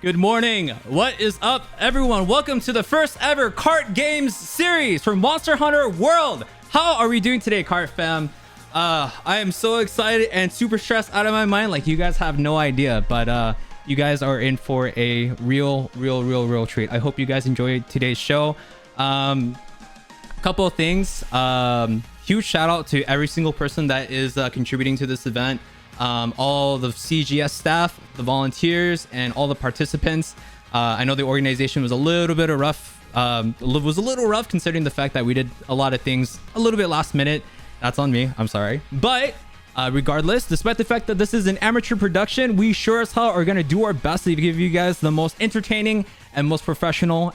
Good morning. What is up, everyone? Welcome to the first ever Cart Games series for Monster Hunter World. How are we doing today, Cart fam? I am so excited and super stressed out of my mind. Like, you guys have no idea, but you guys are in for a real treat. I hope you guys enjoyed today's show. Couple of things. Huge shout out to every single person that is contributing to this event. All the CGS staff, the volunteers, and all the participants. I know the organization was a little bit rough. Was a little rough considering the fact that we did a lot of things a little bit last minute. That's on me. I'm sorry. But regardless, despite the fact that this is an amateur production, we sure as hell are going to do our best to give you guys the most entertaining and most professional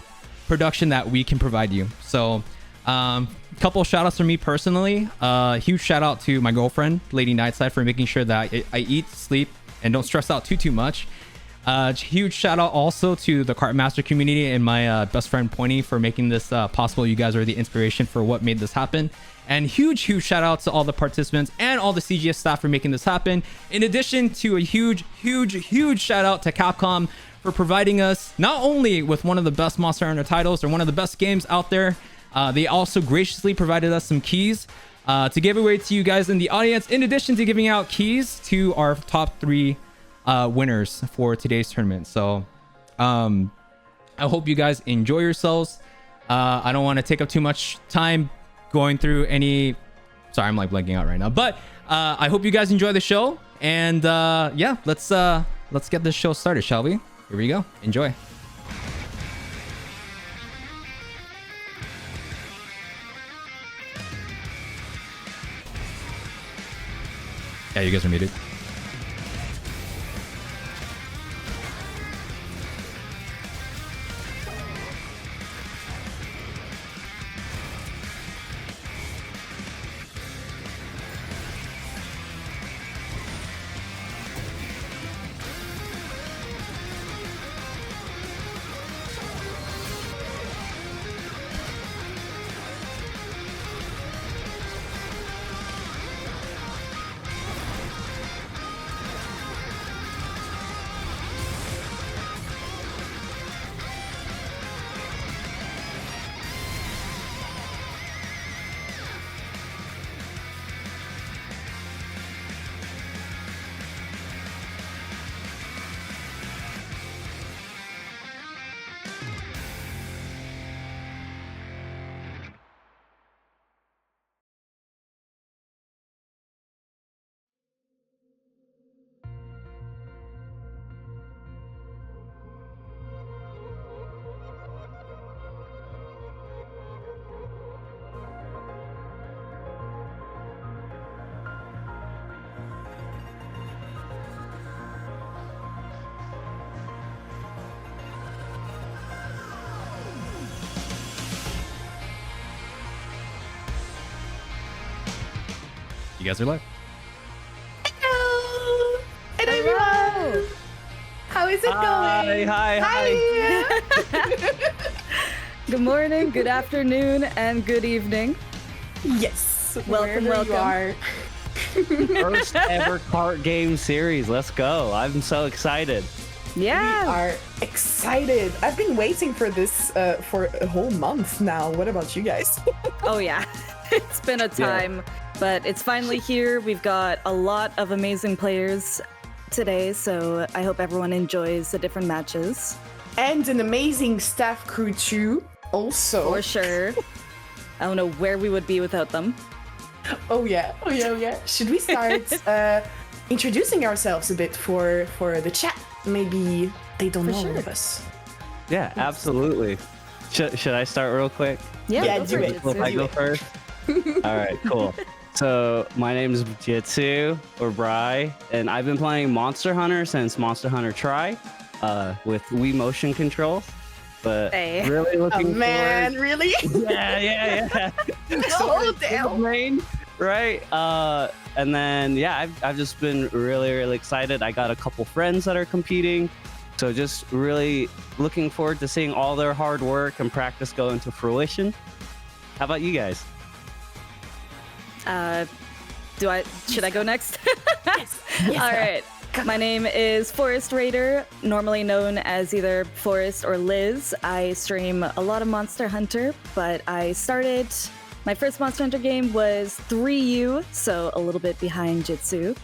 production that we can provide you. So couple shout outs for me personally. Huge shout out to my girlfriend, Lady Nightside, for making sure that I eat, sleep, and don't stress out too much. Huge shout out also to the Cart Master community and my best friend Pointy for making this possible. You guys are the inspiration for what made this happen. And huge shout out to all the participants and all the CGS staff for making this happen. In addition to a huge shout out to Capcom for providing us not only with one of the best Monster Hunter titles or one of the best games out there, they also graciously provided us some keys to give away to you guys in the audience, in addition to giving out keys to our top 3 winners for today's tournament. So I hope you guys enjoy yourselves. I don't want to take up too much time going through any... Sorry, I'm like blanking out right now. But I hope you guys enjoy the show. And yeah, let's get this show started, shall we? Here we go. Enjoy. Yeah, you guys are muted. You guys are live. Hello! Hello, everyone! How is it going? Hi. Good morning, good afternoon, and good evening. Yes, Welcome. You are. First ever Cart Game series. Let's go. I'm so excited. Yeah. We are excited. I've been waiting for this for a whole month now. What about you guys? Oh, yeah. It's been a time, but it's finally here. We've got a lot of amazing players today, so I hope everyone enjoys the different matches. And an amazing staff crew too, also. For sure. I don't know where we would be without them. Oh yeah. Should we start introducing ourselves a bit for the chat? maybe they don't For know sure. all of us. Yeah, absolutely. Should I start real quick? Yeah, go do for it. If I Do go it. first? All right, cool. So my name is Jitsu or Bry, and I've been playing Monster Hunter since Monster Hunter Tri, with Wii motion controls. But Hey. really Oh looking man, really? forward. Yeah. Oh damn. Brain, right? And then yeah, I've just been really excited. I got a couple friends that are competing, so just really looking forward to seeing all their hard work and practice go into fruition. How about you guys? Should I go next? Yes. All right. My name is Forest Raider, normally known as either Forest or Liz. I stream a lot of Monster Hunter, but my first Monster Hunter game was 3U, so a little bit behind Jitsu,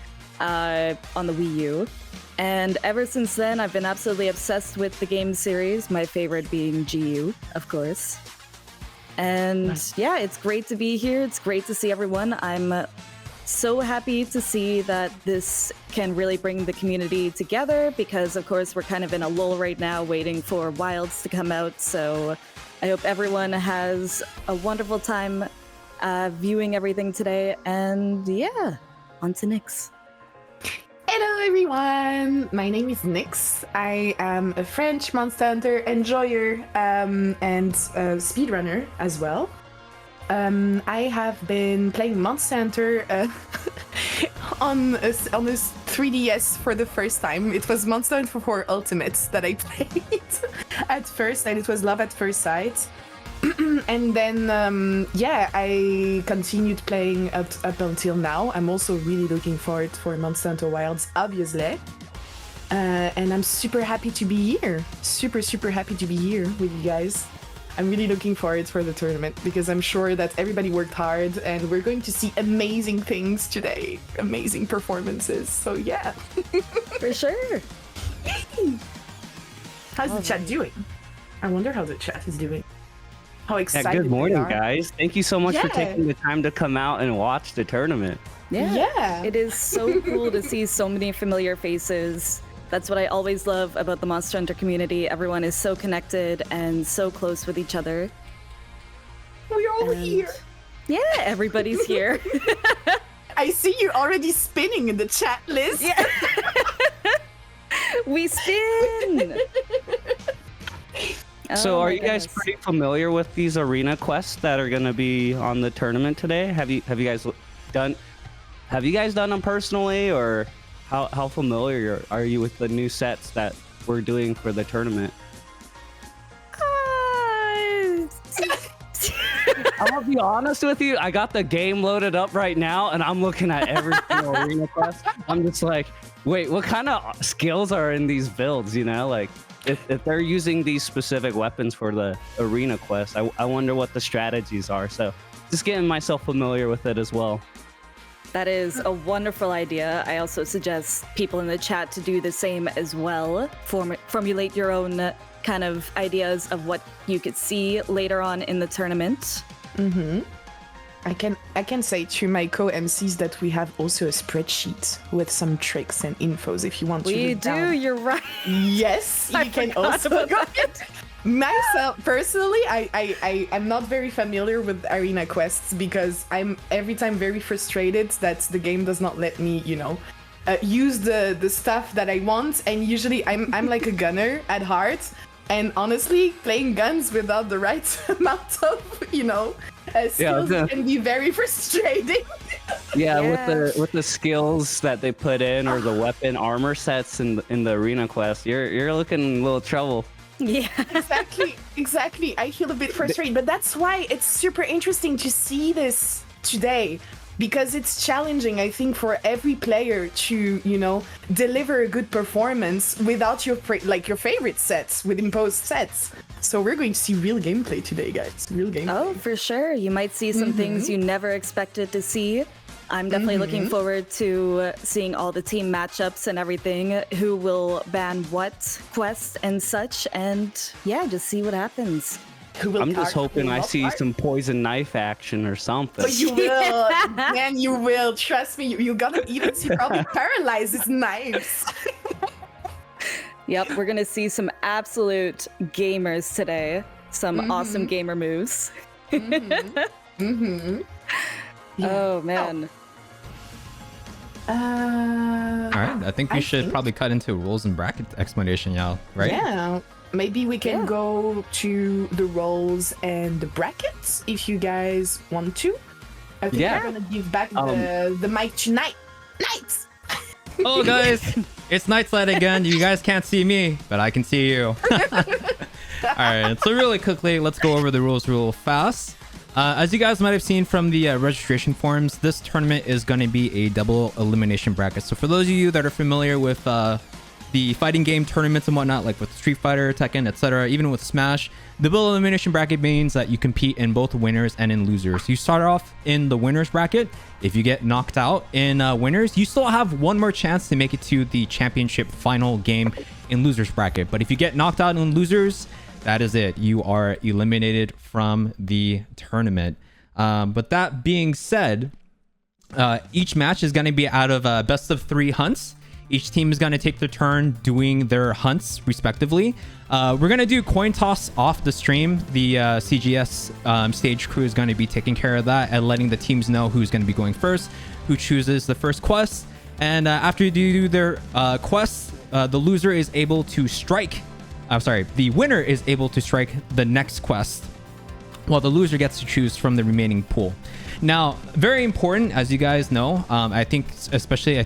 on the Wii U. And ever since then, I've been absolutely obsessed with the game series, my favorite being GU, of course. And yeah, it's great to be here. It's great to see everyone. I'm so happy to see that this can really bring the community together because, of course, we're kind of in a lull right now waiting for Wilds to come out. So I hope everyone has a wonderful time viewing everything today. And yeah, on to Nyx. Hello everyone, my name is Nyx. I am a French Monster Hunter enjoyer and speedrunner as well. I have been playing Monster Hunter on a 3DS for the first time. It was Monster Hunter 4 Ultimate that I played at first, and it was love at first sight. And then, I continued playing up until now. I'm also really looking forward for Monster Hunter Wilds, obviously. And I'm super happy to be here. Super happy to be here with you guys. I'm really looking forward for the tournament because I'm sure that everybody worked hard and we're going to see amazing things today. Amazing performances. So yeah. For sure. How's the chat doing? I wonder how the chat is doing. How Yeah, excited good they morning, are. guys. Thank you so much for Yeah. taking the time to come out and watch the tournament. Yeah. It is so cool to see so many familiar faces. That's what I always love about the Monster Hunter community. Everyone is so connected and so close with each other. We're all And- here. Yeah, everybody's here. I see you already spinning in the chat list. Yeah. We spin. So Oh are my you guys goodness. pretty familiar with these arena quests that are going to be on the tournament today? Have you guys done them personally, or how familiar are you with the new sets that we're doing for the tournament? I'll be honest with you, I got the game loaded up right now and I'm looking at every single arena quest. I'm just like, wait, what kind of skills are in these builds, you know? Like, if they're using these specific weapons for the arena quest, I wonder what the strategies are. So just getting myself familiar with it as well. That is a wonderful idea. I also suggest people in the chat to do the same as well. Formulate your own kind of ideas of what you could see later on in the tournament. Mm-hmm. I can say to my co-MCs that we have also a spreadsheet with some tricks and infos if you want to. We look do, down. You're right. Yes, I you can forgot also about go. that. Myself personally, I'm not very familiar with arena quests because I'm every time very frustrated that the game does not let me, use the stuff that I want. And usually I'm like a gunner at heart, and honestly, playing guns without the right amount of skills can be very frustrating. Yeah, Yeah. with the skills that they put in or the weapon armor sets in the arena quest, you're looking in a little trouble. Yeah. Exactly. I feel a bit frustrated, but that's why it's super interesting to see this today, because it's challenging, I think, for every player to, deliver a good performance without your favorite sets, with imposed sets. So we're going to see real gameplay today, guys. Real gameplay. Oh, for sure. You might see some things you never expected to see. I'm definitely looking forward to seeing all the team matchups and everything, who will ban what quests and such, and yeah, just see what happens. Who will I'm just card hoping who I will see card? some poison knife action or something. But you will, man, you will. Trust me, you're gonna even see probably paralyzed knives. Yep, we're gonna see some absolute gamers today. Some awesome gamer moves. Yeah. Oh man. All right, I think we should probably cut into rules and bracket explanation, y'all. Right? Yeah. Maybe we can go to the roles and the brackets if you guys want to. I think I'm gonna give back the mic to Nights. Oh, guys, it's Nightside again. You guys can't see me, but I can see you. All right, so really quickly, let's go over the rules real fast. As you guys might have seen from the registration forms, this tournament is going to be a double elimination bracket. So for those of you that are familiar with the fighting game tournaments and whatnot, like with Street Fighter, Tekken, etc., even with Smash, the double elimination bracket means that you compete in both winners and in losers. You start off in the winners bracket. If you get knocked out in winners, you still have one more chance to make it to the championship final game in losers bracket. But if you get knocked out in losers, that is it. You are eliminated from the tournament. But that being said, each match is going to be out of best of 3 hunts. Each team is going to take their turn doing their hunts respectively. We're going to do coin toss off the stream. The CGS stage crew is going to be taking care of that and letting the teams know who's going to be going first, who chooses the first quest. And after you do their quests, the loser is able to strike. I'm sorry, the winner is able to strike the next quest, while the loser gets to choose from the remaining pool. Now, very important, as you guys know, I think, especially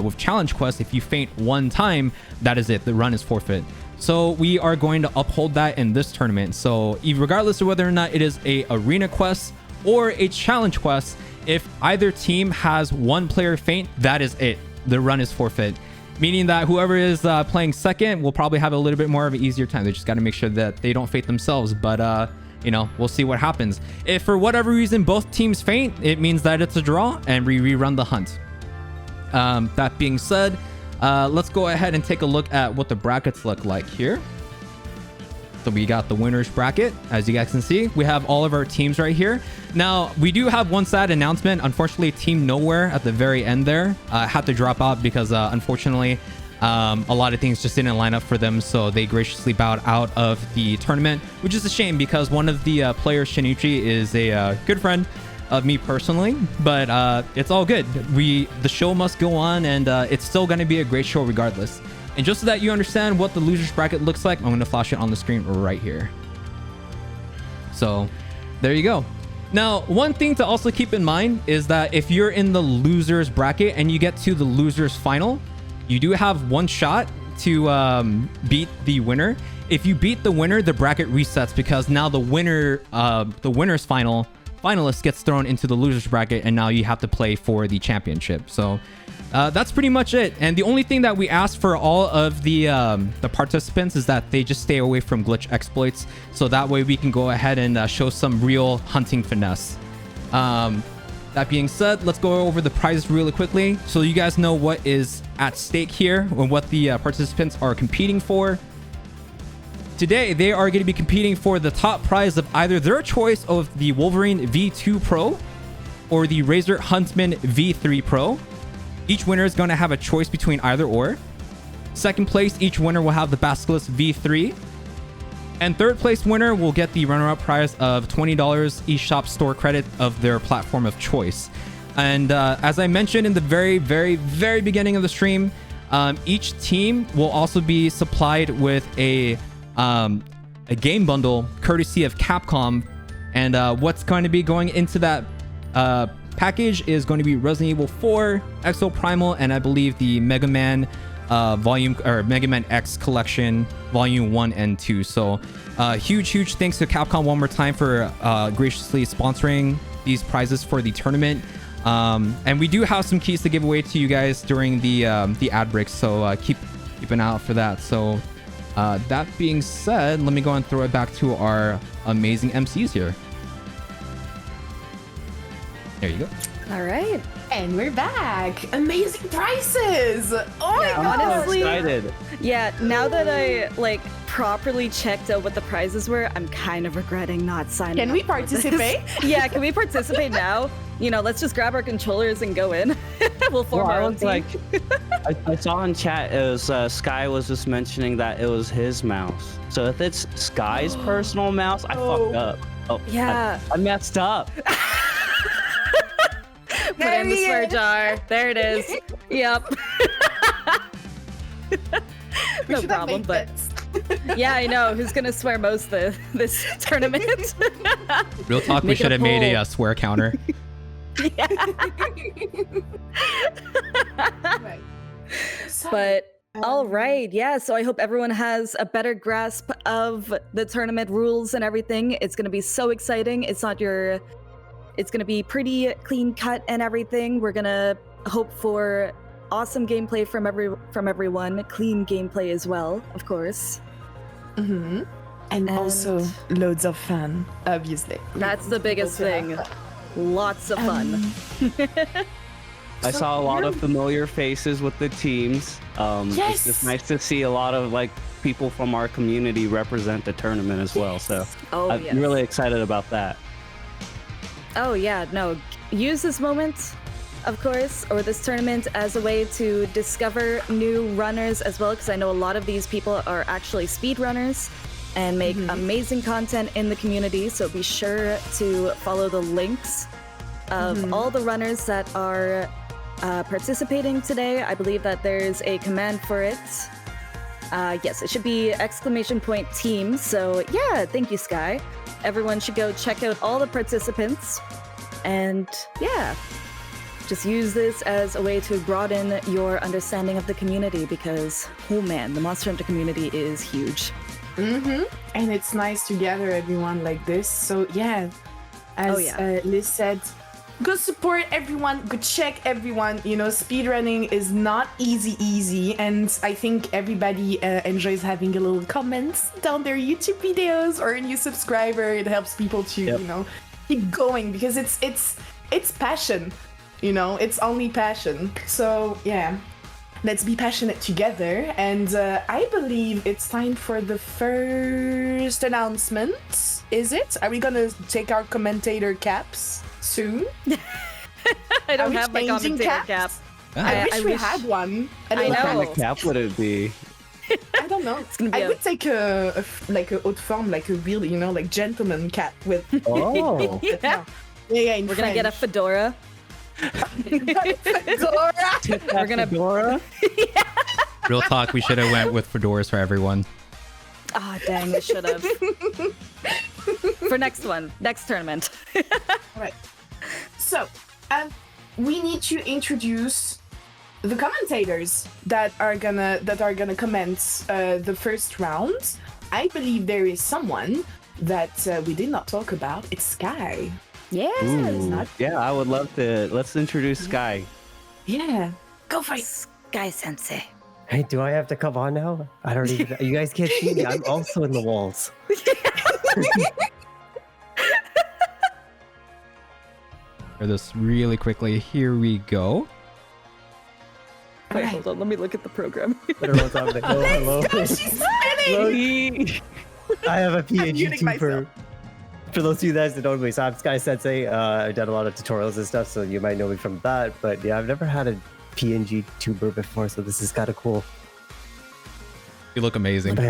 with challenge quests, if you faint one time, that is it. The run is forfeit. So we are going to uphold that in this tournament. So regardless of whether or not it is a arena quest or a challenge quest, if either team has one player faint, that is it. The run is forfeit. Meaning that whoever is playing second will probably have a little bit more of an easier time. They just got to make sure that they don't faint themselves. But, you know, we'll see what happens. If for whatever reason both teams faint, it means that it's a draw and we rerun the hunt. That being said, let's go ahead and take a look at what the brackets look like here. So we got the winners bracket. As you guys can see, we have all of our teams right here. Now, we do have one sad announcement. Unfortunately, Team Nowhere at the very end there had to drop out because unfortunately, a lot of things just didn't line up for them. So they graciously bowed out of the tournament, which is a shame because one of the players, Shinichi, is a good friend of me personally, but it's all good. The show must go on, and it's still going to be a great show regardless. And just so that you understand what the losers bracket looks like, I'm going to flash it on the screen right here. So there you go. Now, one thing to also keep in mind is that if you're in the losers bracket and you get to the losers final, you do have one shot to beat the winner. If you beat the winner, the bracket resets because now the winner, the winner's finalist gets thrown into the losers bracket, and now you have to play for the championship. So that's pretty much it. And the only thing that we ask for all of the participants is that they just stay away from glitch exploits, so that way we can go ahead and show some real hunting finesse. That being said, let's go over the prizes really quickly so you guys know what is at stake here and what the participants are competing for. Today, they are going to be competing for the top prize of either their choice of the Wolverine V2 Pro or the Razor Huntsman V3 Pro. Each winner is going to have a choice between either or. Second place, each winner will have the Basilisk V3. And third place winner will get the runner-up prize of $20 eShop store credit of their platform of choice. And as I mentioned in the very, very, very beginning of the stream, each team will also be supplied with a game bundle courtesy of Capcom. And what's going to be going into that package is going to be Resident Evil 4, Exo Primal, and I believe the Mega Man Mega Man X collection volume 1 and 2. So huge thanks to Capcom one more time for graciously sponsoring these prizes for the tournament. And we do have some keys to give away to you guys during the ad breaks, so keep an eye out for that. So that being said, let me go and throw it back to our amazing MCs here. There you go. All right. And we're back. Amazing prices. Oh my god. Honestly, Excited. yeah, now that I properly checked out what the prizes were, I'm kind of regretting not signing Can up we for this. participate? Yeah, can we participate now? let's just grab our controllers and go in. We'll form Well, our I own was team. like, I saw in chat it was Sky was just mentioning that it was his mouse. So if it's Sky's personal mouse, I fucked up. Oh, Yeah. I messed up. Put it in the swear jar. There it is. Yep. We No should have problem, made but bets. yeah, I know who's gonna swear most this tournament. Real talk, we Make it should a have made poll. a swear counter. Right. So, But all um, right, yeah. So I hope everyone has a better grasp of the tournament rules and everything. It's gonna be so exciting. It's gonna be pretty clean cut and everything. We're gonna hope for awesome gameplay from everyone. Clean gameplay as well, of course. mhm. And also loads of fun, obviously. That's the biggest thing. Lots of fun. I saw a lot of familiar faces with the teams. It's just nice to see a lot of like people from our community represent the tournament as well. So Oh, I'm yes. really excited about that. Oh yeah, no. Use this moment, of course, or this tournament as a way to discover new runners as well, because I know a lot of these people are actually speedrunners and make amazing content in the community. So be sure to follow the links of all the runners that are participating today. I believe that there's a command for it. Yes, it should be !team. So yeah, thank you, Sky. Everyone should go check out all the participants. And yeah, just use this as a way to broaden your understanding of the community because, oh man, the Monster Hunter community is huge. Mm-hmm. And it's nice to gather everyone like this. So yeah, as Liz said, go support everyone, go check everyone. Speedrunning is not easy, and I think everybody enjoys having a little comments down their YouTube videos or a new subscriber. It helps people to keep going because it's passion. It's only passion. So yeah. Let's be passionate together, and I believe it's time for the first announcement. Is it? Are we gonna take our commentator caps soon? I don't we have my changing commentator caps? cap. I wish we wish- had one. I What kind know. of cap would it be? I don't know. gonna be I would take a haute forme, like a real, like gentleman cap with. Oh, Yeah. Yeah, in We're gonna get a fedora. fedora. We're gonna. Dora? Real talk, we should have went with fedoras for everyone. Ah, dang, we should have. For next tournament. Right. So, we need to introduce the commentators that are gonna comment the first round. I believe there is someone that we did not talk about. It's Sky. Yeah. Ooh, yeah, I would love to. Let's introduce Sky. Yeah. Go for it. Sky Sensei. Hey, do I have to come on now? I don't even. You guys can't see me. I'm also in the walls. For this really quickly, here we go. Wait, hold on. Let me look at the program. Everyone's on the hello. She's spinning. I have a PNG muting tuber. For those of you guys that don't know me, so I'm Sky Sensei. I've done a lot of tutorials and stuff, so you might know me from that. But yeah, I've never had a PNG tuber before, so this is kind of cool. You look amazing. But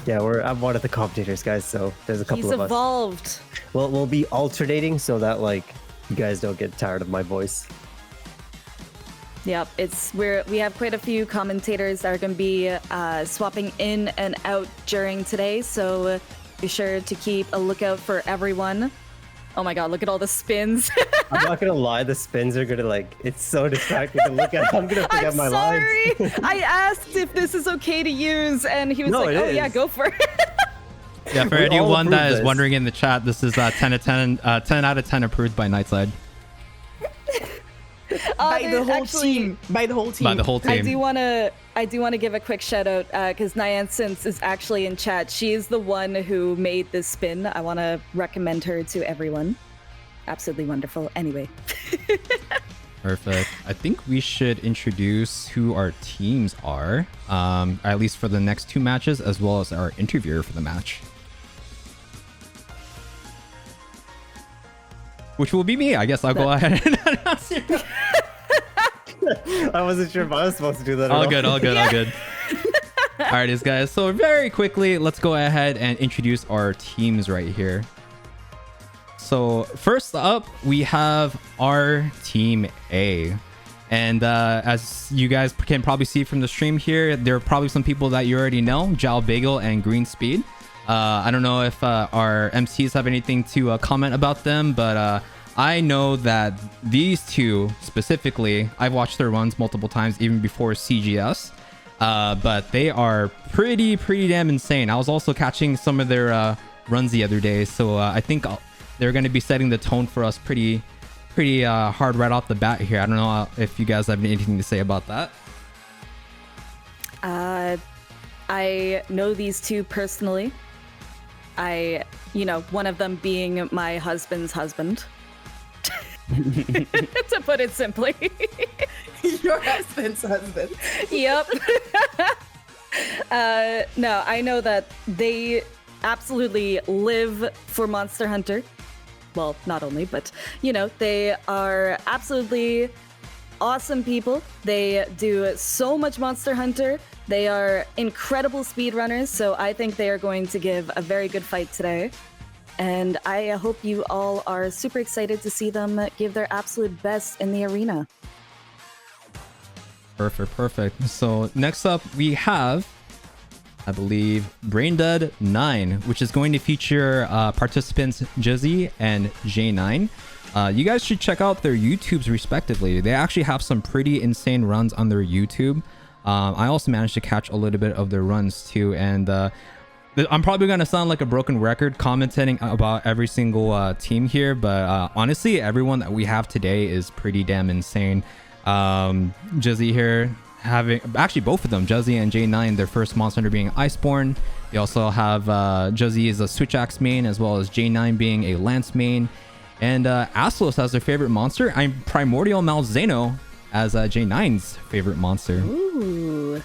yeah, I'm one of the commentators, guys. So there's a couple He's of us. evolved. Well, we'll be alternating so that like you guys don't get tired of my voice. Yep, we have quite a few commentators that are going to be swapping in and out during today, so be sure to keep a lookout for everyone. Oh my god, look at all the spins. I'm not gonna lie, the spins are gonna it's so distracting to look at. I'm gonna forget I'm my sorry. lines. I asked if this is okay to use, and he was No, like, it "Oh yeah, is. go for it." Yeah, for We all anyone that approve is this. wondering in the chat, this is 10 out of 10 approved by Nightside. By the there's whole actually- team. By the whole team. By the whole I team. do want to give a quick shout out because Nyan Since is actually in chat. She is the one who made this spin. I want to recommend her to everyone. Absolutely wonderful. Anyway. Perfect. I think we should introduce who our teams are, at least for the next two matches, as well as our interviewer for the match. which will be me. I guess I'll go ahead and announce you. I wasn't sure if I was supposed to do that. All good. All good. All right, guys. So very quickly, let's go ahead and introduce our teams right here. So first up, we have our team A. And as you guys can probably see from the stream here, there are probably some people that you already know, Jal Bagel and Green Speed. I don't know if our MCs have anything to comment about them, but I know that these two specifically, I've watched their runs multiple times, even before CGS. But they are pretty damn insane. I was also catching some of their runs the other day, so I think they're going to be setting the tone for us pretty hard right off the bat here. I don't know if you guys have anything to say about that. I know these two personally. One of them being my husband's husband. To put it simply. Your husband's husband. Yep. No, I know that they absolutely live for Monster Hunter. Well, not only, but, they are absolutely awesome people. They do so much Monster Hunter. They are incredible speedrunners, so I think they are going to give a very good fight today. And I hope you all are super excited to see them give their absolute best in the arena. Perfect. So next up, we have, I believe, Braindead 9, which is going to feature participants Jizzy and J9. You guys should check out their YouTubes respectively. They actually have some pretty insane runs on their YouTube. I also managed to catch a little bit of their runs too, and I'm probably going to sound like a broken record commenting about every single team here, but honestly, everyone that we have today is pretty damn insane. Jizzy here, actually both of them, Juzzy and J9, their first monster hunter being Iceborne. They also have Juzzy is a Switch Axe main, as well as J9 being a Lance main. And Aslos as their favorite monster. I'm Primordial Malzeno as J9's favorite monster. Ooh.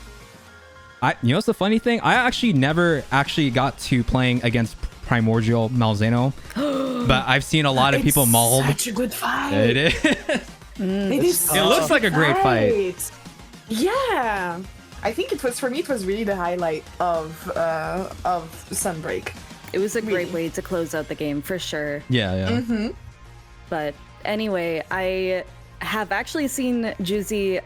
What's the funny thing? I actually never got to playing against Primordial Malzeno, but I've seen a lot of people mauled. Such a good fight. It is. It looks like a great fight. Yeah, I think it was, for me, it was really the highlight of Sunbreak. It was a great way to close out the game, for sure. Yeah. Mm-hmm. But anyway, I have actually seen Juicy.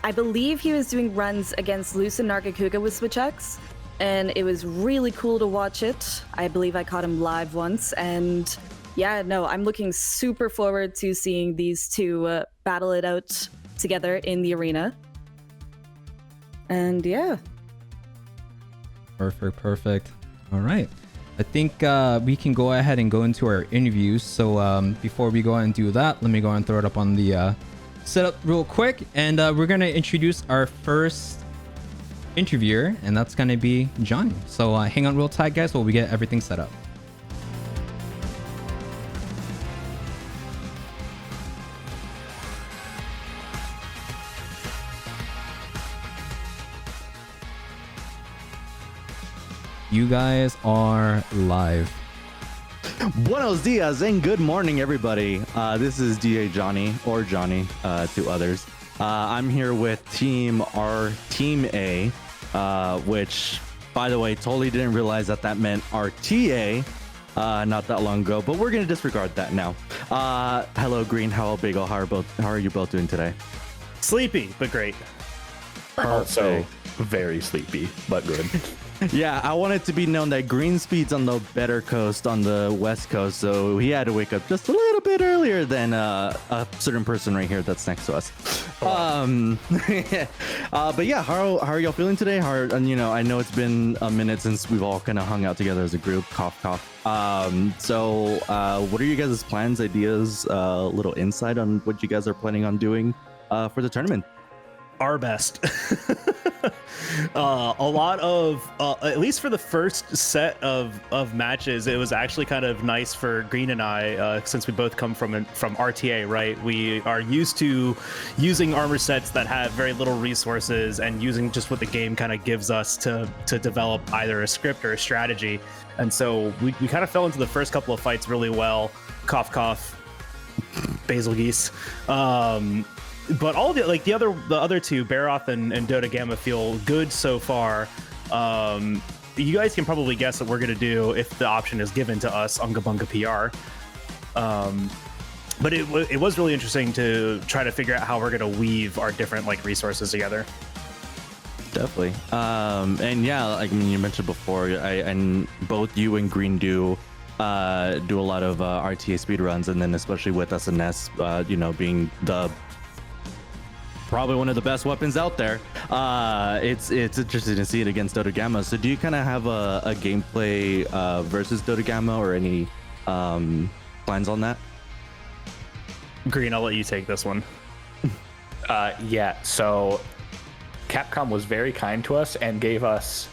I believe he was doing runs against Luce and Nargacuga with Switch X, and it was really cool to watch it. I believe I caught him live once, and yeah, no, I'm looking super forward to seeing these two battle it out together in the arena. And yeah. Perfect. All right. I think we can go ahead and go into our interviews. So before we go ahead and do that, let me go ahead and throw it up on the setup real quick. And we're going to introduce our first interviewer, and that's going to be Johnny. So hang on real tight, guys, while we get everything set up. You guys are live. Buenos dias and good morning, everybody. This is DA Johnny, or Johnny to others. I'm here with Team A, which, by the way, totally didn't realize that meant RTA not that long ago, but we're going to disregard that now. Hello, Green. Hello, Bagel. How are you both doing today? Sleepy, but great. Also very sleepy, but good. Yeah, I want it to be known that Green Speed's on the better coast, on the west coast, so he had to wake up just a little bit earlier than a certain person right here that's next to us. But yeah, how are y'all feeling today? I know it's been a minute since we've all kind of hung out together as a group. Cough, cough. So what are you guys' plans, ideas, little insight on what you guys are planning on doing for the tournament? Our best. A lot of at least for the first set of matches, it was actually kind of nice for Green and I, since we both come from RTA, right? We are used to using armor sets that have very little resources and using just what the game kind of gives us to develop either a script or a strategy. And so we kind of fell into the first couple of fights really well. cough cough, basil geese. But all the other two, Baroth and Dota Gamma, feel good so far. You guys can probably guess what we're gonna do if the option is given to us, Unga Bunga PR. But it was really interesting to try to figure out how we're gonna weave our different like resources together. Definitely. And yeah, like I mean, you mentioned before, and both you and Green do a lot of RTA speedruns, and then especially with SNS, being the probably one of the best weapons out there. It's interesting to see it against Dota Gamma. So do you kind of have a gameplay versus Dota Gamma or any plans on that? Green, I'll let you take this one. Yeah, so Capcom was very kind to us and gave us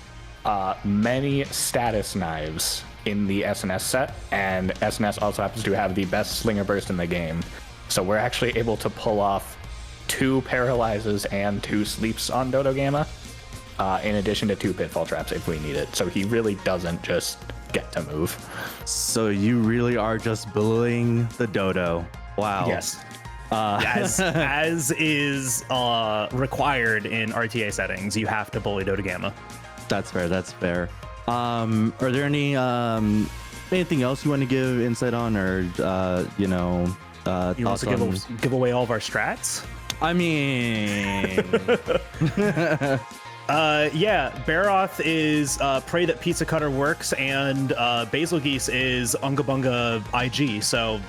many status knives in the SNS set, and SNS also happens to have the best slinger burst in the game. So we're actually able to pull off 2 paralyzes and 2 sleeps on Dodo Gamma, in addition to 2 pitfall traps if we need it. So he really doesn't just get to move. So you really are just bullying the Dodo. Wow. Yes. As is required in RTA settings, you have to bully Dota Gamma. That's fair. That's fair. Are there any anything else you want to give insight on, or You want to give away all of our strats? I mean, yeah, Baroth is Pray That Pizza Cutter Works, and Basil Geese is Unga Bunga IG. So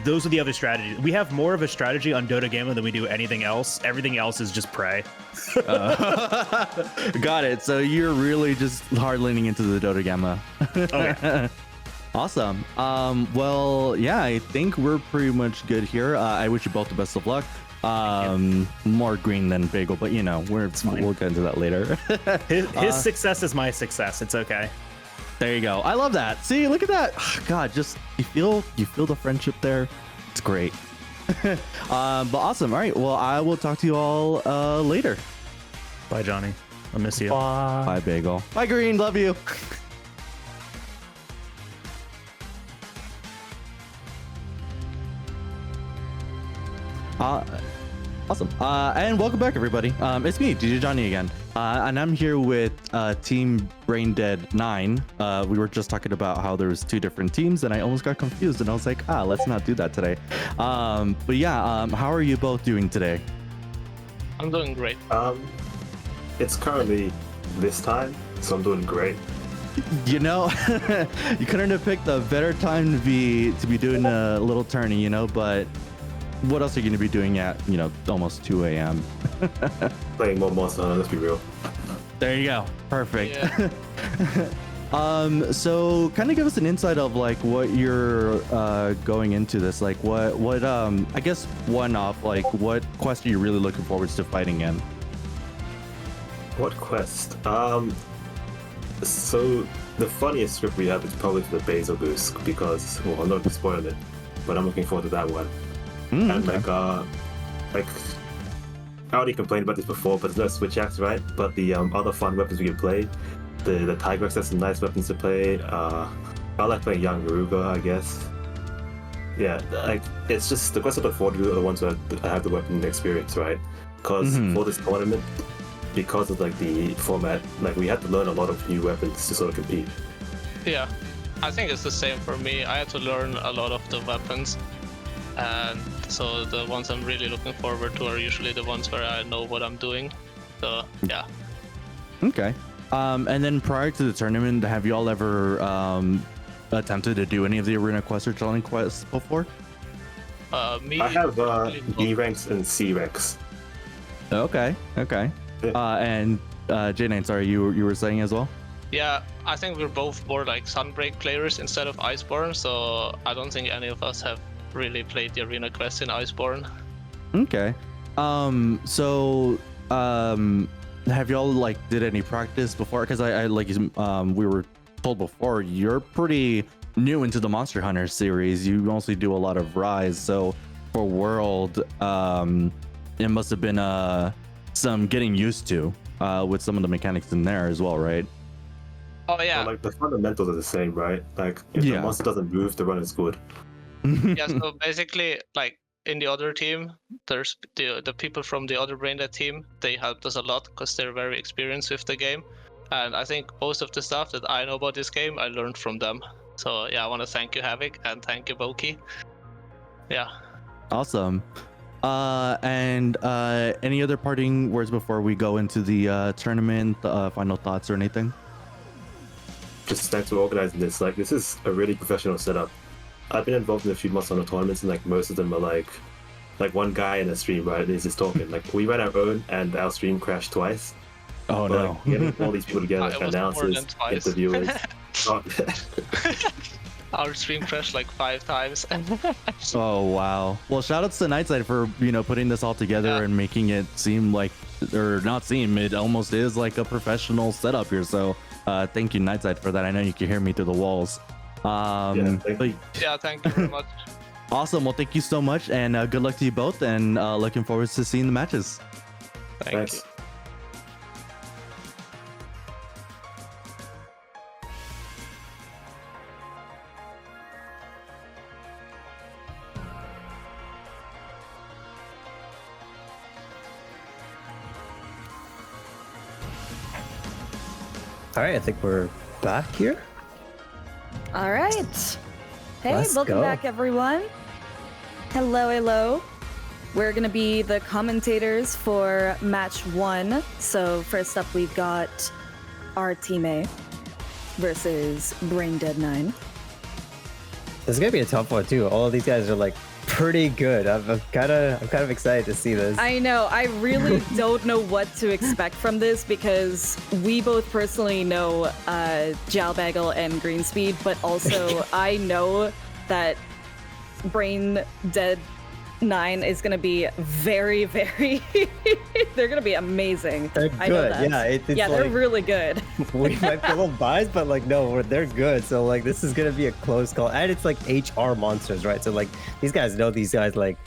those are the other strategies. We have more of a strategy on Dota Gamma than we do anything else. Everything else is just pray. got it. So you're really just hard leaning into the Dota Gamma. Okay. Awesome. Well, yeah, I think we're pretty much good here. I wish you both the best of luck. More green than bagel, but we'll get into that later. His success is my success. It's okay. There you go. I love that. See, look at that. God, just you feel the friendship there. It's great. But awesome. All right. Well, I will talk to you all later. Bye, Johnny. I miss you. Bye, bagel. Bye, green. Love you. Awesome. And welcome back, everybody. It's me, DJ Johnny again. And I'm here with Team Braindead 9. We were just talking about how there was 2 different teams, and I almost got confused, and I was like, let's not do that today. But yeah, how are you both doing today? I'm doing great. It's currently this time, so I'm doing great. You couldn't have picked a better time to be doing a little tourney, but what else are you going to be doing at, almost 2 a.m.? Playing more Monster Hunter, let's be real. There you go. Perfect. Yeah. So kind of give us an insight of like what you're going into this. Like what I guess one off, like what quest are you really looking forward to fighting in? What quest? So the funniest script we have is probably for the Basil Goose because, well, I'm not going to spoil it, but I'm looking forward to that one. And like I already complained about this before, but there's no switch axe, right? But the other fun weapons we can play, the Tigrex has some nice weapons to play. I like playing Young Garuga, I guess. Yeah, like it's just the quests I look forward to are the ones where I have the weapon experience, right? Because for this tournament, because of like the format, like we had to learn a lot of new weapons to sort of compete. Yeah, I think it's the same for me. I had to learn a lot of the weapons, and so the ones I'm really looking forward to are usually the ones where I know what I'm doing. So yeah. Okay. And then prior to the tournament, have you all ever attempted to do any of the arena quests or challenge quests before? Me. I have B ranks and C ranks. Okay. And J9, sorry, you were saying as well? Yeah, I think we're both more like Sunbreak players instead of Iceborne, so I don't think any of us have really played the arena quest in Iceborne. Okay. Have y'all like did any practice before? Because I like we were told before, you're pretty new into the Monster Hunter series. You mostly do a lot of Rise, so for World, it must have been some getting used to with some of the mechanics in there as well, right? Oh yeah. So, like the fundamentals are the same, right? Like if the monster doesn't move, the run is good. Yeah, so basically, like in the other team, there's the people from the other Braindead team. They helped us a lot because they're very experienced with the game, and I think most of the stuff that I know about this game, I learned from them. So yeah, I want to thank you, Havoc, and thank you, Boki. Yeah. Awesome. And any other parting words before we go into the tournament? Final thoughts or anything? Just thanks for organizing this. Like, this is a really professional setup. I've been involved in a few Monster Hunter tournaments, and like most of them are like one guy in a stream, right? Is just talking. Like, we ran our own, and our stream crashed twice. Oh But, no! like, getting all these people together, It was more announcers, than twice. interviewers. Our stream crashed like 5 times. Oh wow! Well, shout outs to Nightside for putting this all together Yeah. and making it seem like, or not seem, it almost is like a professional setup here. So thank you, Nightside, for that. I know you can hear me through the walls. thank But you. Yeah, thank you very much. awesome. Well, thank you so much, and good luck to you both. And looking forward to seeing the matches. Thank Thanks. you. All right, I think we're back here. All right. Hey, Let's welcome go. back, everyone. Hello, hello. We're going to be the commentators for match 1. So, first up, we've got our Team A versus Braindead 9. This is gonna be a tough one too. All of these guys are like pretty good. I'm kind of excited to see this. I know. I really don't know what to expect from this because we both personally know Jalbaggle and Greenspeed, but also I know that Braindead 9 is going to be very, very... they're going to be amazing. They're I know good. that. Yeah, it's yeah, they're like- really good. We might be a little biased, but like no, they're good. So like this is gonna be a close call, and it's like HR monsters, right? So like these guys know these guys like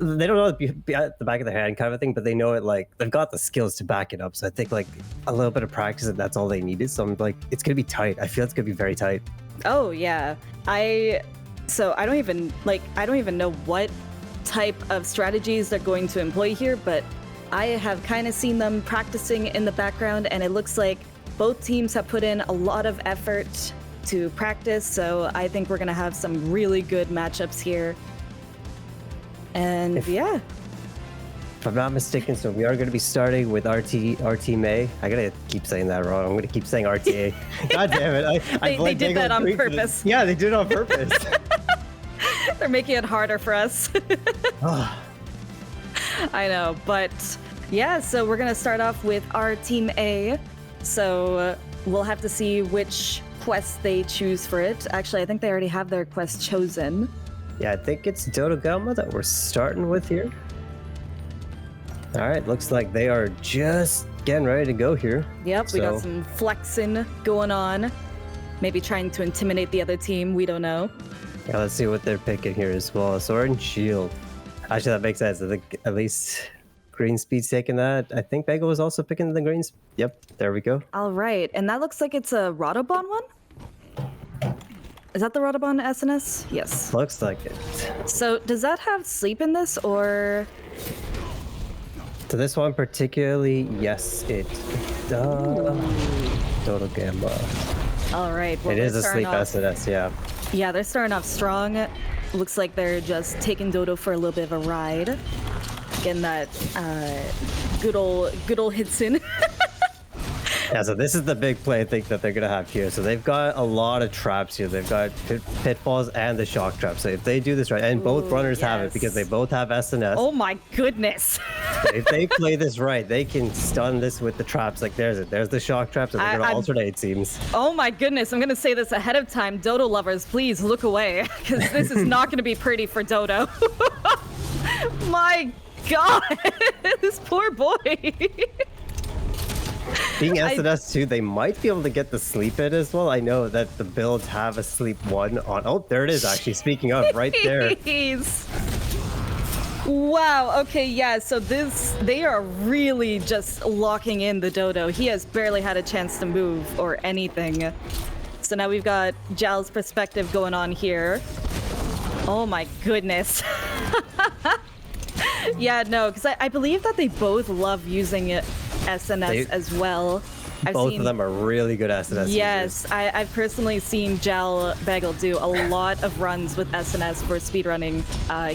they don't know it be at the back of their hand kind of a thing, but they know it like they've got the skills to back it up. So I think like a little bit of practice, and that's all they needed. So I'm like, it's gonna be tight. I feel it's gonna be very tight. Oh, yeah. I don't even know what type of strategies they're going to employ here, but I have kind of seen them practicing in the background, and it looks like both teams have put in a lot of effort to practice, so I think we're going to have some really good matchups here. And yeah. If I'm not mistaken, so we are going to be starting with our Team A. I gotta keep saying that wrong. I'm gonna keep saying RTA. God damn it! I They blame did Bagel that on Green for this. purpose. Yeah, they did it on purpose. They're making it harder for us. I know, but yeah, so we're gonna start off with our Team A. So we'll have to see which quest they choose for it. Actually, I think they already have their quest chosen. Yeah, I think it's Dodogama that we're starting with here. All right, looks like they are just getting ready to go here. Yep, we got So- some flexing going on. Maybe trying to intimidate the other team, we don't know. Yeah, let's see what they're picking here as well. Sword and Shield. Actually, that makes sense. I think at least Greenspeed's taking that. I think Bagel was also picking the greens. Yep, there we go. All right, and that looks like it's a Rotobon one? Is that the Rotobon SNS? Yes. Looks like it. So does that have sleep in this, or... To this one particularly, yes, it does. Dodogama. All right. Well, It is they're a starting sleep off- SNS, yeah. Yeah, they're starting off strong. Looks like they're just taking Dodo for a little bit of a ride. Getting that good old hits in. Yeah, so this is the big play I think that they're gonna have here. So they've got a lot of traps here. They've got pitfalls and the shock trap. So if they do this right, and both Ooh, runners have it because yes. they both have SNS. Oh my goodness. If they play this right, they can stun this with the traps. Like there's it. There's the shock trap. So they're gonna I'm- alternate, it seems. Oh my goodness. I'm going to say this ahead of time. Dodo lovers, please look away. Because this is not going to be pretty for Dodo. My God. This poor boy. Being I- SNS too, they might be able to get the sleep in as well. I know that the builds have a sleep 1 on. Oh, there it is. Actually, speaking of, right there. Jeez. Wow. Okay. Yeah. So they are really just locking in the Dodo. He has barely had a chance to move or anything. So now we've got Jal's perspective going on here. Oh my goodness. Yeah, no, because I believe that they both love using SNS as well. Both of them are really good SNS. Yes, I've personally seen Gel Bagel do a lot of runs with SNS for speedrunning.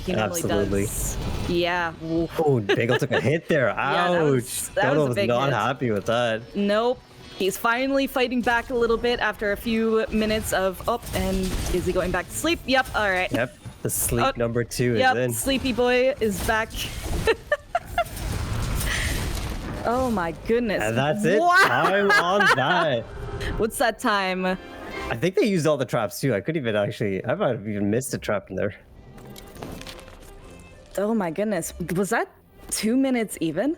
He normally does. Yeah. Oh, Bagel took a hit there. Ouch. That Dodo was was not happy with that. Nope. He's finally fighting back a little bit after a few minutes of and is he going back to sleep? Yep, all right. Yep, the sleep number 2 is in. Sleepy boy is back. Oh my goodness. And that's it. Wow. Time on that. What's that time? I think they used all the traps too. I might have even missed a trap in there. Oh my goodness. Was that 2 minutes even?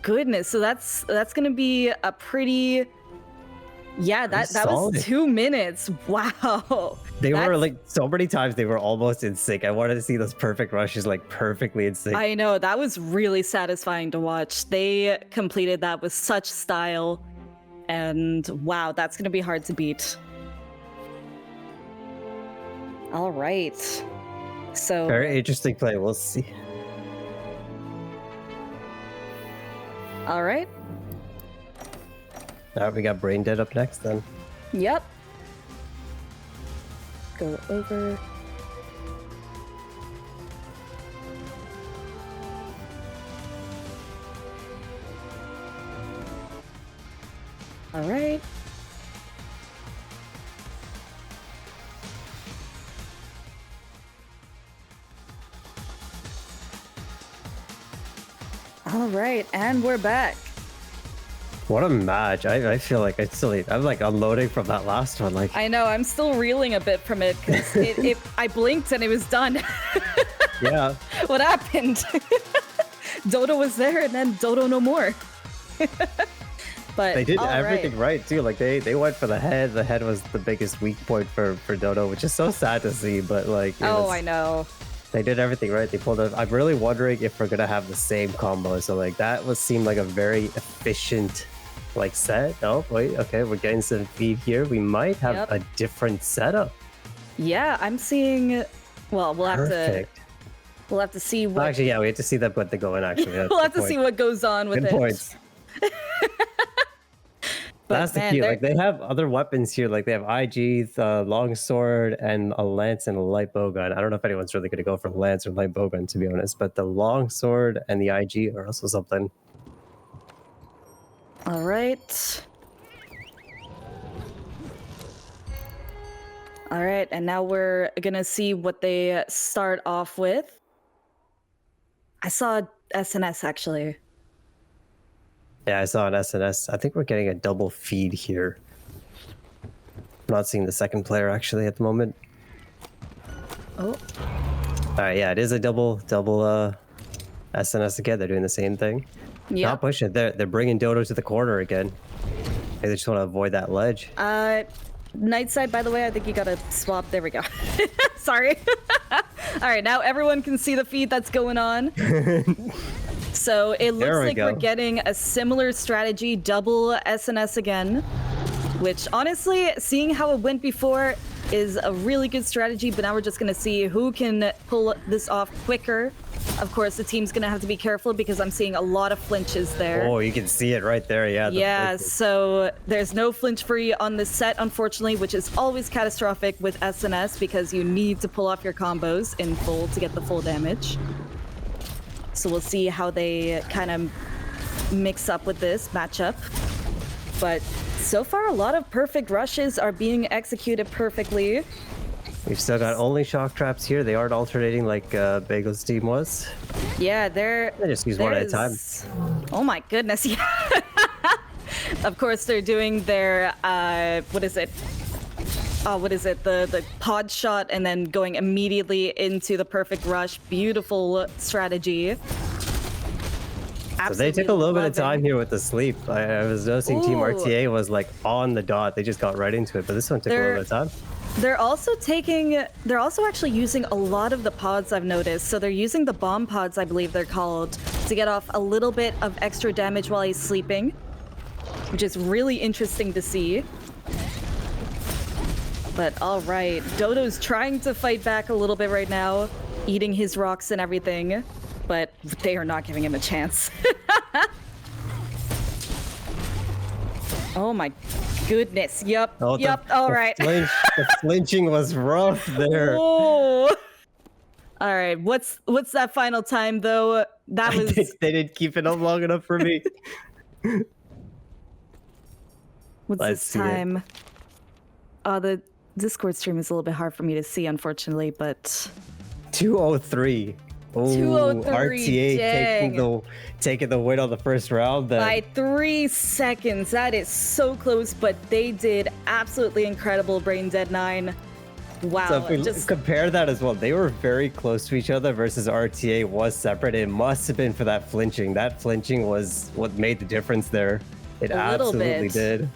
Goodness, so that's gonna be a pretty... Yeah, that was 2 minutes. Wow. They were like, so many times they were almost in sync. I wanted to see those perfect rushes like perfectly in sync. I know, that was really satisfying to watch. They completed that with such style. And wow, that's gonna be hard to beat. All right. So very interesting play. We'll see. All right. We got Braindead up next then. Yep. Go over. All right. All right, and we're back. What a match. I feel like I'm like unloading from that last one. Like I know, I'm still reeling a bit from it because I blinked and it was done. Yeah. What happened? Dodo was there and then Dodo no more. But they did everything right too. Like they went for the head. The head was the biggest weak point for Dodo, which is so sad to see, but like I know. They did everything right. They pulled it. I'm really wondering if we're gonna have the same combo. So like that seemed like a very efficient like set. Oh wait, okay, we're getting some feed here. We might have a different setup. Yeah, I'm seeing. Well, we'll have to see what. Well, actually, yeah, we have to see that what they go in. Actually, we'll have to see what goes on with Good points. That's the key. Like they have other weapons here. Like they have IGs, longsword, and a lance and a light bowgun. I don't know if anyone's really going to go for lance or light bowgun, to be honest. But the longsword and the IG are also something. All right. All right, and now we're gonna see what they start off with. I saw SNS actually. Yeah, I saw an SNS. I think we're getting a double feed here. I'm not seeing the second player actually at the moment. Oh. All right, yeah, it is a double SNS again. They're doing the same thing. Yeah. Not push it. They're bringing Dodo to the corner again. They just want to avoid that ledge. Nightside, by the way, I think you gotta swap. There we go. Sorry. All right, now everyone can see the feed that's going on. So it looks like we're getting a similar strategy, double SNS again, which honestly, seeing how it went before is a really good strategy, but now we're just gonna see who can pull this off quicker. Of course, the team's gonna have to be careful because I'm seeing a lot of flinches there. Oh, you can see it right there, yeah. Yeah, so there's no flinch free on this set, unfortunately, which is always catastrophic with SNS because you need to pull off your combos in full to get the full damage. So we'll see how they kind of mix up with this matchup. But so far, a lot of perfect rushes are being executed perfectly. We've still got only shock traps here. They aren't alternating like Bagel's team was. Yeah, they just use one at a time. Oh my goodness, yeah. Of course, they're doing their, what is it? The pod shot and then going immediately into the perfect rush. Beautiful strategy. So they took a little bit of time here with the sleep. I was noticing Team RTA was like on the dot. They just got right into it, but this one took a little bit of time. They're also actually using a lot of the pods I've noticed. So they're using the bomb pods, I believe they're called, to get off a little bit of extra damage while he's sleeping, which is really interesting to see. But all right, Dodo's trying to fight back a little bit right now, eating his rocks and everything, but they are not giving him a chance. Oh my goodness. Yep. Oh, yep. All right. The flinching was rough there. Oh. All right. What's that final time though? That was. They didn't keep it up long enough for me. What's Let's this see it. time? The Discord stream is a little bit hard for me to see, unfortunately, but 203. Oh, 203, RTA taking the win on the first round. Then. by 3 seconds. That is so close, but they did absolutely incredible. Braindead 9. Wow. So if we compare that as well, they were very close to each other versus RTA was separate. It must have been for that flinching. That flinching was what made the difference there. It A little absolutely bit. did.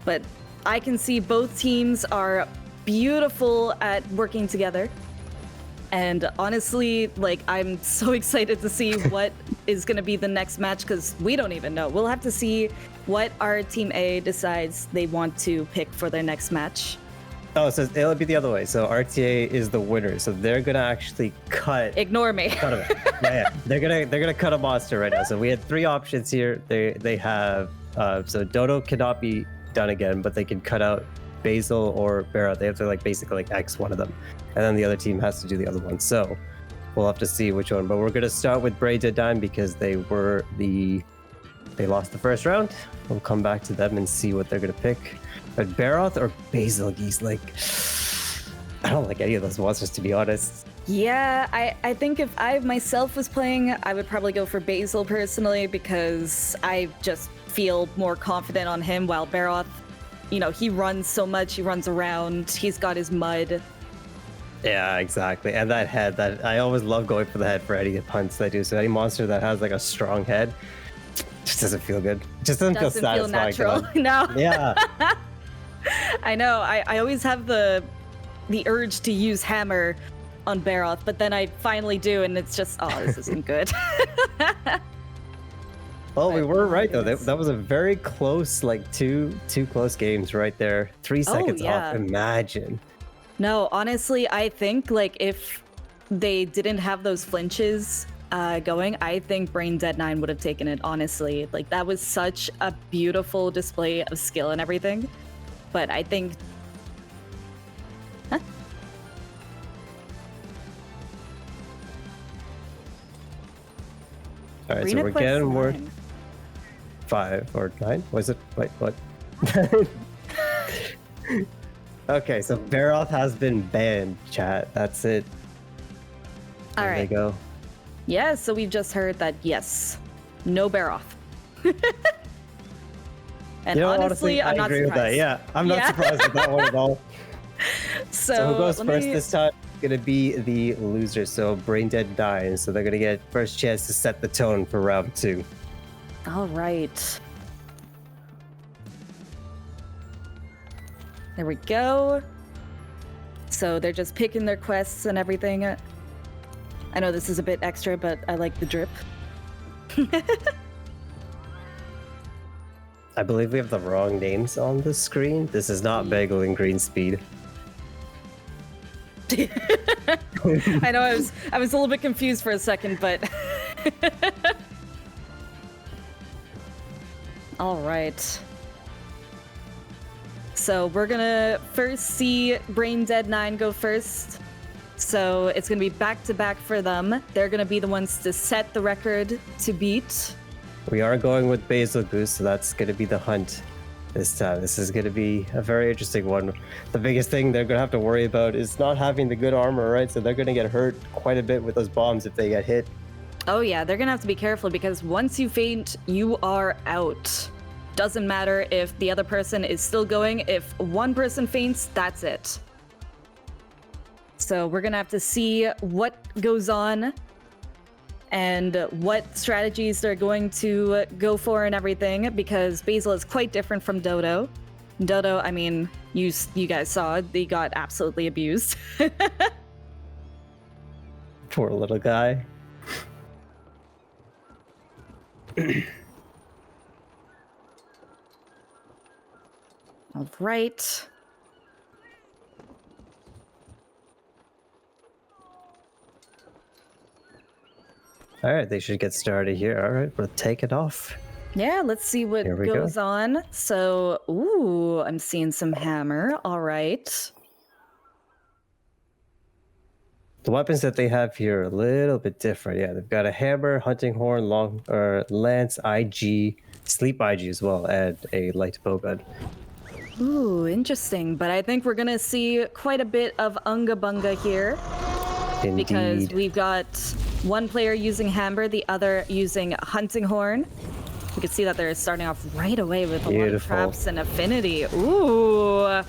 But I can see both teams are beautiful at working together. And honestly, like, I'm so excited to see what is going to be the next match because we don't even know. We'll have to see what our Team A decides they want to pick for their next match. Oh, so it'll be the other way. So RTA is the winner. So they're gonna actually cut. Ignore me. Cut him. Yeah. They're gonna cut a monster right now. So we had 3 options here. They have so Dodo cannot be done again, but they can cut out Basil or Barra. They have to like basically like X one of them, and then the other team has to do the other one. So we'll have to see which one. But we're gonna start with Braindead Dime because they lost the first round. We'll come back to them and see what they're gonna pick. But Baroth or Basil Geese, like I don't like any of those monsters to be honest. Yeah, I think if I myself was playing, I would probably go for Basil personally because I just feel more confident on him, while Baroth, you know, he runs so much, he runs around, he's got his mud. Yeah, exactly. And that head, that I always love going for the head for any hunts I do. So any monster that has like a strong head just doesn't feel good. Just doesn't feel satisfying. Natural. No. Yeah. I know. I always have the urge to use hammer on Baroth, but then I finally do, and it's just, oh, this isn't good. Well, we were right though. That was a very close, like two close games right there. 3 seconds yeah. off. Imagine. No, honestly, I think like if they didn't have those flinches going, I think Braindead 9 would have taken it. Honestly, like that was such a beautiful display of skill and everything. But I think. Huh? All right, Arena so we're Quest getting more 9. 5 or 9. Was it? Wait, what? Okay, so Baroth has been banned, chat. That's it. All there right. they go. Yeah, so we've just heard that yes, no Baroth. And You know, honestly, I'm I not agree surprised. with that. Yeah, I'm not surprised with that one at all. So who goes let first me- this time? Gonna be the loser. So Braindead 9. So they're gonna get first chance to set the tone for round 2. All right. There we go. So they're just picking their quests and everything. I know this is a bit extra, but I like the drip. I believe we have the wrong names on the screen. This is not Bagel and Green Speed. I know I was a little bit confused for a second, but all right. So we're gonna first see Braindead 9 go first. So it's gonna be back to back for them. They're gonna be the ones to set the record to beat. We are going with Basil Goose, so that's gonna be the hunt this time. This is gonna be a very interesting one. The biggest thing they're gonna have to worry about is not having the good armor, right? So they're gonna get hurt quite a bit with those bombs if they get hit. Oh yeah, they're gonna have to be careful because once you faint, you are out. Doesn't matter if the other person is still going. If one person faints, that's it. So we're gonna have to see what goes on and what strategies they're going to go for and everything, because Basil is quite different from Dodo. Dodo, I mean, you guys saw, they got absolutely abused. Poor little guy. All right. All right, they should get started here. All right, we'll take it off. Yeah, let's see what Here we goes go. on. So, ooh, I'm seeing some hammer. All right. The weapons that they have here are a little bit different. Yeah, they've got a hammer, hunting horn, lance, IG, sleep IG as well, and a light bowgun. Ooh, interesting. But I think we're gonna see quite a bit of Unga Bunga here. Indeed. Because we've got one player using hammer, the other using hunting horn. We can see that they're starting off right away with a lot of Beautiful. traps and affinity. Ooh.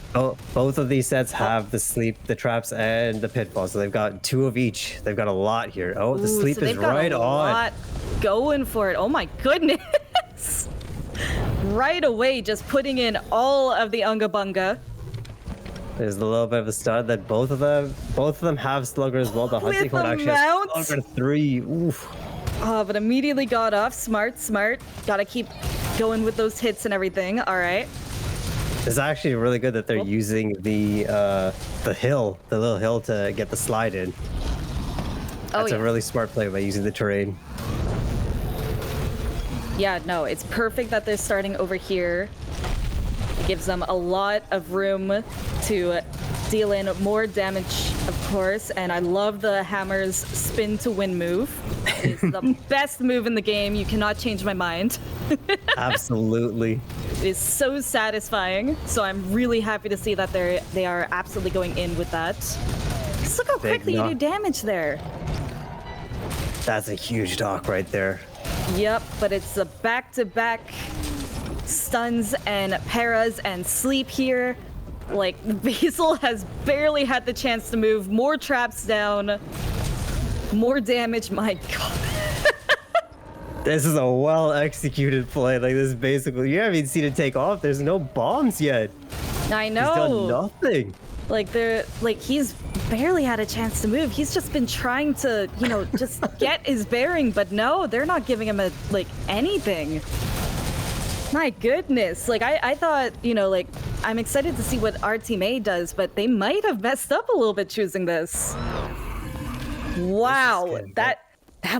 Both of these sets have the sleep, the traps, and the pitfall. So they've got 2 of each. They've got a lot here. Oh, the Ooh, sleep so is they've got right a on. lot going for it. Oh my goodness. Right away, just putting in all of the Unga Bunga. There's a little bit of a start that both of them have slugger as well. The hunting With horn a actually mount? has slugger 3. Oof. Oh, but immediately got off. Smart. Gotta keep going with those hits and everything. All right. It's actually really good that they're using the little hill to get the slide in. That's yeah. a really smart play by using the terrain. Yeah, no, it's perfect that they're starting over here. It gives them a lot of room to deal in more damage, of course, and I love the hammer's spin to win move. It's the best move in the game. You cannot change my mind. Absolutely. It is so satisfying. So I'm really happy to see that they are absolutely going in with that. Just look how Big quickly you do knock. damage there. That's a huge knock right there. Yep, but it's a back-to-back stuns and paras and sleep here. Like, Basil has barely had the chance to move. More traps down. More damage. My god. This is a well-executed play. Like, this is basically... You haven't even seen it take off. There's no bombs yet. I He's done know. nothing. He's barely had a chance to move. He's just been trying to, just get his bearing, but no, they're not giving him anything. My goodness. I thought, I'm excited to see what our team A does, but they might have messed up a little bit choosing this. Wow, that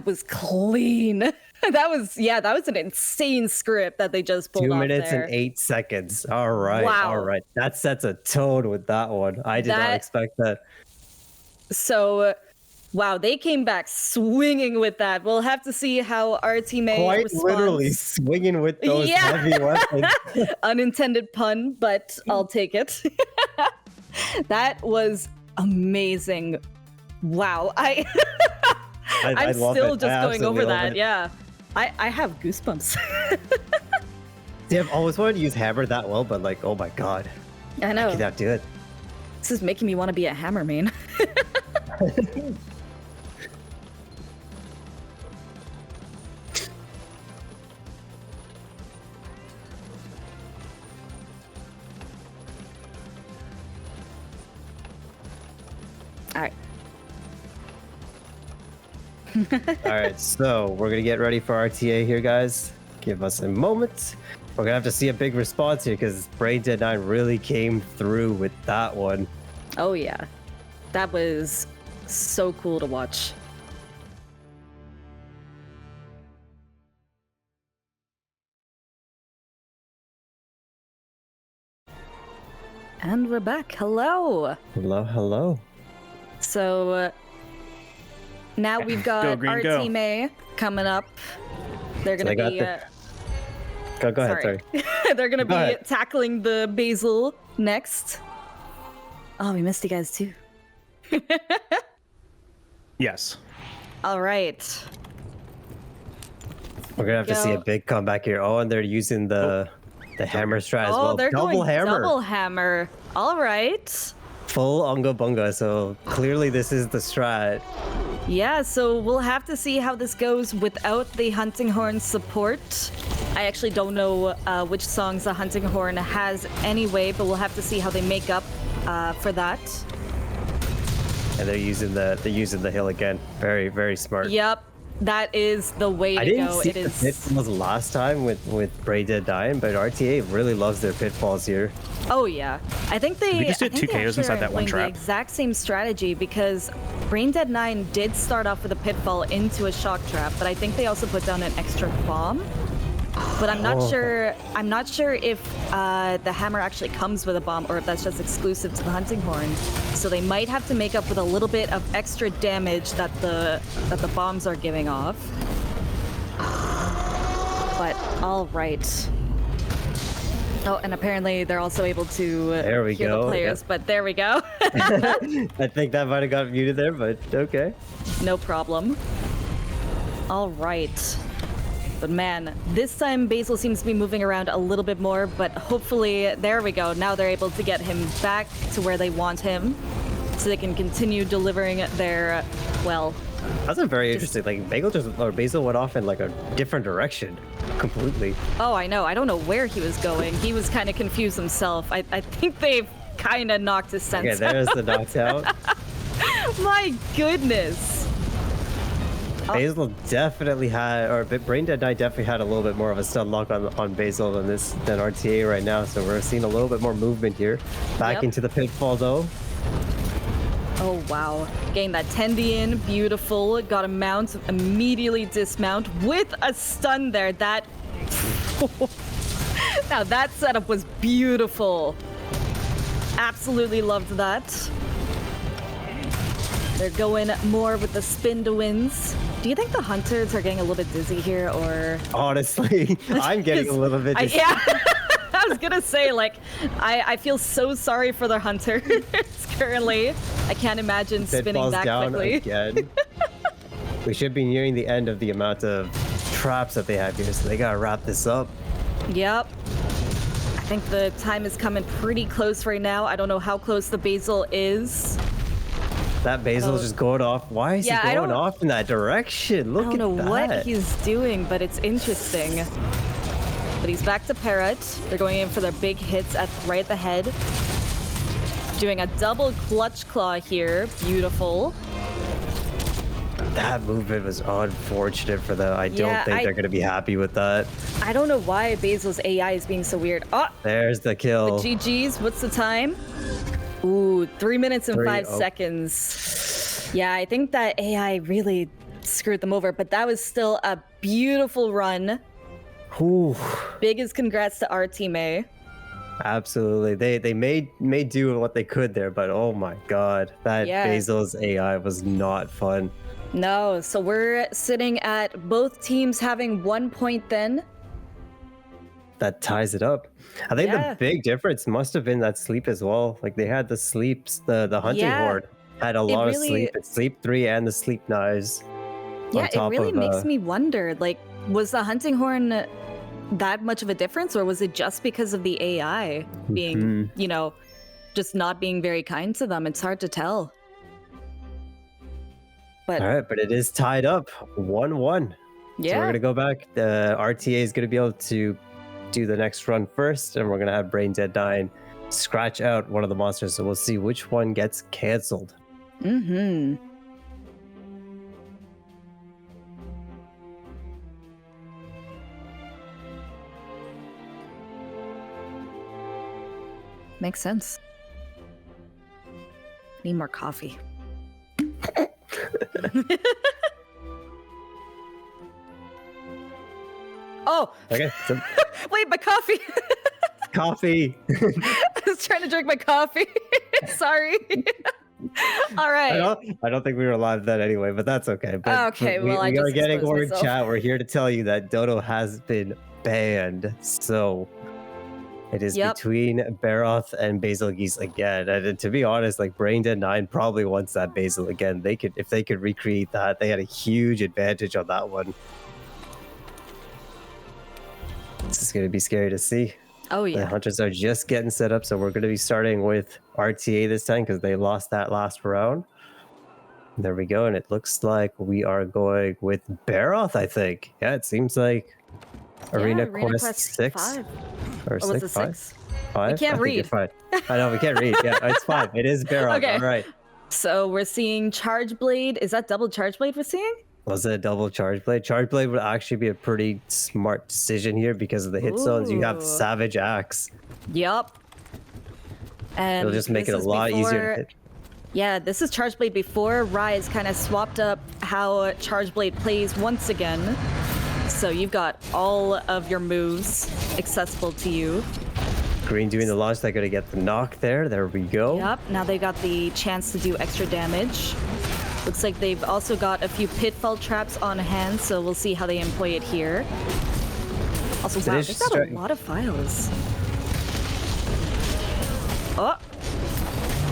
was clean. That was an insane script that they just pulled 2 off minutes there. and 8 seconds. All right. Wow. All right. That sets a tone with that one. I did not expect that. So, wow, they came back swinging with that. We'll have to see how our team A Quite responds. literally swinging with those heavy weapons. Unintended pun, but I'll take it. That was amazing. Wow, I'm love still it. just I going over absolutely love that. it. Yeah, I have goosebumps. See, I've always wanted to use hammer that well, but oh my god, I I know. cannot do it. This is making me want to be a hammer main. All right. All right, so we're gonna get ready for RTA here, guys. Give us a moment. We're gonna have to see a big response here because Braindead 9 really came through with that one. Oh yeah, that was so cool to watch. And we're back. Hello. Hello, hello. So now we've got Go, Green, our go. team A coming up. They're gonna I got be. Go ahead, sorry. They're gonna Go be ahead. tackling the basil next. Oh, we missed you guys too. Yes. All right. We're gonna have to see a Go. big comeback here. Oh, and they're using the hammer strat as Oh, well. they're Double going hammer. double hammer. All right. Full Unga Bunga, so clearly this is the strat. Yeah, so we'll have to see how this goes without the hunting horn support. I actually don't know which songs the hunting horn has anyway, but we'll have to see how they make up for that. And they're using the hill again. Very, very smart. Yep. That is the way I to didn't go. see It the is. pitfalls last time with Braindead dying, but RTA really loves their pitfalls here. Oh yeah, I think they. We just did I think two they KOs actually inside are that one employing trap. The exact same strategy because Braindead 9 did start off with a pitfall into a shock trap, but I think they also put down an extra bomb. But I'm not sure. I'm not sure if the hammer actually comes with a bomb or if that's just exclusive to the hunting horn. So they might have to make up with a little bit of extra damage that the bombs are giving off. But all right. Oh, and apparently they're also able to There we hear go, the players. yeah. But there we go. I think that might have got muted there, but okay. No problem. All right. But man, this time Basil seems to be moving around a little bit more, but hopefully, there we go. Now they're able to get him back to where they want him so they can continue delivering their, well... That's a very interesting, like, Basil went off in, like, a different direction completely. Oh, I know. I don't know where he was going. He was kind of confused himself. I think they've kind of knocked his sense Okay, there's the knockout. My goodness. Basil definitely had, or Braindead Knight definitely had a little bit more of a stun lock on Basil than RTA right now, so we're seeing a little bit more movement here. Back into the pitfall though. Oh wow. Getting that Tendy in, beautiful. Got a mount, immediately dismount with a stun there. That... Now that setup was beautiful. Absolutely loved that. They're going more with the spin to wins. Do you think the hunters are getting a little bit dizzy here, or? Honestly, I'm getting a little bit. Yeah, I was gonna say, like, I feel so sorry for the hunters currently. I can't imagine spinning that down quickly. Again. We should be nearing the end of the amount of traps that they have here, so they gotta wrap this up. Yep. I think the time is coming pretty close right now. I don't know how close the Basil is. That Basil's just going off. Why is he going off in that direction? Look at that. I don't know what he's doing, but it's interesting. But he's back to Parrot. They're going in for their big hits right at the head. Doing a double clutch claw here. Beautiful. That movement was unfortunate for them. I don't think they're going to be happy with that. I don't know why Basil's AI is being so weird. Oh, there's the kill. The GG's. What's the time? Ooh, 3 minutes and 5 seconds. Yeah, I think that AI really screwed them over, but that was still a beautiful run. Ooh. Biggest congrats to our team A. Absolutely. They made do with what they could there, but oh my god. That Basil's AI was not fun. No, so we're sitting at both teams having 1 point then. That ties it up. I think the big difference must have been that sleep as well. Like they had the sleeps, the hunting horde had a lot of sleep. It's sleep 3 and the sleep knives. Yeah, it really makes me wonder, like, was the hunting horn that much of a difference, or was it just because of the AI being, you know, just not being very kind to them? It's hard to tell. But all right, but it is tied up 1-1. Yeah. So we're gonna go back. The RTA is gonna be able to do the next run first, and we're gonna have Braindead 9 scratch out one of the monsters. So we'll see which one gets canceled. Mm-hmm. Makes sense. Need more coffee. Oh! Okay. So wait, my coffee! Coffee! I was trying to drink my coffee. Sorry. All right. I don't think we were live then anyway, but that's okay. But, okay, we I are just getting exposed word myself. chat. We're here to tell you that Dodo has been banned. So it is between Baroth and Basil Geese again. And to be honest, like Braindead 9 probably wants that Basil again. If they could recreate that, they had a huge advantage on that one. This is going to be scary to see. Oh, yeah. The hunters are just getting set up, so we're going to be starting with RTA this time because they lost that last round. There we go, and it looks like we are going with Baroth, I think. Yeah, it seems like Arena Quest 6. 5. Or was 6, it 6? 5? We can't read. I know, we can't read. Yeah, it's 5. It is Baroth. Okay. All right. So we're seeing Charge Blade. Is that double Charge Blade we're seeing? Was it a double charge blade? Charge blade would actually be a pretty smart decision here because of the hit zones. You have Ooh. Savage Axe. Yup. And It'll just make it this a is lot easier to before- hit. Yeah, this is Charge Blade before Rise kind of swapped up how Charge Blade plays once again. So you've got all of your moves accessible to you. Green doing the launch, they're going to get the knock there. There we go. Yep, now they got the chance to do extra damage. Looks like they've also got a few pitfall traps on hand, so we'll see how they employ it here. Also, wow, they've got a lot of files. Oh,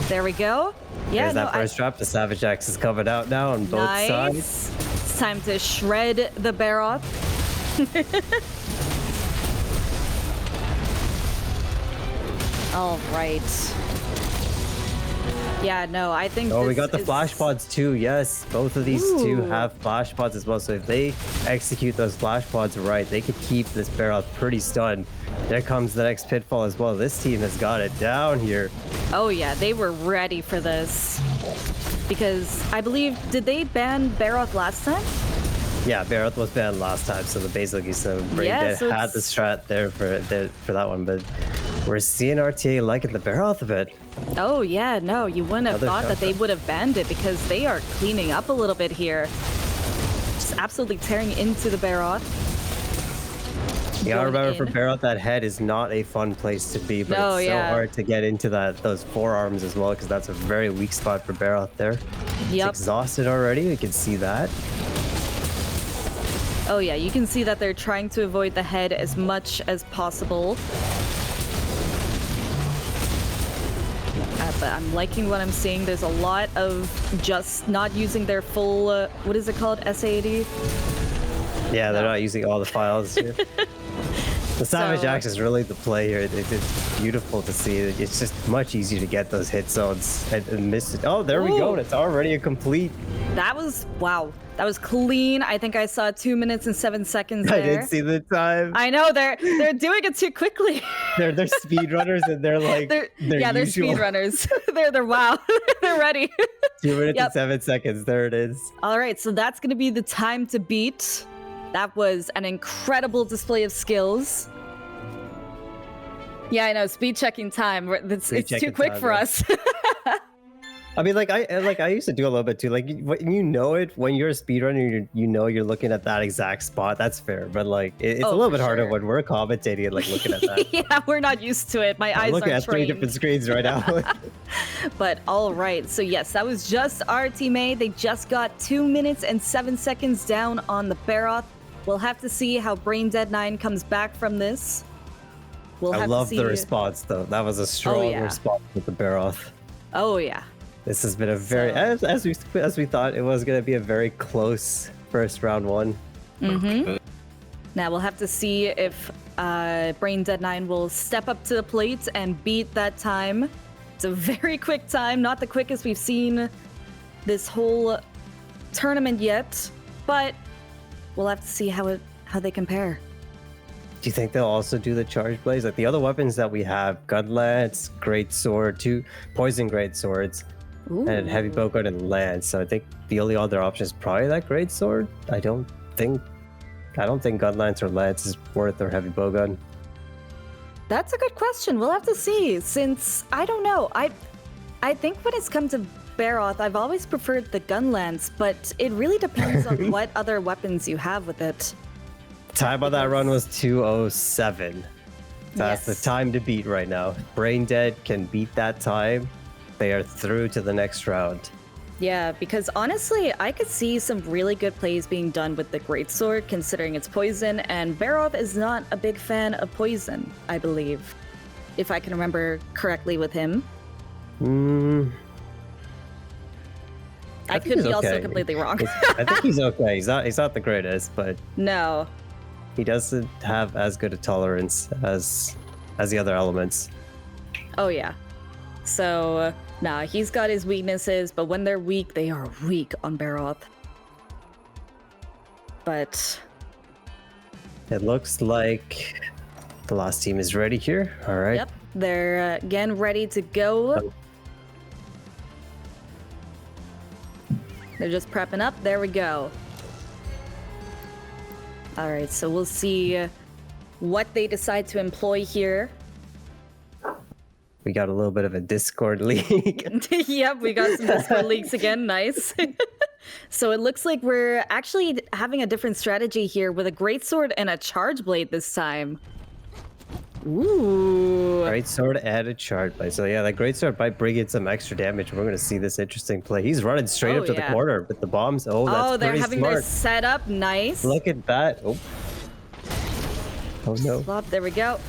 there we go. Yeah, There's no, that first trap. The Savage Axe is covered out now on both sides. It's time to shred the Baroth. All right. Yeah, no, I think. Oh, we this got the is- flash pods too. Yes, both of these two Ooh. have flash pods as well. So if they execute those flash pods right, they could keep this barrel pretty stunned. There comes the next pitfall as well. This team has got it down here. Oh yeah, they were ready for this. Because I believe, did they ban Baroth last time? Yeah, Barrett was banned last time, so the basically Braindead Yeah, so had the it's- strat there for that one, but we're seeing RTA liking the Barrett a bit. Oh yeah, no, you wouldn't have Another thought that they shotgun. would have banned it because they are cleaning up a little bit here. Just absolutely tearing into the Baroth. You gotta Going remember for in. Barrett, that head is not a fun place to be, but No, it's yeah. so hard to get into those forearms as well, because that's a very weak spot for Barrett there. Yep. It's exhausted already, you can see that. Oh yeah, you can see that they're trying to avoid the head as much as possible. But I'm liking what I'm seeing. There's a lot of just not using their full, what is it called, SAD? Yeah, they're not using all the files here. The Savage So- Axe is really the play here. It's beautiful to see. It's just much easier to get those hit zones and miss it. Oh, there we go. Ooh. It's already a complete. That was, wow, that was clean. I think I saw 2 minutes and 7 seconds there. I didn't see the time. I know, they're doing it too quickly. They're speedrunners and they're like they're their usual speedrunners. they're wow. They're ready. 2 minutes Yep. and 7 seconds. There it is. All right, so that's going to be the time to beat. That was an incredible display of skills. Yeah, I know. Speed checking time. It's too checking quick time, for yeah. us. I mean, I used to do a little bit too. Like when you know it, when you're a speedrunner, you know you're looking at that exact spot. That's fair. But like it's Oh, a little for bit harder sure. when we're commentating and like looking at that. Yeah, we're not used to it. My I'm eyes looking aren't at three trained. different screens right now. But all right, so yes, that was just our teammate. They just got 2 minutes and 7 seconds down on the Baroth. We'll have to see how Braindead 9 comes back from this. We'll I have love to see. the response though. That was a strong yeah. response with the Baroth. Oh yeah. This has been a very So- as we thought it was gonna be a very close first round one. Now we'll have to see if Braindead 9 will step up to the plate and beat that time. It's a very quick time, not the quickest we've seen this whole tournament yet, but we'll have to see how they compare. Do you think they'll also do the charge blades? Like the other weapons that we have, gun lance, great sword, 2 poison great swords, and heavy bowgun and lance. So I think the only other option is probably that great sword. I don't think gun lance or lance is worth their heavy bowgun. That's a good question. We'll have to see. Since I don't know, I think when it's come to Baroth, I've always preferred the gun lance, but it really depends on what other weapons you have with it. Time on that run was 2:07. That's the Yes. time to beat right now. Braindead can beat that time. They are through to the next round. Yeah, because honestly, I could see some really good plays being done with the greatsword, considering it's poison, and Baroth is not a big fan of poison, I believe, if I can remember correctly with him. I think could he's be also okay. completely wrong. I think he's okay. He's not the greatest, but No. he doesn't have as good a tolerance as the other elements. Oh, yeah. So, nah, he's got his weaknesses, but when they're weak, they are weak on Baroth. But, It looks like the last team is ready here. All right. yep, they're again ready to go. They're just prepping up. There we go. All right, so we'll see what they decide to employ here. We got a little bit of a Discord leak. Yep, we got some Discord leaks again. Nice. So it looks like we're actually having a different strategy here with a greatsword and a charge blade this time. Ooh. Greatsword and a charge blade. So yeah, that greatsword might bring in some extra damage. We're gonna see this interesting play. He's running straight up to the corner with the bombs. Oh, that's they're pretty having smart. their setup. Nice. Look at that. Oh. Oh no. Swap, there we go.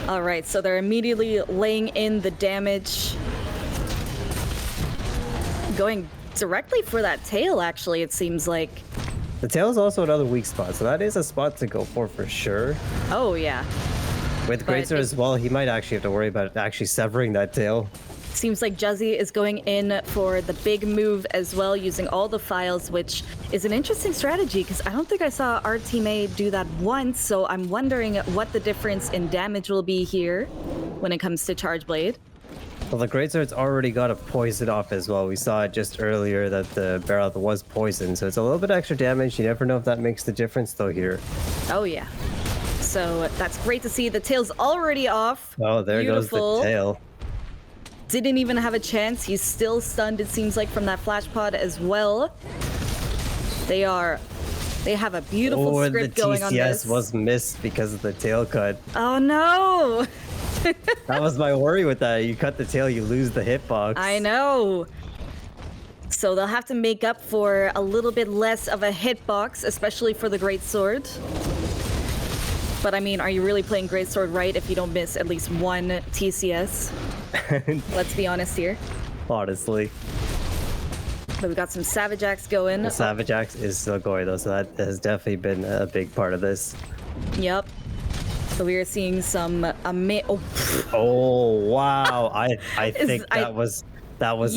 All right, so they're immediately laying in the damage. Going directly for that tail, actually, it seems like. The tail is also another weak spot, so that is a spot to go for sure. Oh, yeah. With Greatsword as well, he might actually have to worry about actually severing that tail. Seems like Juzzy is going in for the big move as well, using all the files, which is an interesting strategy because I don't think I saw our teammate do that once, so I'm wondering what the difference in damage will be here when it comes to Charge Blade. Well, the Greatsword's already got a poison off as well. We saw it just earlier that the barrel was poisoned, so it's a little bit extra damage. You never know if that makes the difference though here. Oh yeah. So that's great to see. The tail's already off. Oh, there Beautiful. goes the tail. Didn't even have a chance. He's still stunned, it seems like, from that flash pod as well. They have a beautiful script going on this. The TCS was missed because of the tail cut. Oh no! That was my worry with that. You cut the tail, you lose the hitbox. I know. So they'll have to make up for a little bit less of a hitbox, especially for the Greatsword. But I mean, are you really playing Greatsword right if you don't miss at least one TCS? Let's be honest here. Honestly. But we got some Savage Axe going. The Savage Axe is still going though, so that has definitely been a big part of this. Yep. So we are seeing some Oh wow! I think that was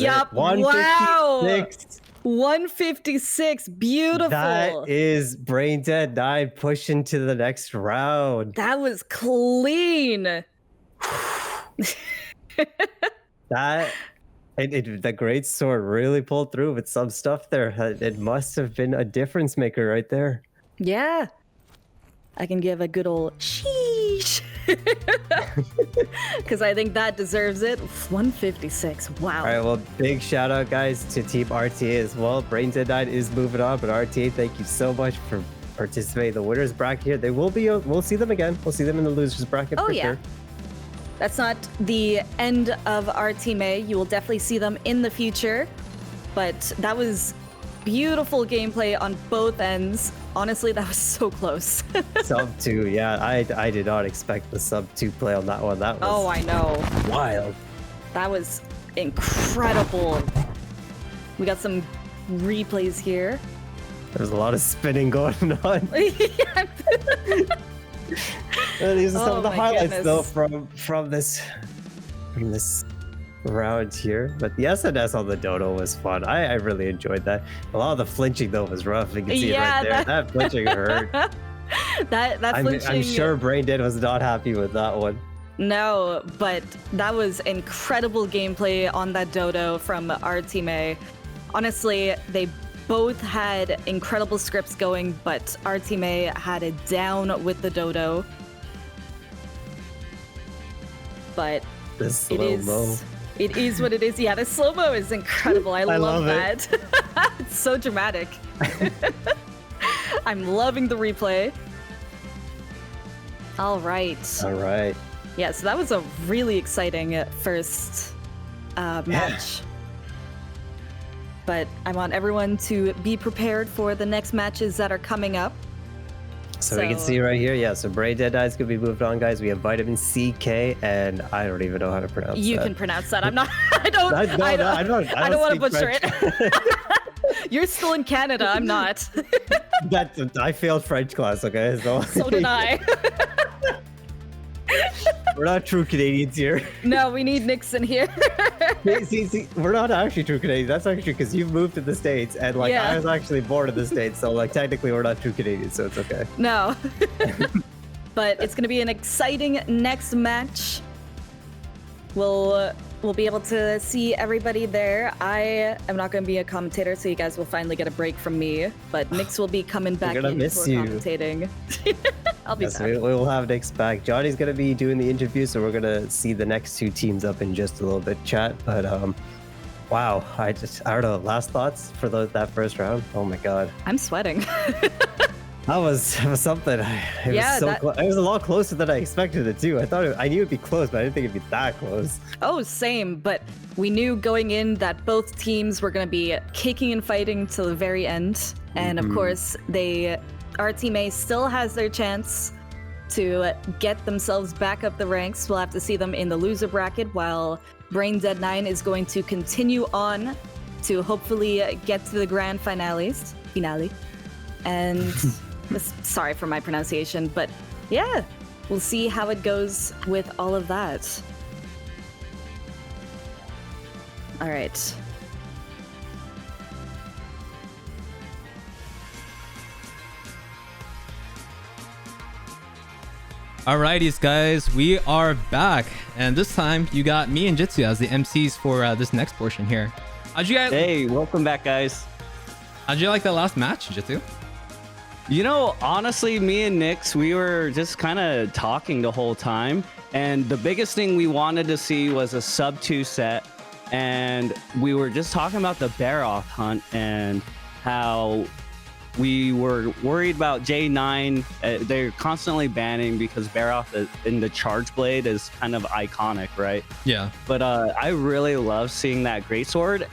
yep. it. 156. Wow. 156. Beautiful. That is Braindead 9 pushing to the next round. That was clean. The great sword really pulled through with some stuff there. It must have been a difference maker right there. Yeah. I can give a good old sheesh. Because I think that deserves it. 156. Wow. All right, well, big shout out, guys, to Team RTA as well. Braindead 9 is moving on, but RTA, thank you so much for participating in the winners bracket here. They will be, we'll see them again. We'll see them in the losers bracket for sure. That's not the end of our Team A. You will definitely see them in the future. But that was beautiful gameplay on both ends. Honestly, that was so close. Sub 2, yeah. I did not expect the sub 2 play on that one. That was oh, I know. Wild. That was incredible. We got some replays here. There's a lot of spinning going on. Yeah. These are some of the highlights goodness. though from this round here. But the SNS on the dodo was fun. I really enjoyed that. A lot of the flinching though was rough. You can see it right there. That flinching hurt. that flinching. I'm sure Braindead was not happy with that one. No, but that was incredible gameplay on that dodo from our Team A. Honestly, they both had incredible scripts going, but our Team A had it down with the dodo. But the slow-mo. It is what it is. Yeah, the slow-mo is incredible. I love that. It's so dramatic. I'm loving the replay. All right. All right. Yeah, so that was a really exciting first match. But I want everyone to be prepared for the next matches that are coming up. So we can see right here, yeah. So Braindead is gonna be moved on, guys. We have VitaminCK, and I don't even know how to pronounce that. You can pronounce that. I'm not. I don't want to butcher it. You're still in Canada. I'm not. I failed French class. Okay, so did I. We're not true Canadians here. No, we need Nixon here. see, we're not actually true Canadians. That's actually because you've moved to the States, and I was actually born in the States, so technically we're not true Canadians, so it's okay. No. But it's gonna be an exciting next match. We'll we'll be able to see everybody there. I am not going to be a commentator, so you guys will finally get a break from me. But Nyx will be coming back gonna in miss for you. commentating. I'll be Yes, back. we will have Nyx back. Johnny's gonna be doing the interview, so we're gonna see the next two teams up in just a little bit, chat. But wow, I don't know. Last thoughts for that first round. Oh my god, I'm sweating. that was something. It Yeah, was so that- it was a lot closer than I expected it to. I knew it'd be close, but I didn't think it'd be that close. Oh, same, but we knew going in that both teams were going to be kicking and fighting till the very end. And of course, our team A still has their chance to get themselves back up the ranks. We'll have to see them in the loser bracket, while Braindead 9 is going to continue on to hopefully get to the grand finale. And sorry for my pronunciation, but yeah, we'll see how it goes with all of that. All right. Alrighties, guys, we are back, and this time you got me and Jitsu as the MCs for this next portion here. How'd you guys? Hey, welcome back, guys. How'd you like that last match, Jitsu? You know, honestly, me and Nyx, we were just kind of talking the whole time, and the biggest thing we wanted to see was a sub 2 set, and we were just talking about the Baroth hunt and how we were worried about J9. They're constantly banning because Baroth in the Charge Blade is kind of iconic, right? Yeah. But I really love seeing that Greatsword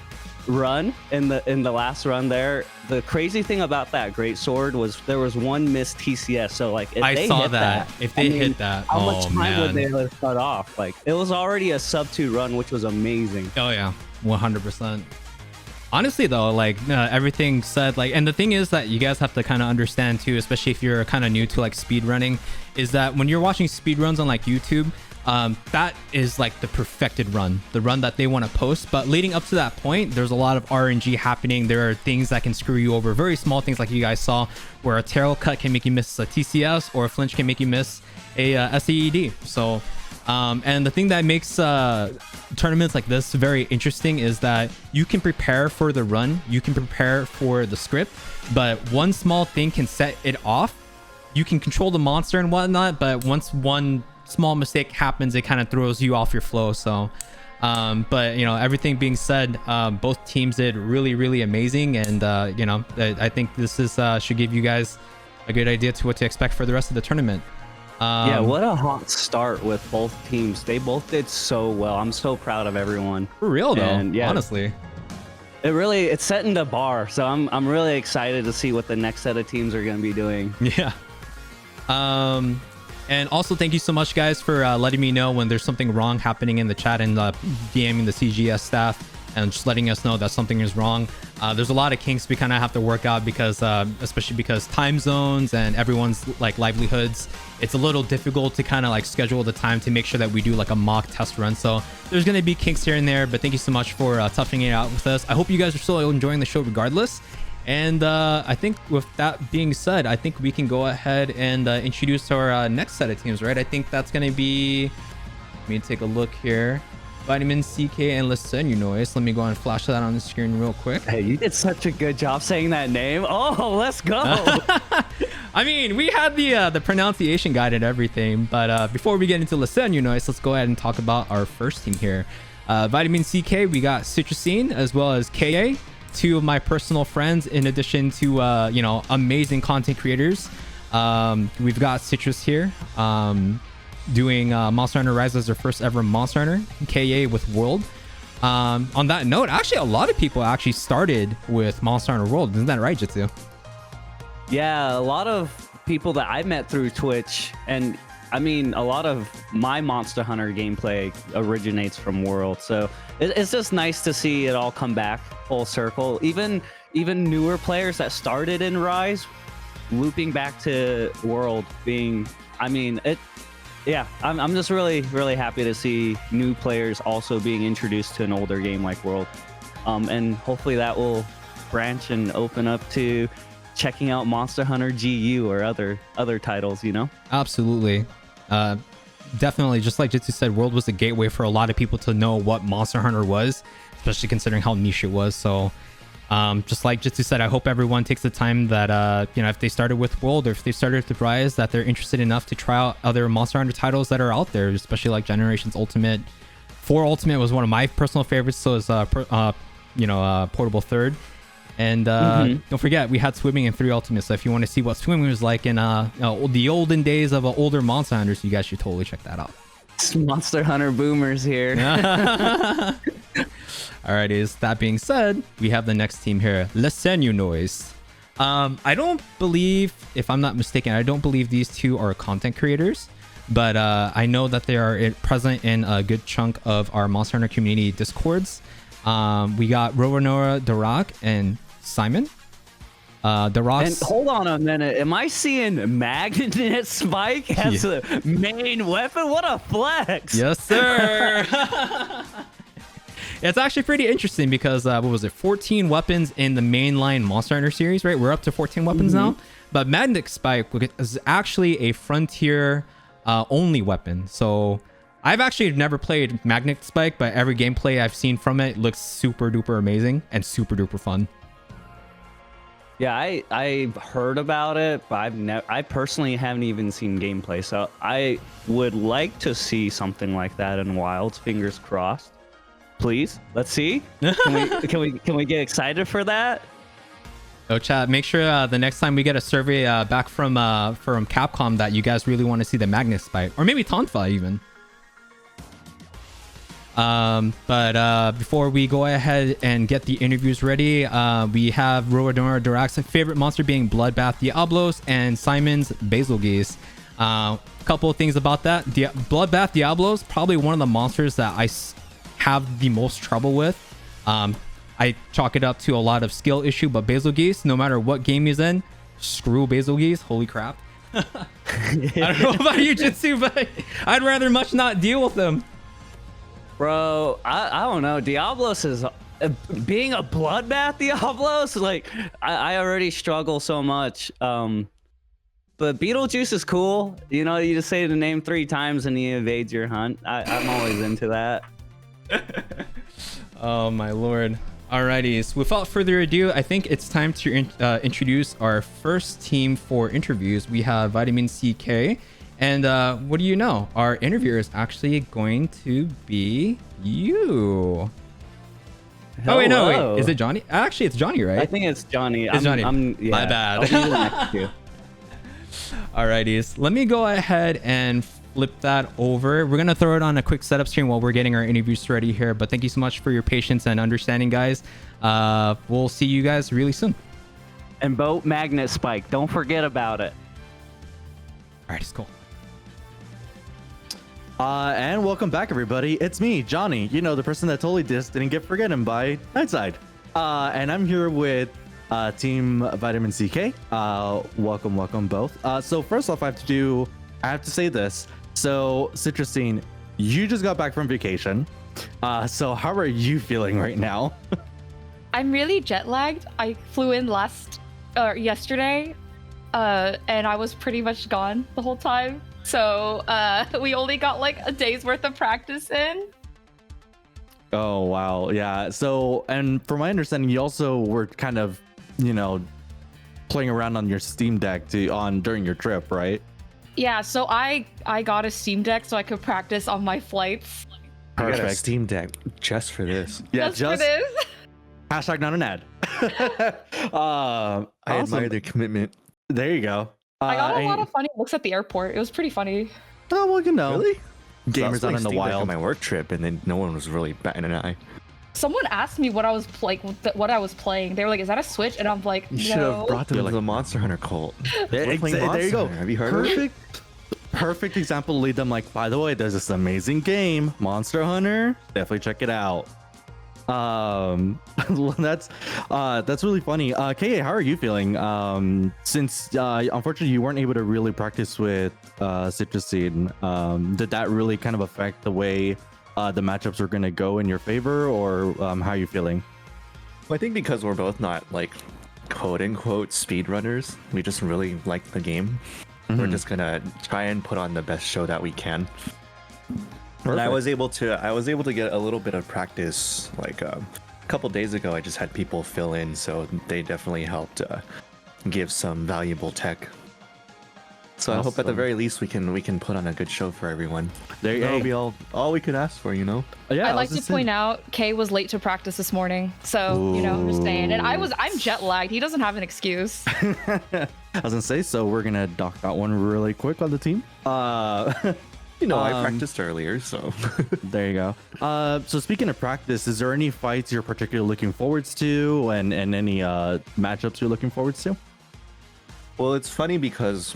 run in the last run there. The crazy thing about that Greatsword was there was one missed TCS. So like if I they saw hit that. If they hit that, how much oh time would man. they have cut off? Like it was already a sub 2 run, which was amazing. Oh yeah, 100%. Honestly though, like everything said, like, and the thing is that you guys have to kind of understand too, especially if you're kind of new to like speed running, is that when you're watching speed runs on like YouTube, that is like the perfected run, the run that they want to post. But leading up to that point, there's a lot of RNG happening. There are things that can screw you over, very small things like you guys saw, where a tarot cut can make you miss a TCS, or a flinch can make you miss a SAED. So and the thing that makes tournaments like this very interesting is that you can prepare for the run, you can prepare for the script, but one small thing can set it off. You can control the monster and whatnot, but once one small mistake happens, it kind of throws you off your flow. So but you know, everything being said, both teams did really amazing, and you know, I think this is should give you guys a good idea to what to expect for the rest of the tournament. Yeah, what a hot start with both teams. They both did so well. I'm so proud of everyone. For real though, And, yeah, honestly. It's setting the bar. So I'm really excited to see what the next set of teams are going to be doing. Yeah. And also thank you so much guys for letting me know when there's something wrong happening in the chat, and DMing the CGS staff and just letting us know that something is wrong. There's a lot of kinks we kind of have to work out because especially because time zones and everyone's like livelihoods, it's a little difficult to kind of like schedule the time to make sure that we do like a mock test run. So there's going to be kinks here and there, but thank you so much for toughing it out with us. I hope you guys are still enjoying the show regardless. And I think with that being said, I think we can go ahead and introduce our next set of teams, right? I think that's going to be, let me take a look here. VitaminCK and Les Cernunnoistes. Let me go and flash that on the screen real quick. Hey, you did such a good job saying that name. Oh, let's go. I mean, we had the pronunciation guide and everything, but before we get into Les Cernunnoistes, let's go ahead and talk about our first team here. VitaminCK, we got Citrusine as well as KA, two of my personal friends, in addition to you know, amazing content creators. We've got Citrus here, doing Monster Hunter Rise as their first ever Monster Hunter, KA with World. On that note, actually a lot of people actually started with Monster Hunter World, isn't that right, Jitsu? Yeah, a lot of people that I met through Twitch, and I mean, a lot of my Monster Hunter gameplay originates from World. So it's just nice to see it all come back full circle. Even newer players that started in Rise, looping back to World, being, I mean, yeah, I'm just really happy to see new players also being introduced to an older game like World. And hopefully that will branch and open up to checking out Monster Hunter GU or other titles, you know? Absolutely. definitely, just like Jitsu said, World was a gateway for a lot of people to know what Monster Hunter was, especially considering how niche it was. So just like Jitsu said, I hope everyone takes the time that, if they started with World or if they started with Rise, that they're interested enough to try out other Monster Hunter titles that are out there, especially like Generations Ultimate. 4 Ultimate was one of my personal favorites, so is Portable Third. And don't forget, we had swimming in 3 Ultimate, so if you want to see what swimming was like in the olden days of older Monster Hunters, you guys should totally check that out. Monster Hunter boomers here. Alrighty, that being said, we have the next team here, Les Cernunnoistes. I don't believe, if I'm not mistaken, I don't believe these two are content creators, but I know that they are present in a good chunk of our Monster Hunter community Discords. We got Rowanora Darak and Simon. Darak. And hold on a minute. Am I seeing Magnet Spike as a main weapon? What a flex! Yes, sir. It's actually pretty interesting because what was it? 14 weapons in the mainline Monster Hunter series, right? We're up to 14 weapons now. But Magnet Spike is actually a frontier only weapon. So I've actually never played Magnet Spike, but every gameplay I've seen from it looks super duper amazing and super duper fun. Yeah, I've heard about it, but I personally haven't even seen gameplay. So I would like to see something like that in Wilds. Fingers crossed. Please, let's see. Can we get excited for that? Oh, chat, make sure the next time we get a survey back from Capcom that you guys really want to see the Magnet Spike, or maybe Tonfa even. But before we go ahead and get the interviews ready, we have Rowanora Darak's favorite monster being Bloodbath Diablos and Simon's Basil Geese. A couple of things about that. Bloodbath Diablos, probably one of the monsters that I have the most trouble with. I chalk it up to a lot of skill issue, but Basil Geese, no matter what game he's in, screw Basil Geese. Holy crap. I don't know about you, Jitsu, but I'd rather much not deal with them. Bro, I don't know. Diablos is being a bloodbath Diablos. Like I already struggle so much. But Beetlejuice is cool. You know, you just say the name 3 times and he evades your hunt. I'm always into that. Oh my lord. Alrighty, so without further ado, I think it's time to introduce our first team for interviews. We have VitaminCK. And what do you know? Our interviewer is actually going to be you. Hello. Oh, wait, no, wait. Is it Johnny? Actually, it's Johnny, right? I think it's Johnny. It's Johnny. Yeah, my bad. I'll be the next two. Alrighty, so let me go ahead and flip that over. We're going to throw it on a quick setup screen while we're getting our interviews ready here. But thank you so much for your patience and understanding, guys. We'll see you guys really soon. And vote Magnet Spike. Don't forget about it. Alright, it's cool. And welcome back, everybody. It's me, Johnny. You know, the person that totally didn't get forgotten by Nightside. And I'm here with Team VitaminCK. Welcome both. So first off, I have to say this. So Citrusine, you just got back from vacation. So how are you feeling right now? I'm really jet lagged. I flew in yesterday, and I was pretty much gone the whole time. So we only got like a day's worth of practice in. Oh wow, yeah. So, and from my understanding, you also were kind of, playing around on your Steam Deck during your trip, right? Yeah. So I got a Steam Deck so I could practice on my flights. I got a Steam Deck just for this. Yeah, just for this. Hashtag not an ad. I admire their commitment. There you go. I got a lot of funny looks at the airport. It was pretty funny. Oh, well, Really? Gamers out in the wild. On my work trip, and then no one was really batting an eye. Someone asked me what I was what I was playing. They were like, "Is that a Switch?" And I'm like, "No." You should have brought them to the Monster Hunter cult. There you go. Have you heard of it? Perfect example to lead them like, by the way, there's this amazing game, Monster Hunter. Definitely check it out. That's really funny. KA, how are you feeling? Since unfortunately you weren't able to really practice with Citrusine, did that really kind of affect the way the matchups were going to go in your favor, or how are you feeling? Well, I think because we're both not like quote unquote speedrunners, we just really like the game. We're just gonna try and put on the best show that we can. And I was able to get a little bit of practice like a couple days ago. I just had people fill in, so they definitely helped give some valuable tech. So I hope at the very least we can put on a good show for everyone. That'll be all we could ask for, you know. Yeah, I'd like to point out Kay was late to practice this morning, so you know, I'm just saying. And I'm jet lagged. He doesn't have an excuse. I was gonna say, so we're gonna dock that one really quick on the team. You know, I practiced earlier, so there you go. So speaking of practice, is there any fights you're particularly looking forwards to, and any matchups you're looking forwards to? Well, it's funny because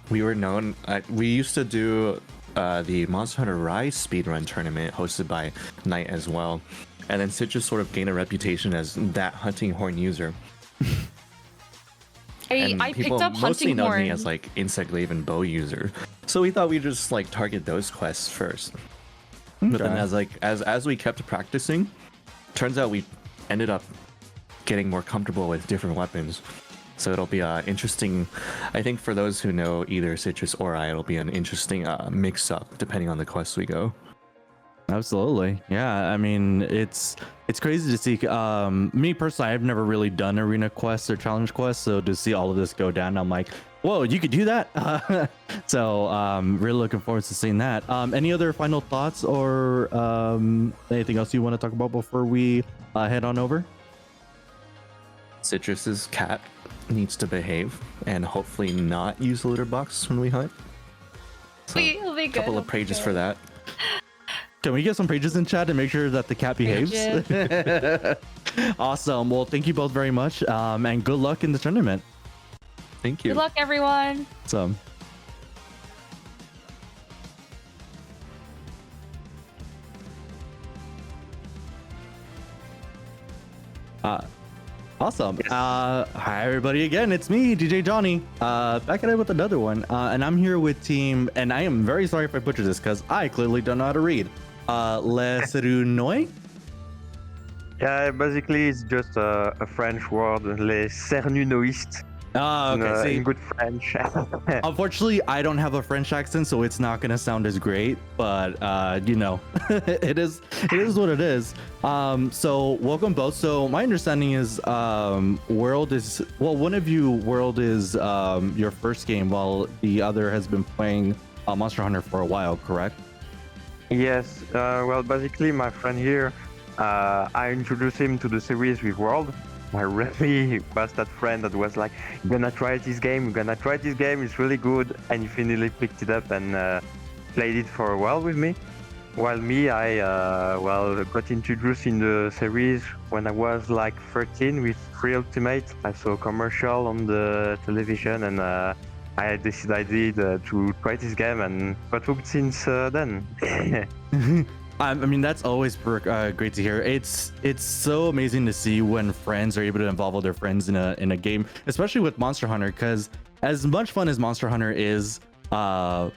we were known. We used to do the Monster Hunter Rise speedrun tournament hosted by Knight as well, and then Citrus sort of gained a reputation as that hunting horn user. I picked up mostly hunting know horn. me as like Insect Glaive and Bow user, so we thought we'd just like target those quests first. But then as we kept practicing, turns out we ended up getting more comfortable with different weapons. So it'll be interesting. I think for those who know either Citrus or I, it'll be an interesting mix-up depending on the quests we go. Absolutely. Yeah, I mean, it's crazy to see. Me personally, I've never really done arena quests or challenge quests, so to see all of this go down, I'm like, whoa, you could do that. So really looking forward to seeing that. Any other final thoughts or anything else you want to talk about before we head on over? Citrus's cat needs to behave and hopefully not use the litter box when we hunt. So He'll be good. A couple of pages for that. Can we get some pages in chat to make sure that the cat behaves? Awesome. Well, thank you both very much, and good luck in the tournament. Thank you. Good luck, everyone. So. Awesome. Hi everybody again. It's me, DJ Johnny. Back at it with another one. And I'm here with team, and I am very sorry if I butcher this because I clearly don't know how to read. Les Cernunnoistes? Yeah, basically it's just a French word, Les Cernunnoistes. Oh, okay. In good French. Unfortunately, I don't have a French accent, so it's not gonna sound as great. But you know, it is what it is. So welcome both. So my understanding is, World is one of you. World is your first game, while the other has been playing Monster Hunter for a while, correct? Yes. Well, basically my friend here, I introduced him to the series with World. My really bastard friend that was like, "You're gonna try this game. It's really good," and he finally picked it up and played it for a while with me. While me, I got introduced in the series when I was like 13 with Free Ultimate. I saw a commercial on the television and I decided to try this game and got hooked since then. I mean, that's always great to hear. It's so amazing to see when friends are able to involve other friends in a game, especially with Monster Hunter, because as much fun as Monster Hunter is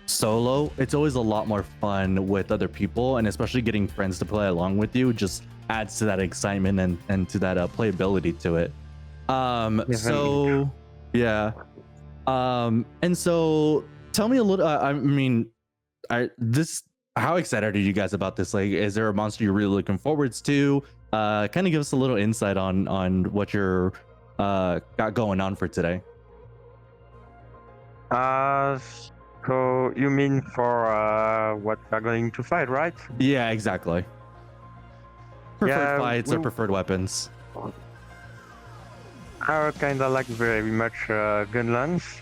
solo, it's always a lot more fun with other people, and especially getting friends to play along with you just adds to that excitement and to that playability to it. So yeah. And so tell me a little, how excited are you guys about this? Like, is there a monster you're really looking forwards to? Kind of give us a little insight on what you're got going on for today. So you mean for what we're going to fight, right? Yeah, exactly. Preferred fights or preferred weapons? I kind of like very much gunlance.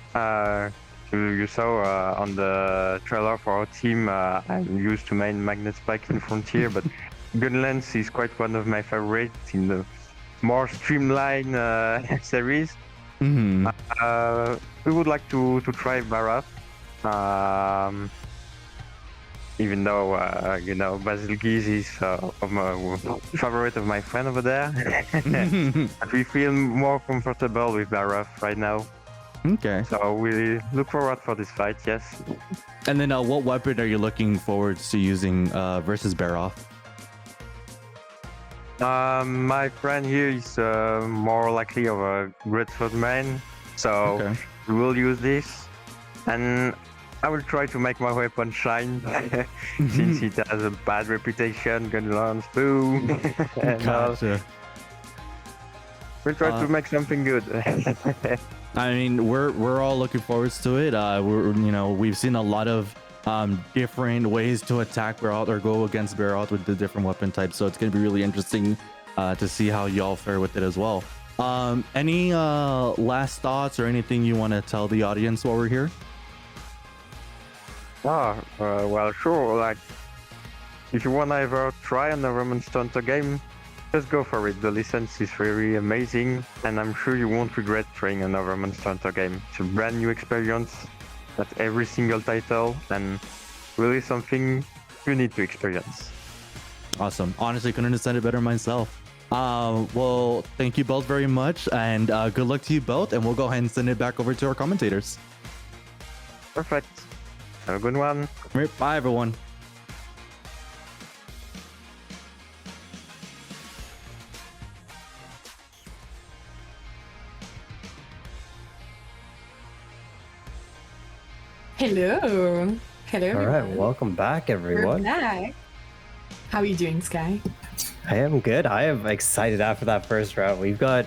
You saw on the trailer for our team, I'm used to main Magnet Spike in Frontier, but gunlance is quite one of my favorites in the more streamlined series. Mm-hmm. We would like to try Baraf, even though Basil Giz is my favorite of my friend over there. But we feel more comfortable with Baraf right now. Okay. So we look forward for this fight, yes. And then what weapon are you looking forward to using versus Baraf? My friend here is more likely of a Greatsword man, so we will use this. And I will try to make my weapon shine since it has a bad reputation. Gun launch, boom. Gotcha. We'll try to make something good. I mean, we're all looking forward to it. We've seen a lot of different ways to attack Barrot or go against Barrot with the different weapon types. So it's gonna be really interesting to see how y'all fare with it as well. Any last thoughts or anything you want to tell the audience while we're here? Well, sure. Like, if you want to ever try another Monster Hunter game, just go for it. The license is very amazing, and I'm sure you won't regret trying another Monster Hunter game. It's a brand new experience at every single title, and really something you need to experience. Awesome. Honestly, couldn't have said it better myself. Well, thank you both very much, and good luck to you both, and we'll go ahead and send it back over to our commentators. Perfect. Have a good one. All right, bye, everyone. Hello. Hello. All right, everyone. welcome back, We're everyone. back. How are you doing, Sky? I am good. I am excited after that first round. We've got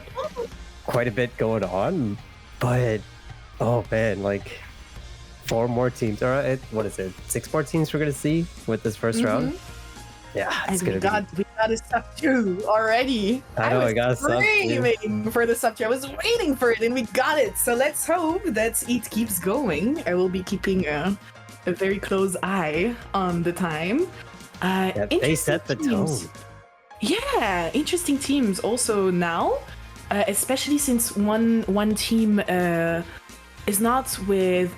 quite a bit going on, but oh man, like 4 more teams. All right, what is it? 6 more teams we're gonna see with this first round. Yeah, it's And gonna we got a sub 2 already. I know, I got a sub 2. craving for the sub 2. I was waiting for it, and we got it. So let's hope that it keeps going. I will be keeping a very close eye on the time. Yeah, they set the tone. Yeah, interesting teams also now, especially since one team is not with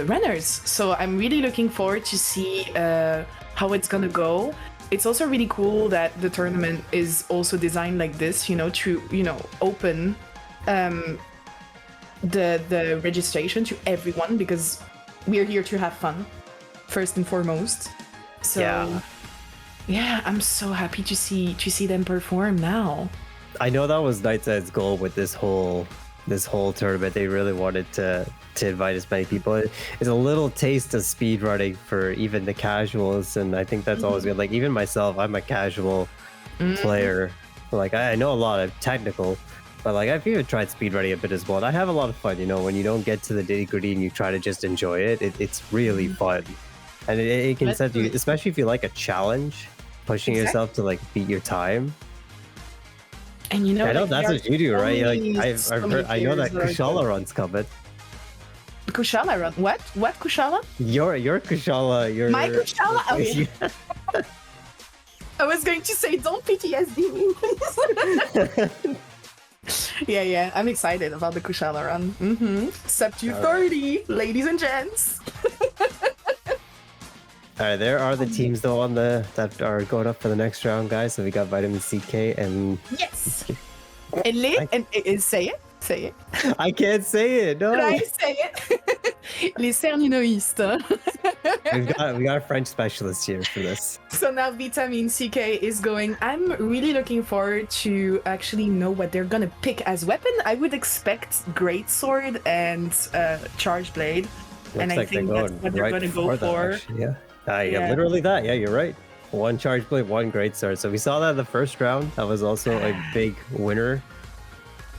runners. So I'm really looking forward to see how it's gonna go. It's also really cool that the tournament is also designed like this, to open the registration to everyone, because we're here to have fun first and foremost. So yeah, I'm so happy to see them perform now. I know that was Nightside's goal with this whole tournament. They really wanted to invite as many people. It's a little taste of speedrunning for even the casuals, and I think that's always good. Like, even myself, I'm a casual player. Like, I know a lot of technical, but like I've even tried speedrunning a bit as well. And I have a lot of fun, when you don't get to the nitty-gritty and you try to just enjoy it. It's really fun, and it can set you, especially if you like a challenge, pushing yourself to like beat your time. And I know that's what you do, right? Like I've heard, I know that Kushala run's coming. Kushala run? What? What Kushala? Your Kushala. My Kushala? Oh. I was going to say, don't PTSD me, please. Yeah. I'm excited about the Kushala run. Sub 230, ladies and gents. All right, there are the teams though that are going up for the next round, guys. So we got VitaminCK and yes, and say it. I can't say it. No. Did I say it? Les Cernunnoistes. we got a French specialist here for this. So now VitaminCK is going. I'm really looking forward to actually know what they're gonna pick as weapon. I would expect Greatsword and Charge Blade, and I think that's what they're gonna go for. Actually, yeah, literally that. Yeah, you're right. 1 Charge Blade, 1 Greatsword. So we saw that in the first round. That was also a big winner.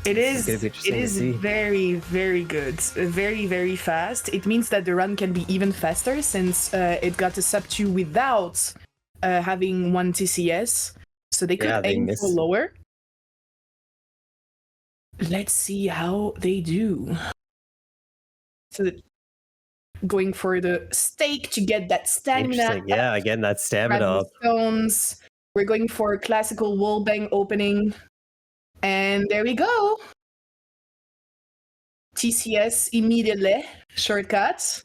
It is very, very good. Very, very fast. It means that the run can be even faster since it got a sub 2 without having 1 TCS. So they could aim for lower. Let's see how they do. So going for the stake to get that stamina. Yeah, again, that stamina up. Stones. We're going for a classical wallbang opening. And there we go. TCS immediately. Shortcut.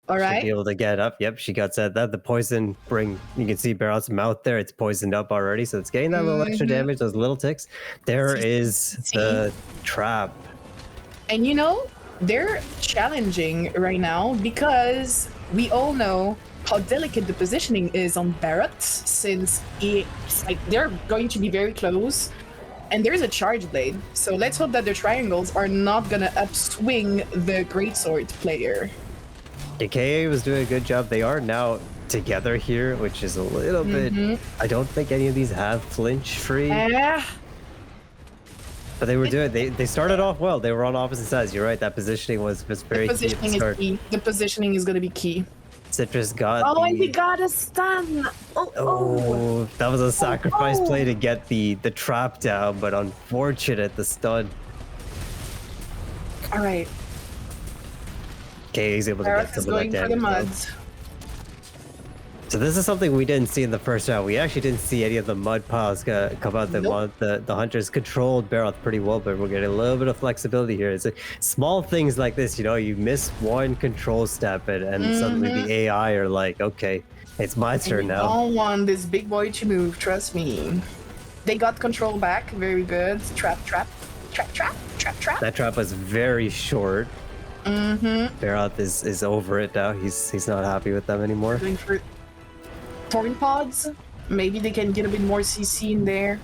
All right. Be able to get up. Yep, she got said that. The poison you can see Barrot's mouth there. It's poisoned up already. So it's getting that little extra damage, those little ticks. There is the trap. And they're challenging right now because we all know how delicate the positioning is on Barrot, since it's like they're going to be very close. And there's a Charge Blade, so let's hope that the triangles are not gonna upswing the Greatsword player. KA was doing a good job. They are now together here, which is a little bit. I don't think any of these have flinch free. But they were doing. They started off well. They were on opposite sides. You're right. That positioning was very key at the start. Key. The positioning is going to be key. Citrus got. Oh, and he got a stun. Oh, that was a sacrifice play to get the trap down, but unfortunate the stun. All right. Okay, he's able to get some of that damage. Muds. So this is something we didn't see in the first round. We actually didn't see any of the mud piles come out. The hunters controlled Baroth pretty well, but we're getting a little bit of flexibility here. It's small things like this, you know, you miss one control step and suddenly the AI are like, okay, it's my turn now. I don't want this big boy to move, trust me. They got control back, very good. Trap. That trap was very short. Baroth is over it now. He's not happy with them anymore. Going for Thorn pods. Maybe they can get a bit more CC in there.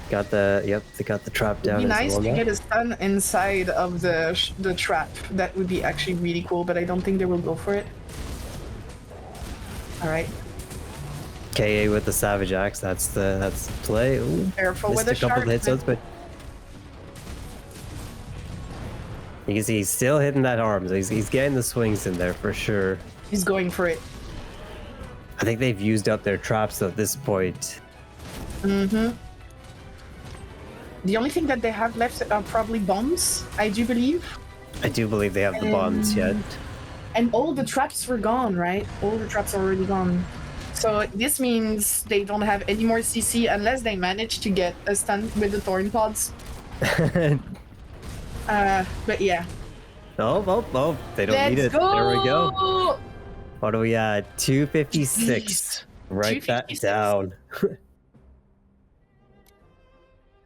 They got the trap down. It'd be nice to get a stun inside of the trap. That would be actually really cool, but I don't think they will go for it. All right. KA with the Savage Axe. That's the play. Ooh, careful with the the couple of hits, but you can see he's still hitting that arm. So he's getting the swings in there for sure. He's going for it. I think they've used up their traps at this point. The only thing that they have left are probably bombs, I do believe. I do believe they have the bombs yet. And all the traps were gone, right? All the traps are already gone. So this means they don't have any more CC unless they manage to get a stun with the Thorn pods. But yeah. Oh, they don't need it. Go! There we go. What are we at? 256. Write that down.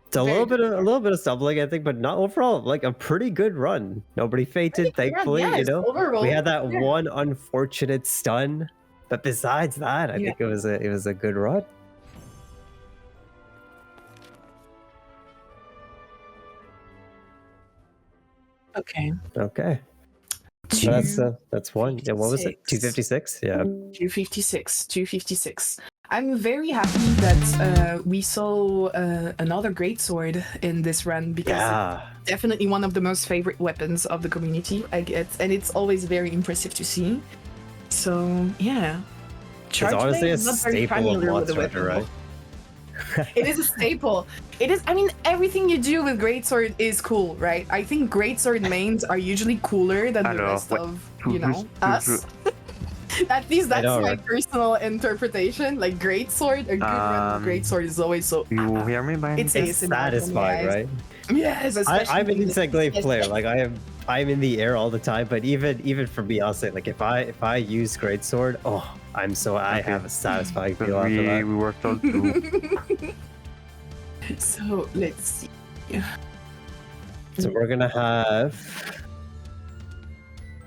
It's a little bit of stumbling, I think, but not overall. Like a pretty good run. Nobody fainted, thankfully. You know, we had that one unfortunate stun, but besides that, I think it was a good run. Okay. So that's one. Yeah, what was it? 256? Yeah. 256. I'm very happy that we saw another greatsword in this run because it's definitely one of the most favorite weapons of the community, I get, and it's always very impressive to see. So yeah. It's honestly a staple of Monster Hunter, right? It is a staple. It is. I mean, everything you do with greatsword is cool, right? I think greatsword mains are usually cooler than the rest of, us. At least that's my personal interpretation. Like greatsword, a good run with greatsword is always so. You hear me, man? It's satisfying, right? Yes, especially. I'm an insect glaive player. Like I'm in the air all the time. But even for me, I'll say like if I use greatsword, I have a satisfying feel after that. We worked out too. So let's see. So we're gonna have.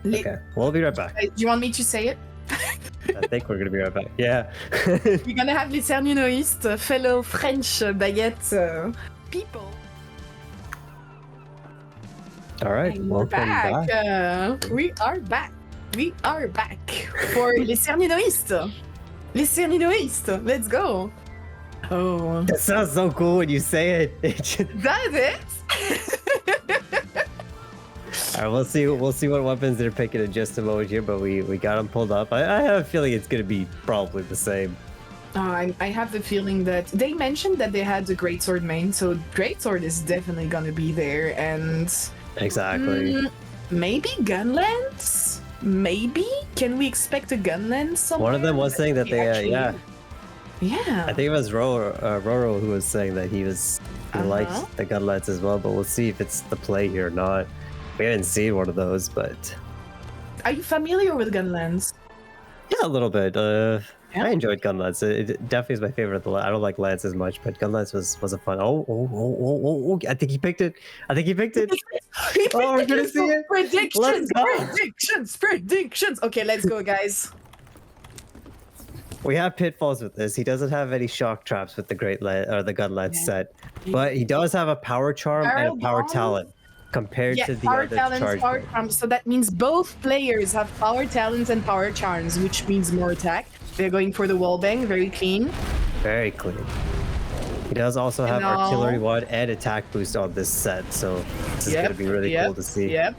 Okay, we'll be right back. Do you want me to say it? I think we're gonna be right back. Yeah. We're gonna have Les Cernunnoistes, fellow French baguette people. All right, welcome back. We are back. We are back for Les Cernunnoistes. Les Cernunnoistes, let's go. Oh. That sounds so cool when you say it. Does it? All right, we'll see what weapons they're picking in just a moment here, but we got them pulled up. I have a feeling it's gonna be probably the same. I have the feeling that they mentioned that they had the greatsword main, so greatsword is definitely gonna be there, and exactly. Maybe gunlance. Maybe can we expect a gunlance somewhere? One of them was saying that they Yeah. I think it was Roro who was saying that he liked the gunlance as well, but we'll see if it's the play here or not. We haven't seen one of those, but... Are you familiar with gunlance? Yeah, a little bit. I enjoyed gunlance. It definitely is my favorite. I don't like lance as much, but gunlance was a fun. Oh! I think he picked it. We're gonna see it. Predictions. Okay, let's go, guys. We have pitfalls with this. He doesn't have any shock traps with the the gunlance set, but he does have a power charm and a power talent. compared Yeah, to the power other talents, charge. power charms. So that means both players have power talents and power charms, which means more attack. They're going for the wallbang, very clean. Very clean. He does also have artillery wad and attack boost on this set, so this is gonna be really cool to see. Yep.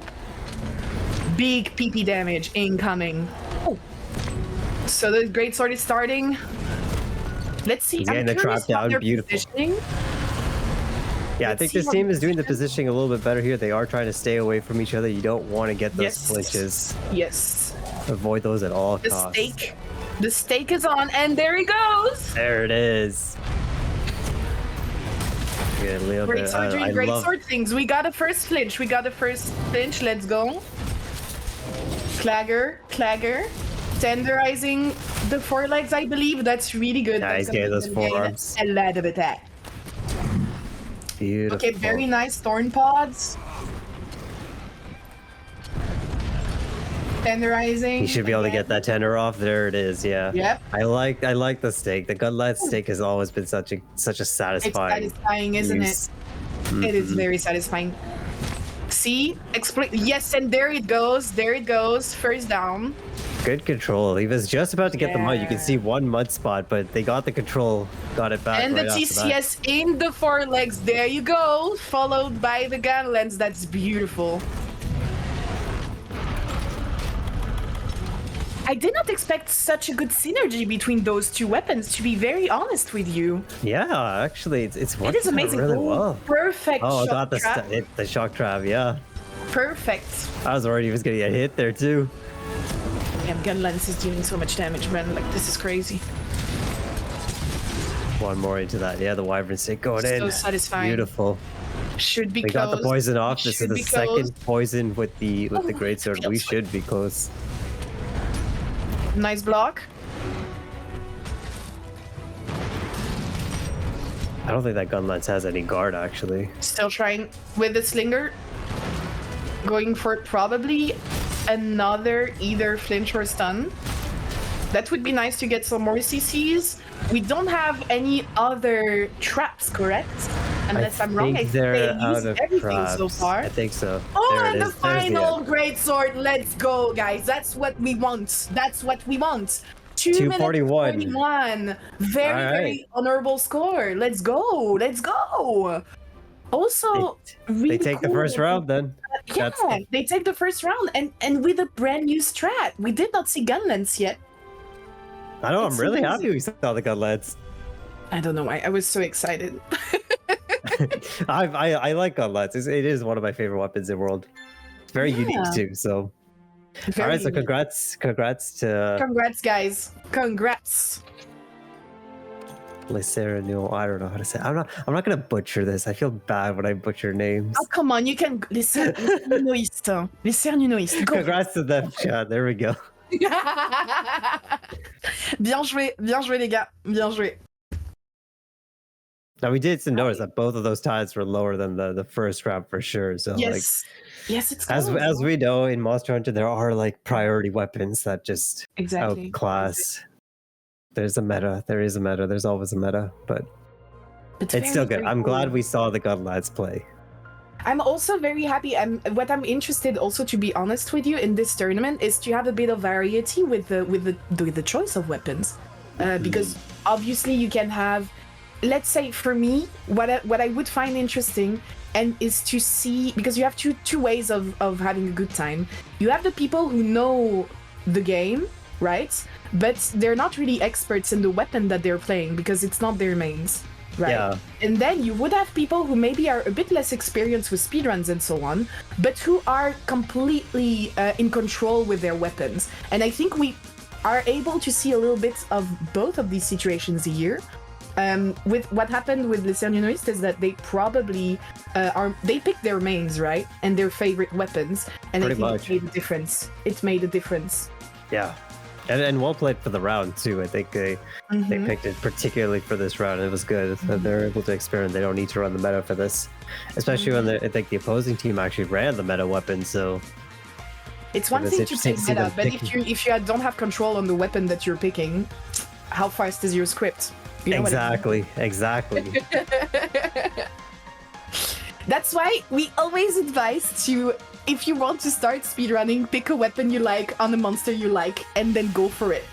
Big PP damage incoming. Oh. So the greatsword is starting. Let's see. He's getting the trap down. Beautiful. Yeah, I think this team is doing the positioning a little bit better here. They are trying to stay away from each other. You don't want to get those flinches. Yes. Avoid those at all The costs. stake. The stake is on, and there he goes. There it is. Great sword doing great sword things. We got a first flinch. Let's go. Clagger. Tenderizing the forelegs, I believe. That's really good. Nice, getting those forearms. A lot of attack. Beautiful. Okay, very nice thorn pods. Tenderizing. You should be able to get that tender off. There it is. Yeah. Yep. I like the steak. The gunlet steak has always been such a satisfying. It's satisfying, isn't use. it? It is very satisfying. See, yes, and there it goes. First down. Good control. He was just about to get the mud. You can see one mud spot, but they got the control, got it back. And right the off TCS in the forelegs. There you go. Followed by the gunlets. That's beautiful. I did not expect such a good synergy between those two weapons, to be very honest with you. Yeah, actually, it's working is amazing. really well. Perfect. Oh, I shock got trap. the shock trap. Yeah, Perfect. I was worried he was gonna get hit there too. Damn, gunlets is doing so much damage, man. Like, this is crazy. One more into that. Yeah, the wyvern stick going in. So satisfying. Beautiful. Should be We close. got the poison off. This is Should the be second close. poison with the greatsword. We feels should be close. Nice block. I don't think that gunlance has any guard actually. Still trying with the slinger. Going for probably another either flinch or stun. That would be nice to get some more CCs. We don't have any other traps, correct? Unless I'm wrong, I think they're they out used of everything traps. so far. I think so. Oh, There it and the is. There's final end. great sword. Let's go, guys. That's what we want. 2 minutes 241. 41. Very, All very right. honorable score. Let's go. Also, really They take the cool. first round then. Yeah, they take the first round and with a brand new strat. We did not see gunlets yet. I know. I'm It's really happy amazing. we saw the gunlets. I don't know why. I was so excited. I like gunlets. It is one of my favorite weapons in the world. It's very Yeah. unique too. So, Very all right. So unique. congrats to Congrats, guys. Congrats. Les Cernunnoistes. I don't know how to say. I'm not gonna butcher this. I feel bad when I butcher names. Oh, come on. You can. Les Cernunnoistes. Les Cernunnoistes. Go. Congrats to them, Chad. There we go. Bien joué, les gars. Bien joué. Now we did notice that both of those ties were lower than the first round for sure. So Yes. Yes, it's as close. we know in Monster Hunter, there are like priority weapons that just Exactly. outclass. There's a meta. There is a meta. There's always a meta, but it's very, still good. very I'm cool. glad we saw the gunlads play. I'm also very happy. What I'm interested also, to be honest with you, in this tournament is to have a bit of variety with the choice of weapons, because obviously you can have, let's say for me, what I would find interesting and is to see, because you have two ways of having a good time. You have the people who know the game, right? But they're not really experts in the weapon that they're playing because it's not their mains. Right. Yeah. And then you would have people who maybe are a bit less experienced with speedruns and so on, but who are completely in control with their weapons. And I think we are able to see a little bit of both of these situations here. With what happened with Les Cernunnoistes is that they probably they picked their mains, right? And their favorite weapons. And Pretty I think much. it made a difference. It made a difference. Yeah. And well played for the round too. I think they picked it particularly for this round. It was good. They're able to experiment. They don't need to run the meta for this, especially when I think the opposing team actually ran the meta weapon. So It's one it's thing to interesting pick to see meta, them but picking. if you don't have control on the weapon that you're picking, how fast is your script? You know what I mean? exactly. That's why we always advise to, if you want to start speedrunning, pick a weapon you like on a monster you like, and then go for it.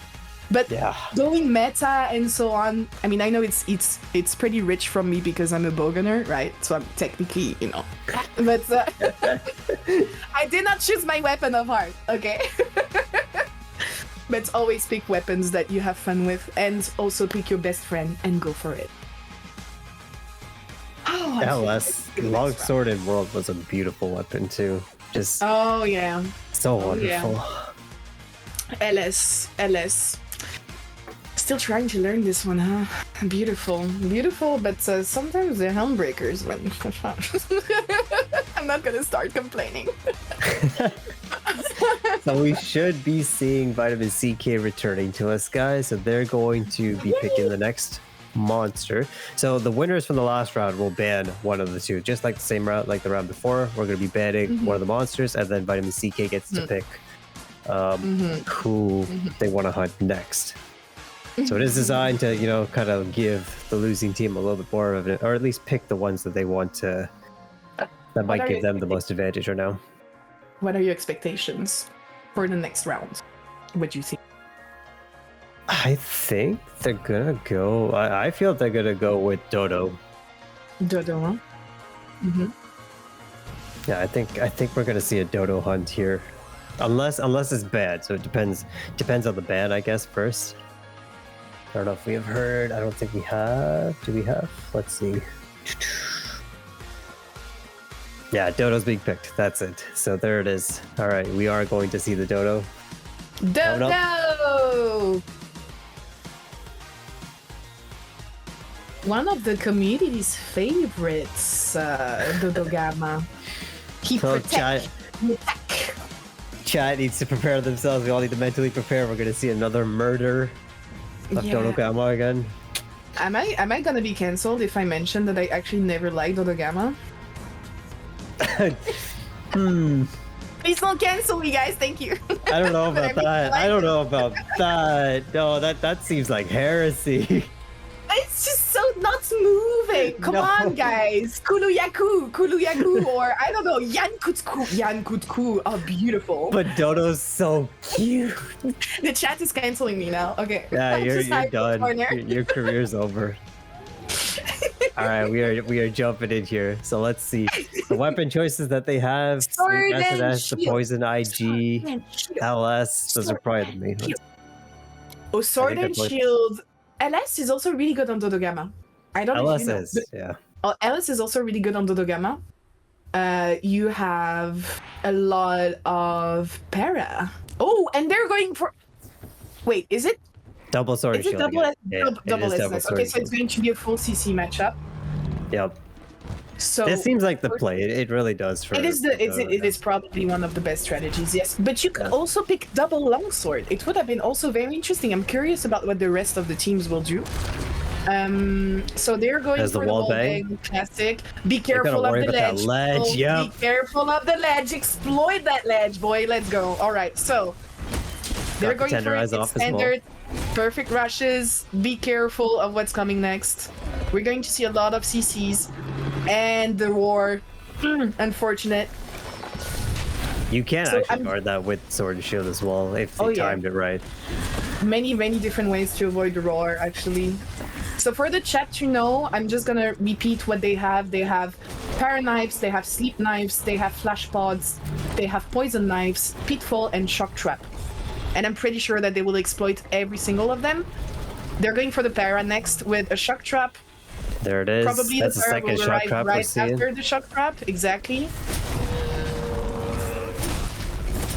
But going meta and so on, I mean, I know it's pretty rich from me because I'm a bowgunner, right? So I'm technically, you know, but I did not choose my weapon of heart, okay? But always pick weapons that you have fun with, and also pick your best friend and go for it. Oh, LS Longsworded World was a beautiful weapon too. Just yeah, so wonderful. Yeah. LS. Still trying to learn this one, huh? Beautiful, but sometimes they're helmbreakers. But I'm not gonna start complaining. So we should be seeing VitaminCK returning to us, guys. So they're going to be picking the next monster. So the winners from the last round will ban one of the two, just like the same round, like the round before. We're going to be banning one of the monsters, and then VitaminCK gets to pick who they want to hunt next. So it is designed to, you know, kind of give the losing team a little bit more of it, or at least pick the ones that they want to, that might give them the most advantage right now. What are your expectations for the next round? What do you think? I think they're gonna go. I feel they're gonna go with Dodo. Dodo, huh? Yeah, I think we're gonna see a Dodo hunt here, unless it's bad. So it depends on the ban, I guess. First, I don't know if we have heard. I don't think we have. Do we have? Let's see. Yeah, Dodo's being picked. That's it. So there it is. All right, we are going to see the Dodo. Dodo! One of the community's favorites, Dodo Gamma. He protects. Chat needs to prepare themselves. We all need to mentally prepare. We're going to see another murder of Dodo Gamma again. Am I gonna be cancelled if I mention that I actually never liked Dodo Gamma? Please don't cancel me, guys. Thank you. I don't know about that. I don't know about that. No, that seems like heresy. It's just so not moving. Come on, guys. Kuluyaku, or I don't know, Yankutku. Oh, beautiful. But Dodo's so cute. The chat is canceling me now. Okay. Yeah, you're done. Your career's over. All right, we are jumping in here. So let's see the weapon choices that they have. SNS, the Poison IG, LS. Those are probably the main ones. Oh, Sword and Shield. LS is also really good on Dodo Gamma. I don't know. LS is, yeah. Oh, LS is also really good on Dodo Gamma. You have a lot of para. Oh, and they're going for. Wait, is it? Double sword is it shield. Double SS. Okay, so it's going to be a full CC matchup. Yep. So this seems like the play. It really does. For it is probably one of the best strategies. Yes, but you could also pick double longsword. It would have been also very interesting. I'm curious about what the rest of the teams will do. So they're going for the wall bang classic. Be careful of the ledge. Be careful of the ledge. Exploit that ledge, boy. Let's go. All right. So they're going for it. Standard. Perfect rushes. Be careful of what's coming next. We're going to see a lot of CCs and the war. Unfortunate. You can actually guard that with sword and shield as well if you timed it right. Many different ways to avoid the roar, actually. So for the chat to know, I'm just gonna repeat what they have. They have para knives, they have sleep knives, they have flash pods, they have poison knives, pitfall, and shock trap. And I'm pretty sure that they will exploit every single of them. They're going for the para next with a shock trap. There it is. Probably that's the the para second will shock arrive trap right after the shock trap. Exactly.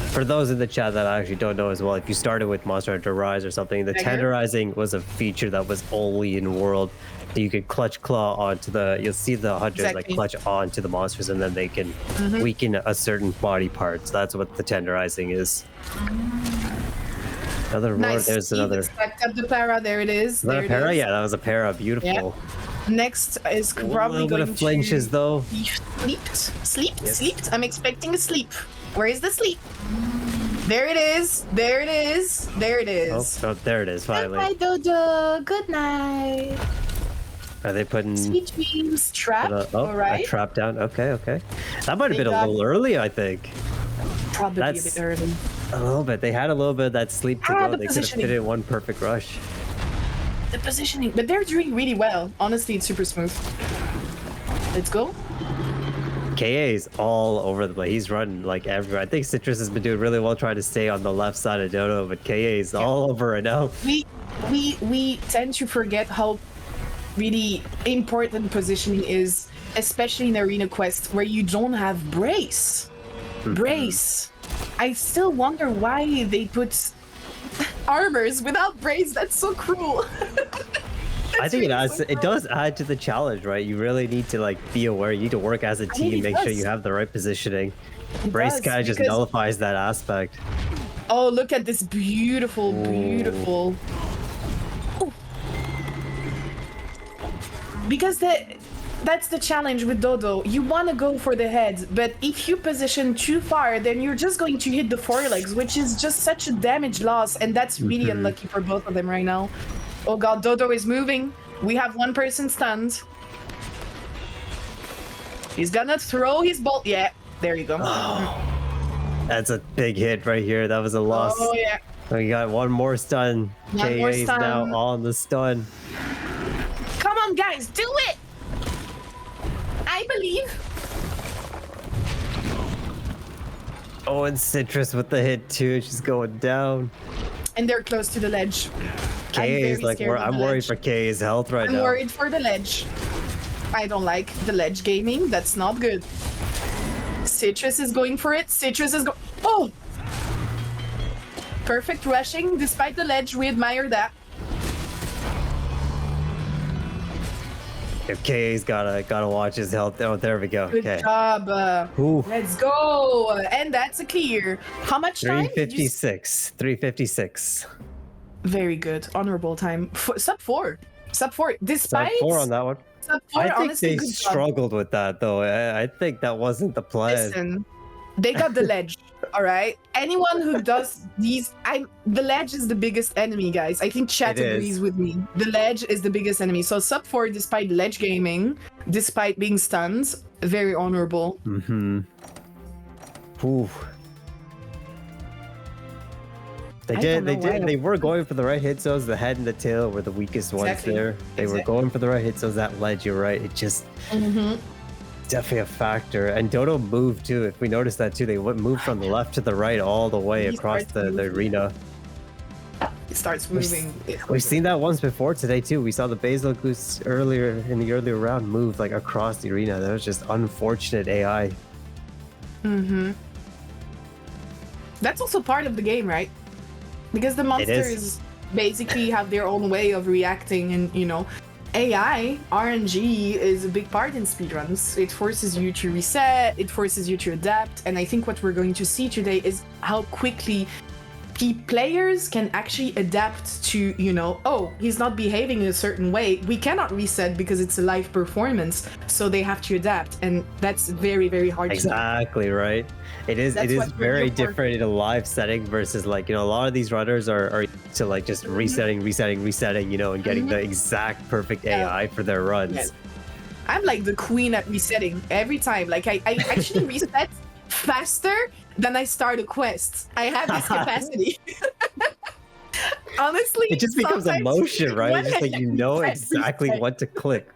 For those in the chat that actually don't know as well, if you started with Monster Hunter Rise or something, the tenderizing was a feature that was only in World. You could clutch claw onto the, you'll see the hunters like clutch onto the monsters and then they can weaken a certain body part. So that's what the tenderizing is. Another roar, there's another. Stacked up the para, there it is. Is that a para? Yeah, that was a para. Beautiful. Yeah. Next is probably a little bit of flinches though. Sleeped. I'm expecting a sleep. Where is the sleep? There it is. There it is. Oh, there it is finally. Good night, Dodo. Good night. Are they putting Sweet dreams, trap. a All right. trap down? Okay. That might have They been a got- little early, I think. Probably That's- a bit early. A little bit. They had a little bit of that sleep to Ah, go. the They could have positioning. fit in one perfect rush. The positioning, but they're doing really well. Honestly, it's super smooth. Let's go. KA is all over the place. He's running like everywhere. I think Citrus has been doing really well trying to stay on the left side of Dodo, but KA is all over it now. We tend to forget how really important positioning is, especially in Arena Quest, where you don't have brace. Brace. I still wonder why they put armors without brace. That's so cruel. I think it does add to the challenge, right? You really need to like be aware. You need to work as a team, it make sure does. you have the right positioning. It Brace does, kind of just because- nullifies that aspect. Oh, look at this beautiful, beautiful. Ooh. Because that's the challenge with Dodo. You want to go for the head, but if you position too far, then you're just going to hit the forelegs, which is just such a damage loss, and that's really unlucky for both of them right now. Oh god, Dodo is moving. We have one person stunned. He's gonna throw his bolt. Yeah, there you go. That's a big hit right here. That was a loss. Oh yeah. We got one more stun. One more KA is stun. now on the stun. Come on, guys, do it! I believe. Oh, and Citrus with the hit too. She's going down. And they're close to the ledge. KA is like, I'm worried for KA's health right I'm now. worried for the ledge. I don't like the ledge gaming. That's not good. Citrus is going for it. Citrus is going. Oh! Perfect rushing despite the ledge. We admire that. If KA's gotta watch his health. Oh, there we go. Good Okay. job. Ooh. Let's go. And that's a clear. How much time? Did you 356. 356. Very good. Honorable time. Sub 4. Sub 4. Despite. Sub 4 on that one. Sub 4, I think honestly, they good job. struggled with that though. I think that wasn't the plan. Listen, they got the ledge. All right. Anyone who does these, the ledge is the biggest enemy, guys. I think chat It is. agrees with me. The ledge is the biggest enemy. So sub 4, despite ledge gaming, despite being stunned, very honorable. Mm-hmm. Ooh. They were going for the right hit zones. The head and the tail were the weakest ones Exactly. there. They were going for the right hit zones. That ledge, you're right. It just definitely a factor. And Dodo moved too. If we noticed that too, they moved from the left to the right all the way He across starts the moving. arena. It starts moving. We've seen that once before today too. We saw the Basil Goose earlier in the earlier round move like across the arena. That was just unfortunate AI. That's also part of the game, right? Because the monsters basically have their own way of reacting, and AI, RNG is a big part in speedruns. It forces you to reset, it forces you to adapt, and I think what we're going to see today is how quickly players can actually adapt to, oh, he's not behaving in a certain way. We cannot reset because it's a live performance, so they have to adapt, and that's very, very hard to do. Exactly right. It is That's what we're very here for. different in a live setting versus like, a lot of these runners are to like just resetting, and getting the exact perfect AI for their runs. Yeah. I'm like the queen at resetting every time. Like I actually reset faster than I start a quest. I have this capacity. Honestly, It just becomes sometimes emotion, right? It's just like you know reset, exactly reset. what to click.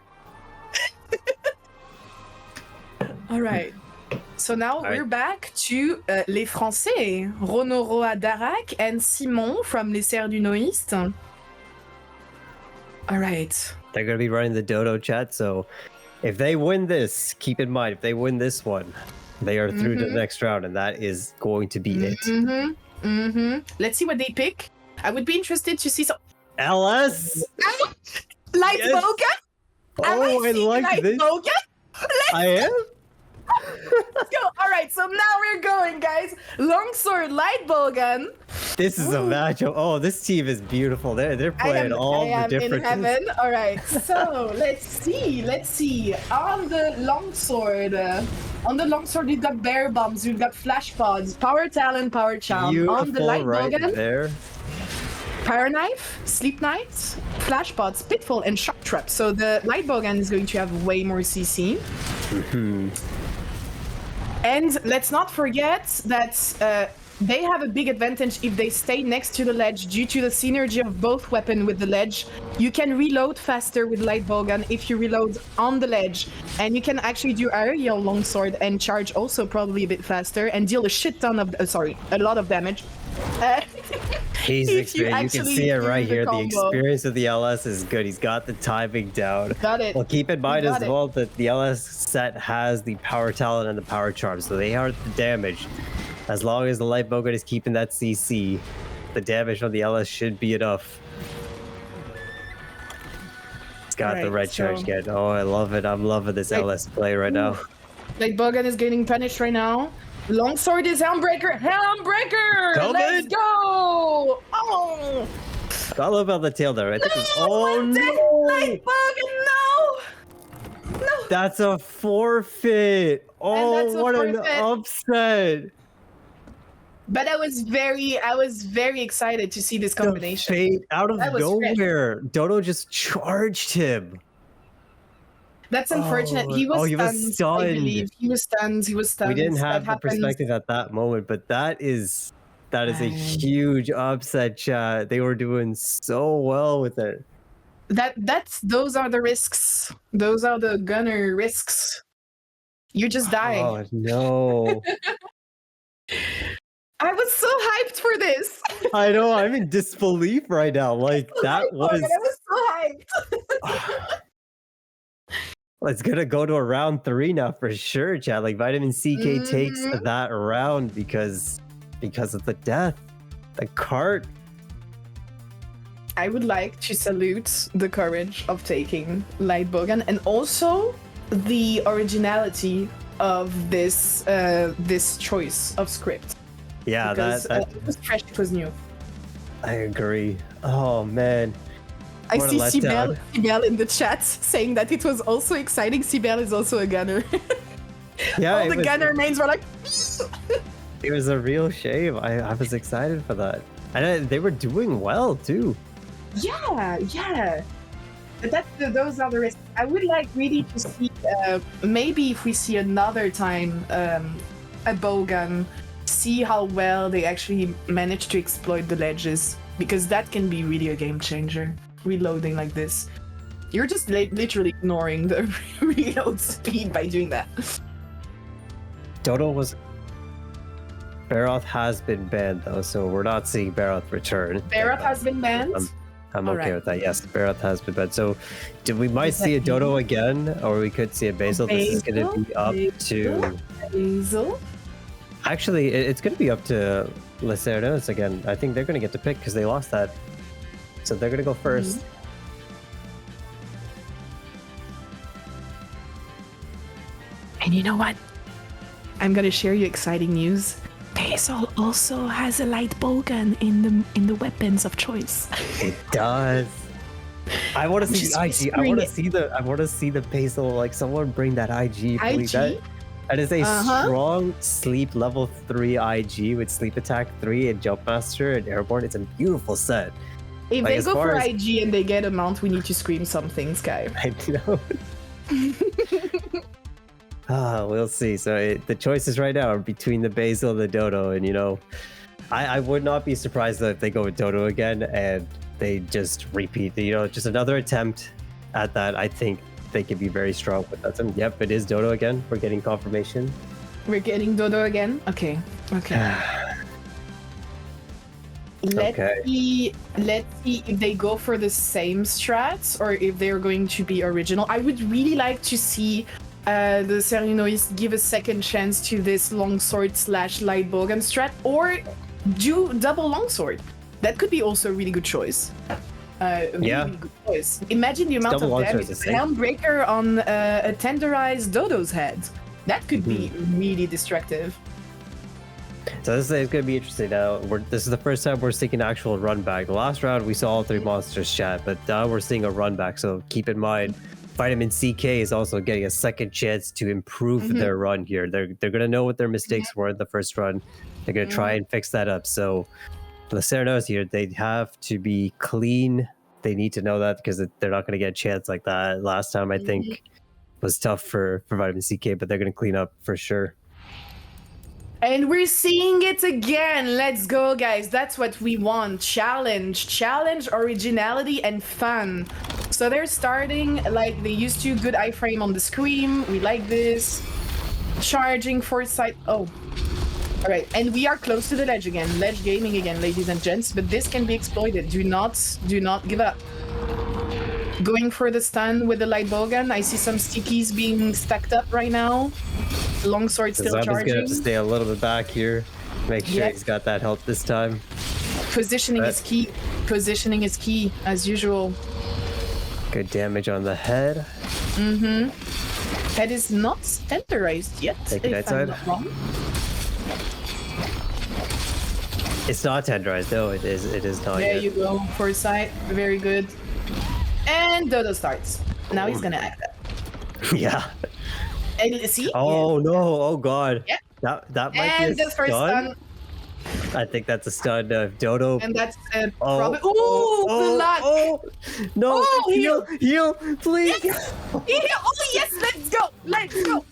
All right. So now right. we're back to Les Français, Ronoroa Darak and Simon from Les Cernunnoistes. All right. They're gonna be running the Dodo chat, so if they win this, keep in mind if they win this one, they are through to the next round, and that is going to be it. Let's see what they pick. I would be interested to see some LS. Light Yes. Boga. Oh, I like Light this. Boga. I am. Let's go. All right, so now we're going, guys. Longsword, light bowgun. This is a matchup. Oh, this team is beautiful. They're playing all I the am in different. heaven. All right, so let's see. On the longsword, you've got bear bombs, you've got flash pods, power talent, power charm. On the Beautiful light right bowgun, there. Fire Knife, Sleep Knight, Flash Pots, Pitfall, and Shock Trap. So the Light Bowgun is going to have way more CC. And let's not forget that they have a big advantage if they stay next to the ledge due to the synergy of both weapons with the ledge. You can reload faster with Light Bowgun if you reload on the ledge. And you can actually do aerial longsword and charge also probably a bit faster and deal a shit ton of, a lot of damage. He's experienced. You can see it right here. The combo. experience of the LS is good. He's got the timing down. Got it. Well, keep in mind Got as it. well that the LS set has the power talent and the power charm, so they are the damage. As long as the Light Bowgun is keeping that CC, the damage from the LS should be enough. It's got the Right, red charge so- again. Oh, I love it. I'm loving this Like- LS play right now. Light Bowgun is getting punished right now. Longsword is Helmbreaker. Helmbreaker! Come Let's in. go! Oh! I love how the tail there, right? Oh One day, no! Light Bowgun, no! No! That's a forfeit. that's Oh, a what an forfeit. upset! But I was very excited to see this The combination. fate out of That was fresh. nowhere. Dodo just charged him. That's unfortunate. He was oh, he was stunned, I stunned. believe. He was stunned. He was stunned. We didn't That have the happens. perspective at that moment, but that is a huge upset, chat. They were doing so well with it. Those are the risks. Those are the gunner risks. You just die. Oh no. I was so hyped for this. I know, I'm in disbelief right now. Like that Oh my was God, I was so hyped. it's gonna go to a round 3 now for sure, chat. Like VitaminCK takes that round because of the death. The cart. I would like to salute the courage of taking Light Bowgun and also the originality of this this choice of script. Yeah, Because that it was fresh, it was new. I agree. Oh man. I What a see letdown. Sibel in the chat saying that it was also exciting. Sibel is also a gunner. Yeah, All it the was- gunner mains were like, It was a real shame. I was excited for that. And they were doing well too. yeah. But those are the risks. I would like really to see, maybe if we see another time a bowgun, see how well they actually manage to exploit the ledges, because that can be really a game changer. Reloading like this, you're just literally ignoring the reload speed by doing that. Dodo was. Baroth has been banned though, so we're not seeing Baroth return. Barrett has been banned. I'm All okay right. with that. Yes, Baroth has been banned. So, we might see a Dodo again, or we could see a Basil. This is going to be up to. Basil. Actually, it's going to be up to Les Cernunnoistes again. I think they're going to get to pick because they lost that, so they're going to go 1st. And you know what? I'm gonna share you exciting news. Basil also has a light bowgun in the weapons of choice. It does. I want to see just the IG. I want to see the Basil. Like someone bring that IG, please. IG? That is a Uh-huh. strong sleep level 3 IG with sleep attack 3 and jump master and airborne. It's a beautiful set. If Like, they as go far for as- IG and they get a mount, we need to scream something, Sky. I know. We'll see. So the choices right now are between the Basil and the Dodo, and I would not be surprised if they go with Dodo again and they just repeat. Just another attempt at that. I think they can be very strong with that. So, yep, it is Dodo again. We're getting confirmation. We're getting Dodo again. Okay. Let's see if they go for the same strats or if they're going to be original. I would really like to see the Cernunnoistes give a second chance to this longsword / light bowgun strat, or do double longsword. That could be also a really good choice. Really good choice. Imagine the amount of double damage. longsword's the same. Helmbreaker on a tenderized Dodo's head. That could be really destructive. So this is going to be interesting now. This is the first time we're seeing an actual run back. The last round we saw all 3 monsters chat, but now we're seeing a run back. So keep in mind, VitaminCK is also getting a second chance to improve their run here. They're going to know what their mistakes were in the first run. They're going to try and fix that up. So Les Cernunnoistes here, they have to be clean. They need to know that because they're not going to get a chance like that. Last time, I think, was tough for VitaminCK, but they're going to clean up for sure. And we're seeing it again. Let's go, guys. That's what we want. Challenge, originality, and fun. So they're starting like they used to. Good iframe on the screen. We like this. Charging foresight. Oh. All right. And we are close to the ledge again. Ledge gaming again, ladies and gents. But this can be exploited. Do not give up. Going for the stun with the light bowgun. I see some stickies being stacked up right now. Longsword still charging. Zombies gonna have to stay a little bit back here. Make sure he's got that help this time. Positioning is key. Positioning is key, as usual. Good damage on the head. Head is not tenderized yet, Take it if I'm outside. not wrong. It's not tenderized, though. It is not There yet. you go. Foresight. Very good. And Dodo starts. Now he's gonna act up. Yeah. And see? Oh no! Oh god. Yeah. That might And be a the first stun. I think that's a stun. Dodo. And that's Oh, probably. Ooh, the luck! Oh, no! Oh, heal, please! Yes! Oh yes! Let's go! Let's go!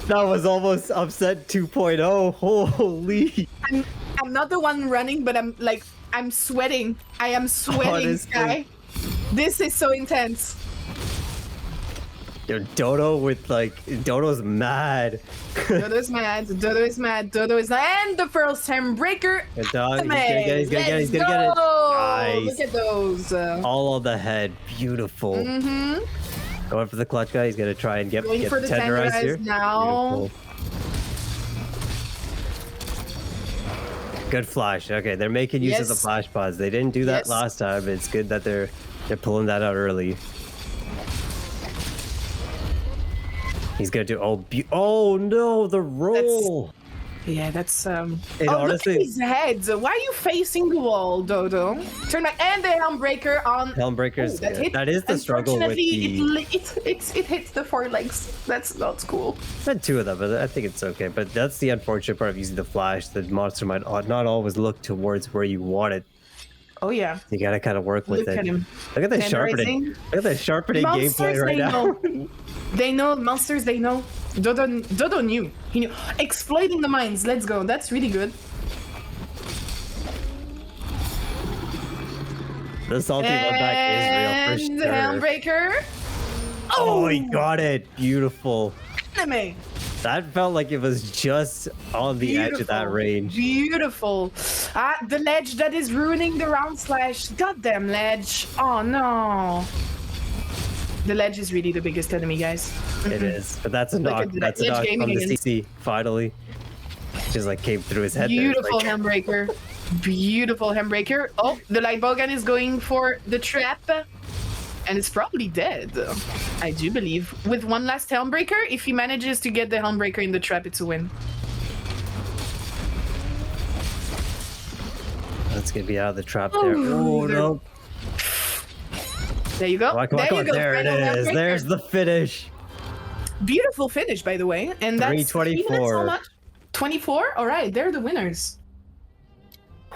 That was almost upset 2.0. Holy! I'm not the one running, but I'm sweating. I am sweating, Honestly. Sky. This is so intense. Yo, Dodo with Dodo's mad. Dodo's mad. Dodo is mad. Dodo is mad. And the first handbreaker. Good dog. He's gonna get it. He's gonna Let's get it. go! Nice. Look at those. All on the head. Beautiful. Going for the clutch guy. He's gonna try and get Going for the tenderized here. tenderized now. Beautiful. Good flash. Okay, they're making use of the Yes. flash pods. They didn't do that Yes. last time. It's good that they're pulling that out early. He's gonna do oh no, the roll. Yeah, that's It oh, honestly- look at his head. Why are you facing the wall, Dodo? Turn back and the helmbreaker on. Helmbreakers. Oh, hit. That is the struggle with Unfortunately, the. it hits the forelegs. That's not cool. Had two of them, but I think it's okay. But that's the unfortunate part of using the flash. The monster might not always look towards where you want it. Oh yeah. You gotta kind of work with Look it. at him. Look at the Tenderizing. sharpening. Look at the sharpening Monsters, gameplay right they now. know. They know monsters. They know. Dodo knew. He knew. Exploiting the mines. Let's go. That's really good. The salty one back is real And for the sure. Helmbreaker. Oh, he got it. Beautiful. Anime. That felt like it was just on the edge of that range. Beautiful. The ledge that is ruining the round slash. Goddamn ledge. Oh no. The ledge is really the biggest enemy, guys. It is. But that's a Look knock. at that. That's a Ledge knock gaming from the again. CC, finally. Just came through his head. Beautiful there. handbreaker. Beautiful handbreaker. Oh, the light bowgun is going for the trap. And it's probably dead. I do believe. With one last helmbreaker, if he manages to get the helmbreaker in the trap, it's a win. Let's get me out of the trap there. Oh, no. There you go. Come on, there you go. There it Final is. helmbreaker. There's the finish. Beautiful finish, by the way. And that's 324. How much? 24? All right, they're the winners.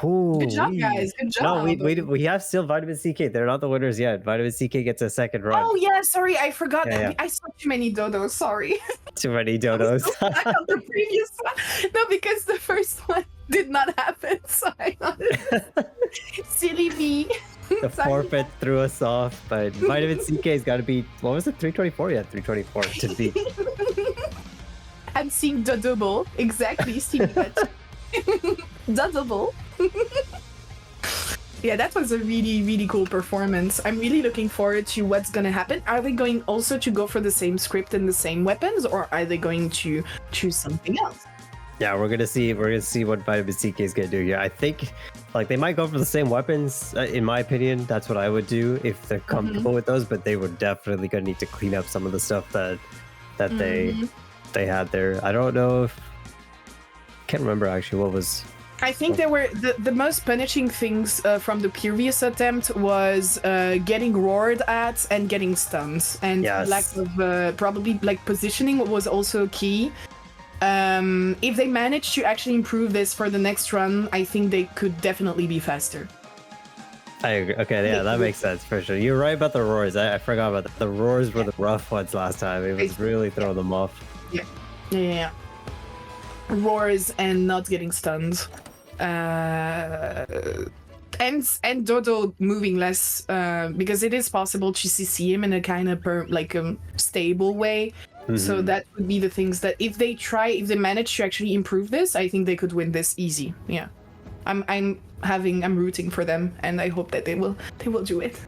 Ooh, Good job, guys. Good job. No, we have still VitaminCK. They're not the winners yet. VitaminCK gets a second run. Oh, yeah, sorry. I forgot. Yeah. I saw too many dodos. Sorry. Too many dodos. On the previous one. No, because the first one did not happen. So I silly me. The Sorry. forfeit threw us off, but VitaminCK's got to be, what was it, 324? Yeah, 324 to beat. I'm seeing the double. Exactly. Seeing that. The double. Yeah, that was a really, really cool performance. I'm really looking forward to what's gonna happen. Are they going also to go for the same script and the same weapons, or are they going to choose something else? Yeah, we're gonna see what VitaminCK is gonna do here. I think they might go for the same weapons. In my opinion, that's what I would do if they're comfortable with those. But they were definitely gonna need to clean up some of the stuff that they had there. I don't know if can't remember actually what was. I think there were the most punishing things from the previous attempt was getting roared at and getting stunned, and Yes. lack of probably positioning was also key. If they manage to actually improve this for the next run, I think they could definitely be faster. I agree. Okay, yeah, that makes sense for sure. You're right about the roars. I forgot about that. The roars were the rough ones last time. It was really throwing them off. Yeah. Roars and not getting stunned. And Dodo moving less, because it is possible to CC him in a kind of stable way. So that would be the things that if they manage to actually improve this, I think they could win this easy. Yeah, I'm rooting for them, and I hope that they will do it.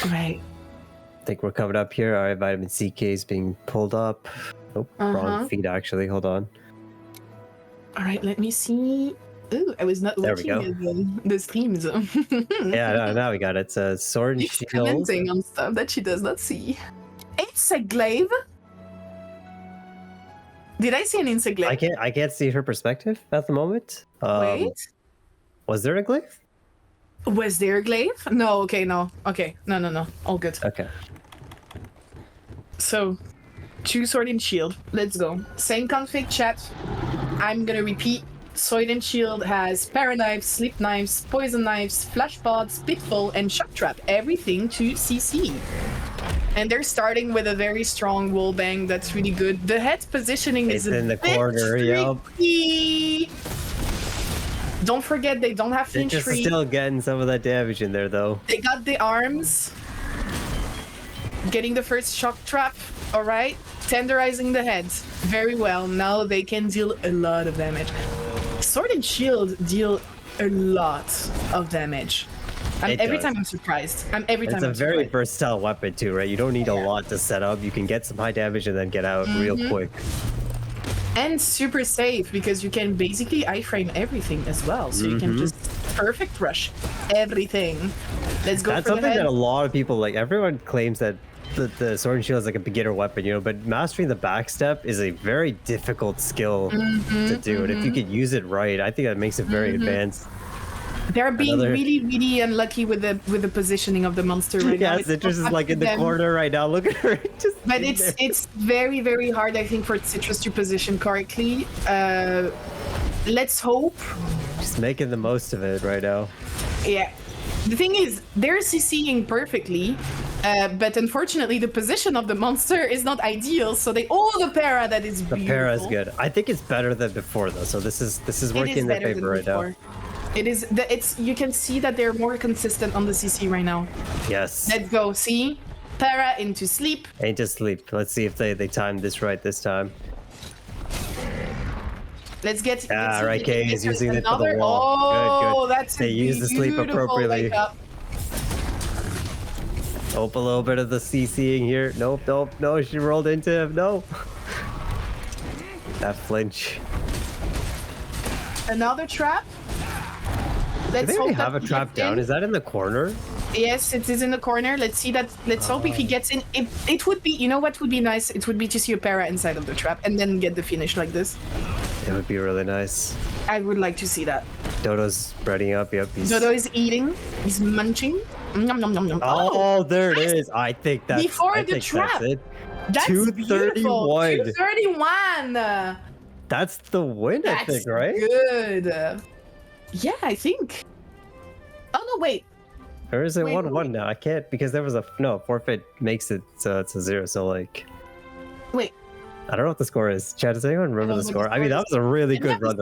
All right. I think we're coming up here. All right, VitaminCK is being pulled up. Oh, wrong feed actually. Hold on. All right, let me see. Ooh, I was not looking at the streams. Yeah, now we got it. It's a sword and She's shield. commenting on stuff that she does not see. It's a glaive. Did I see an insect glaive? I can't see her perspective at the moment. Wait. Was there a glaive? Was there a glaive? No. Okay. No. Okay. No. All good. Okay. So, 2 sword and shield. Let's go. Same config, chat. I'm gonna repeat. Sword and shield has para knives, sleep knives, poison knives, flash pods, pitfall, and shock trap. Everything to CC. And they're starting with a very strong wall bang. That's really good. The head positioning is in the bit corner. tricky. Don't forget they don't have They're flinch just free. still getting some of that damage in there though. They got the arms. Getting the first shock trap. All right. Tenderizing the heads. Very well. Now they can deal a lot of damage. Sword and shield deal a lot of damage. Every time I'm surprised. It's a very versatile weapon too, right? You don't need a lot to set up. You can get some high damage and then get out real quick. And super safe because you can basically iframe everything as well. So you can just perfect rush everything. Let's go That's for the something head. that a lot of people like. Everyone claims that the sword and shield is like a beginner weapon, but mastering the backstep is a very difficult skill to do. And if you could use it right, I think that makes it very advanced. They're being really, really unlucky with the positioning of the monster right now. Citrus is like in the corner right now. Look at her. But it's very, very hard, I think, for Citrus to position correctly. Let's hope. Just making the most of it right now. Yeah. The thing is, they're CCing perfectly, but unfortunately, the position of the monster is not ideal. So the para that is beautiful. The para is good. I think it's better than before though. So this is working in their favor right now. It is. You can see that they're more consistent on the CC right now. Yes. Let's go. See, para into sleep. Into sleep. Let's see if they time this right this time. Let's get. Right. Kay is using it for the another. wall. Oh, Good. that's They use the sleep beautiful appropriately. wake up. Hope a little bit of the CCing here. Nope. No, she rolled into him. No. That flinch. Another trap. Do they already have a trap down? Is that in the corner? Yes, it is in the corner. Let's see that. Let's hope if he gets in. It would be. You know what would be nice? It would be to see a para inside of the trap and then get the finish like this. It would be really nice. I would like to see that. Dodo's spreading up. Yep. Dodo is eating. He's munching. Nom, nom, nom, nom. Oh, there it is. I think that's before the trap. That's it. That's 231. 231. That's the win, I think, right? Good. Yeah, I think. Oh no, wait. Or is it 1-1 now? I can't because there was a forfeit makes it so it's a 0. So like. Wait. I don't know what the score is. Chat, does anyone remember the score? I mean, that was a really good run.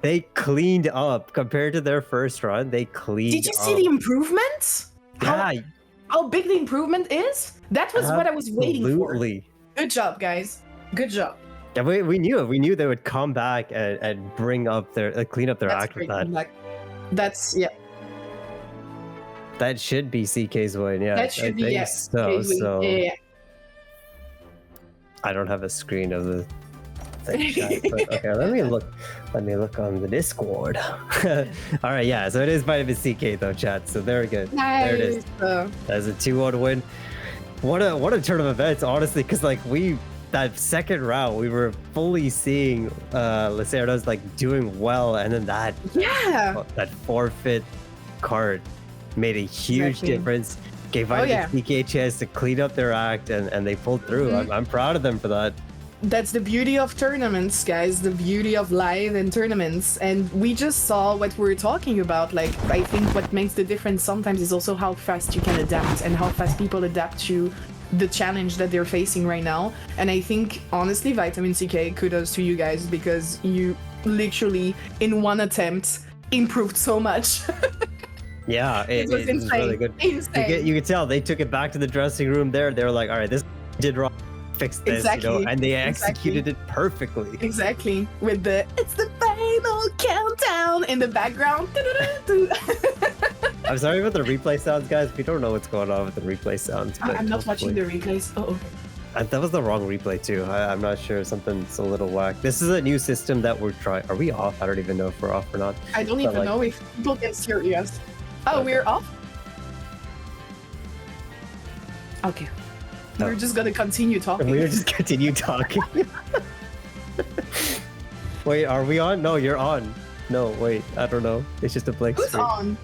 They cleaned up compared to their first run. They cleaned up. Did you see the improvements? Yeah. How big the improvement is? That was what I was waiting for. Absolutely. Good job, guys. Good job. Yeah, we knew it. We knew they would come back and bring up their clean up their act with that. That's That should be CK's win. Yeah, that should be so. Yeah. I don't have a screen of the thing. But, okay, let me look. Let me look on the Discord. All right, yeah. So it is VitaminCK though, chat. So very good. Nice. There it is. That's a 2-1 win. What a turn of events, honestly. Because like that second round, we were fully seeing Les Cernunnoistes like doing well, and then that forfeit card made a huge difference. gave VitaminCK a chance to clean up their act, and they pulled through. I'm proud of them for that. That's the beauty of tournaments, guys. The beauty of live and tournaments. And we just saw what we're talking about. Like, I think what makes the difference sometimes is also how fast you can adapt and how fast people adapt to the challenge that they're facing right now. And I think, honestly, VitaminCK, kudos to you guys, because you literally, in one attempt, improved so much. Yeah, it was insane. Really good. Insane. You could tell they took it back to the dressing room there. They were like, all right, this did wrong. Fix this, Exactly. and they executed it perfectly. Exactly. With the "it's the final countdown" in the background. I'm sorry about the replay sounds, guys. If you don't know what's going on with the replay sounds, but I'm not watching the replays. Oh. That was the wrong replay too. I'm not sure. Something's a little whack. This is a new system that we're trying. Are we off? I don't even know if we're off or not. I don't even know if people can hear us. Oh, okay. We're off? Okay. No. We're just gonna continue talking. We're just continue talking. Wait, are we on? No, you're on. No, wait, I don't know. It's just a blank Who's screen. on?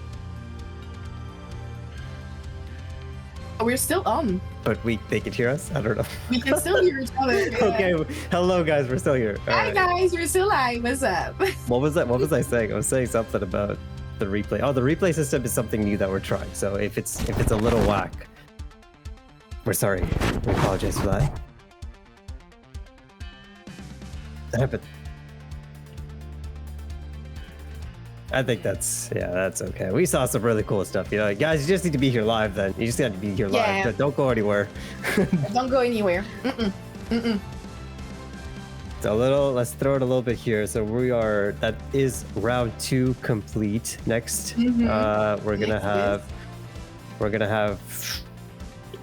Oh, we're still on. But they can hear us? I don't know. We can still hear each other. Yeah. Okay, hello guys, we're still here. Hi guys, we're still live. What's up? What was that? What was I saying? I was saying something about the replay. Oh, the replay system is something new that we're trying. So if it's a little whack, we're sorry. We apologize for that. But I think that's okay. We saw some really cool stuff. You know, guys, you just need to be here live. Then you just got to be here live. Don't go anywhere. Don't go anywhere. So let's throw it a little bit here. So that is round 2 complete. Next, we're gonna have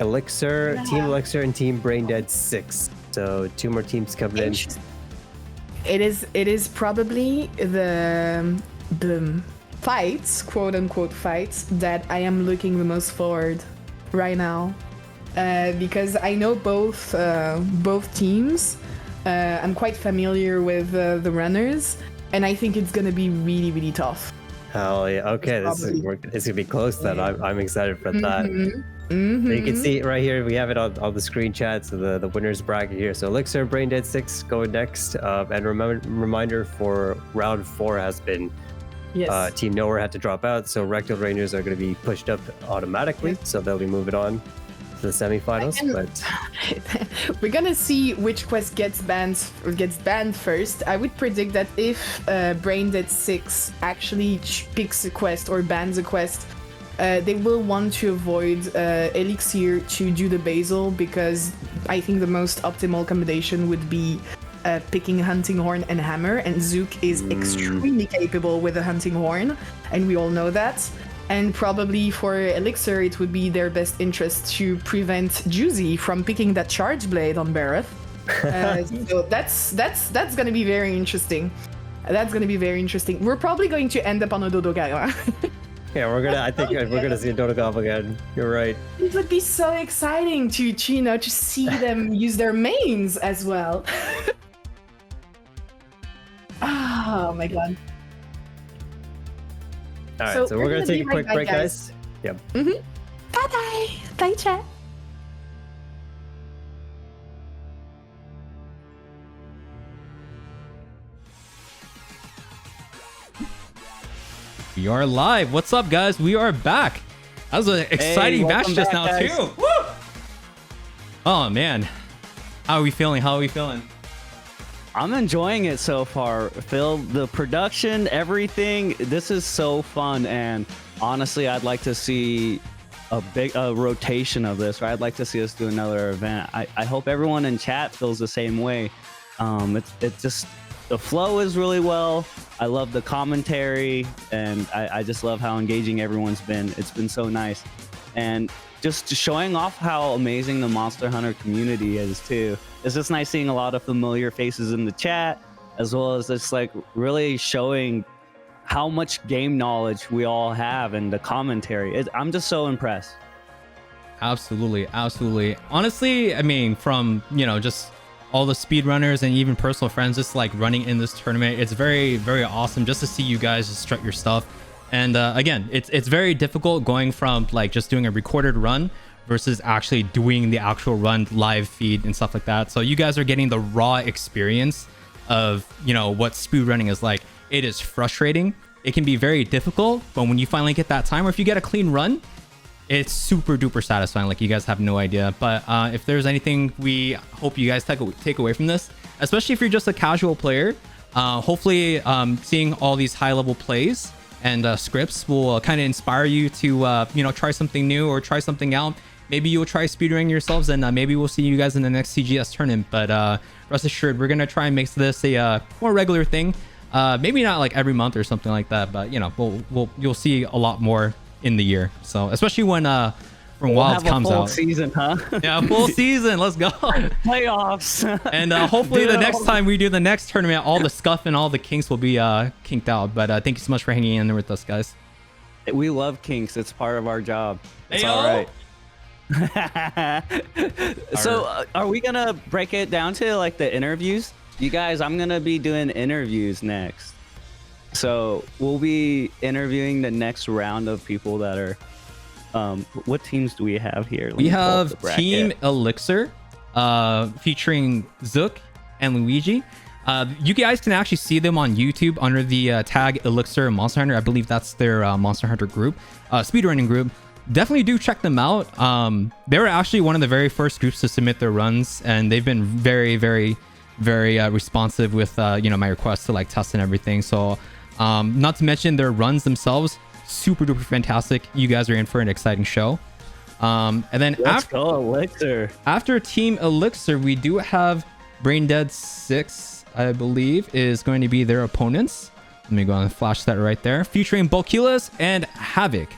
Elixir, Team Elixir, and Team Braindead 6. So 2 more teams coming in. It is probably the fights, quote unquote fights, that I am looking the most forward right now, because I know both teams. I'm quite familiar with the runners, and I think it's gonna be really, really tough. Hell yeah! Okay, it's gonna be close then. I'm excited for that. So you can see it right here. We have it on the screen chat. So the winners bracket here. So Elixir, Braindead 6 going next. And reminder for round 4 has been Team Nowhere had to drop out. So Rectal Rangers are going to be pushed up automatically. So they'll be moving on to the semifinals. But we're gonna see which quest gets banned first. I would predict that if Braindead 6 actually picks a quest or bans a quest, they will want to avoid Elixir to do the basil, because I think the most optimal combination would be picking Hunting Horn and Hammer, and Zook is extremely capable with a Hunting Horn, and we all know that. And probably for Elixir, it would be their best interest to prevent Juicy from picking that Charge Blade on Bareth. So that's gonna be very interesting. That's gonna be very interesting. We're probably going to end up on a Dodogaga. Yeah, I think we're gonna see a Dodogov again. You're right. It would be so exciting to see them use their mains as well. Oh my god. All right, so we're gonna take a quick break, guys. Yep. Bye. Bye, chat. We are live. What's up, guys? We are back. That was an exciting match just now, guys. Too. Woo! Oh man, how are we feeling? I'm enjoying it so far, Phil. The production, everything. This is so fun, and honestly, I'd like to see a rotation of this. Right? I'd like to see us do another event. I hope everyone in chat feels the same way. It's just. The flow is really well. I love the commentary, and I just love how engaging everyone's been. It's been so nice. And just showing off how amazing the Monster Hunter community is, too. It's just nice seeing a lot of familiar faces in the chat, as well as just like really showing how much game knowledge we all have and the commentary. I'm just so impressed. Absolutely. Honestly, I mean, from, just all the speedrunners and even personal friends just like running in this tournament, it's very, very awesome just to see you guys just strut your stuff. And again, it's very difficult going from like just doing a recorded run versus actually doing the actual run live feed and stuff like that. So you guys are getting the raw experience of, you know, what speedrunning is like. It is frustrating. It can be very difficult, but when you finally get that time, or if you get a clean run, it's super duper satisfying. Like, you guys have no idea. But if there's anything we hope you guys take away from this, especially if you're just a casual player, hopefully seeing all these high level plays and scripts will kind of inspire you to you know, try something new or try something out. Maybe you'll try speedrunning yourselves, and maybe we'll see you guys in the next CGS tournament. But rest assured, we're gonna try and make this a more regular thing. Maybe not like every month or something like that, but you know, you'll see a lot more in the year. So especially when Wilds comes out. Season, huh? Yeah, full season. Let's go. Playoffs. And hopefully the next time we do the next tournament, all the scuff and all the kinks will be kinked out. But thank you so much for hanging in there with us, guys. We love kinks. It's part of our job. It's Hey, all right. So are we gonna break it down to like the interviews? You guys, I'm gonna be doing interviews next. So we'll be interviewing the next round of people that are what teams do we have here? We have Team Elixir featuring Zook and Luigi. You guys can actually see them on YouTube under the tag Elixir Monster Hunter. I believe that's their Monster Hunter group, speedrunning group. Definitely do check them out. They were actually one of the very first groups to submit their runs, and they've been very, very, very responsive with you know, my requests to like test and everything. So not to mention their runs themselves, super duper fantastic. You guys are in for an exciting show. And then after Team Elixir, we do have Braindead 6, I believe, is going to be their opponents. Let me go and flash that right there, featuring Bulkilas and Havoc.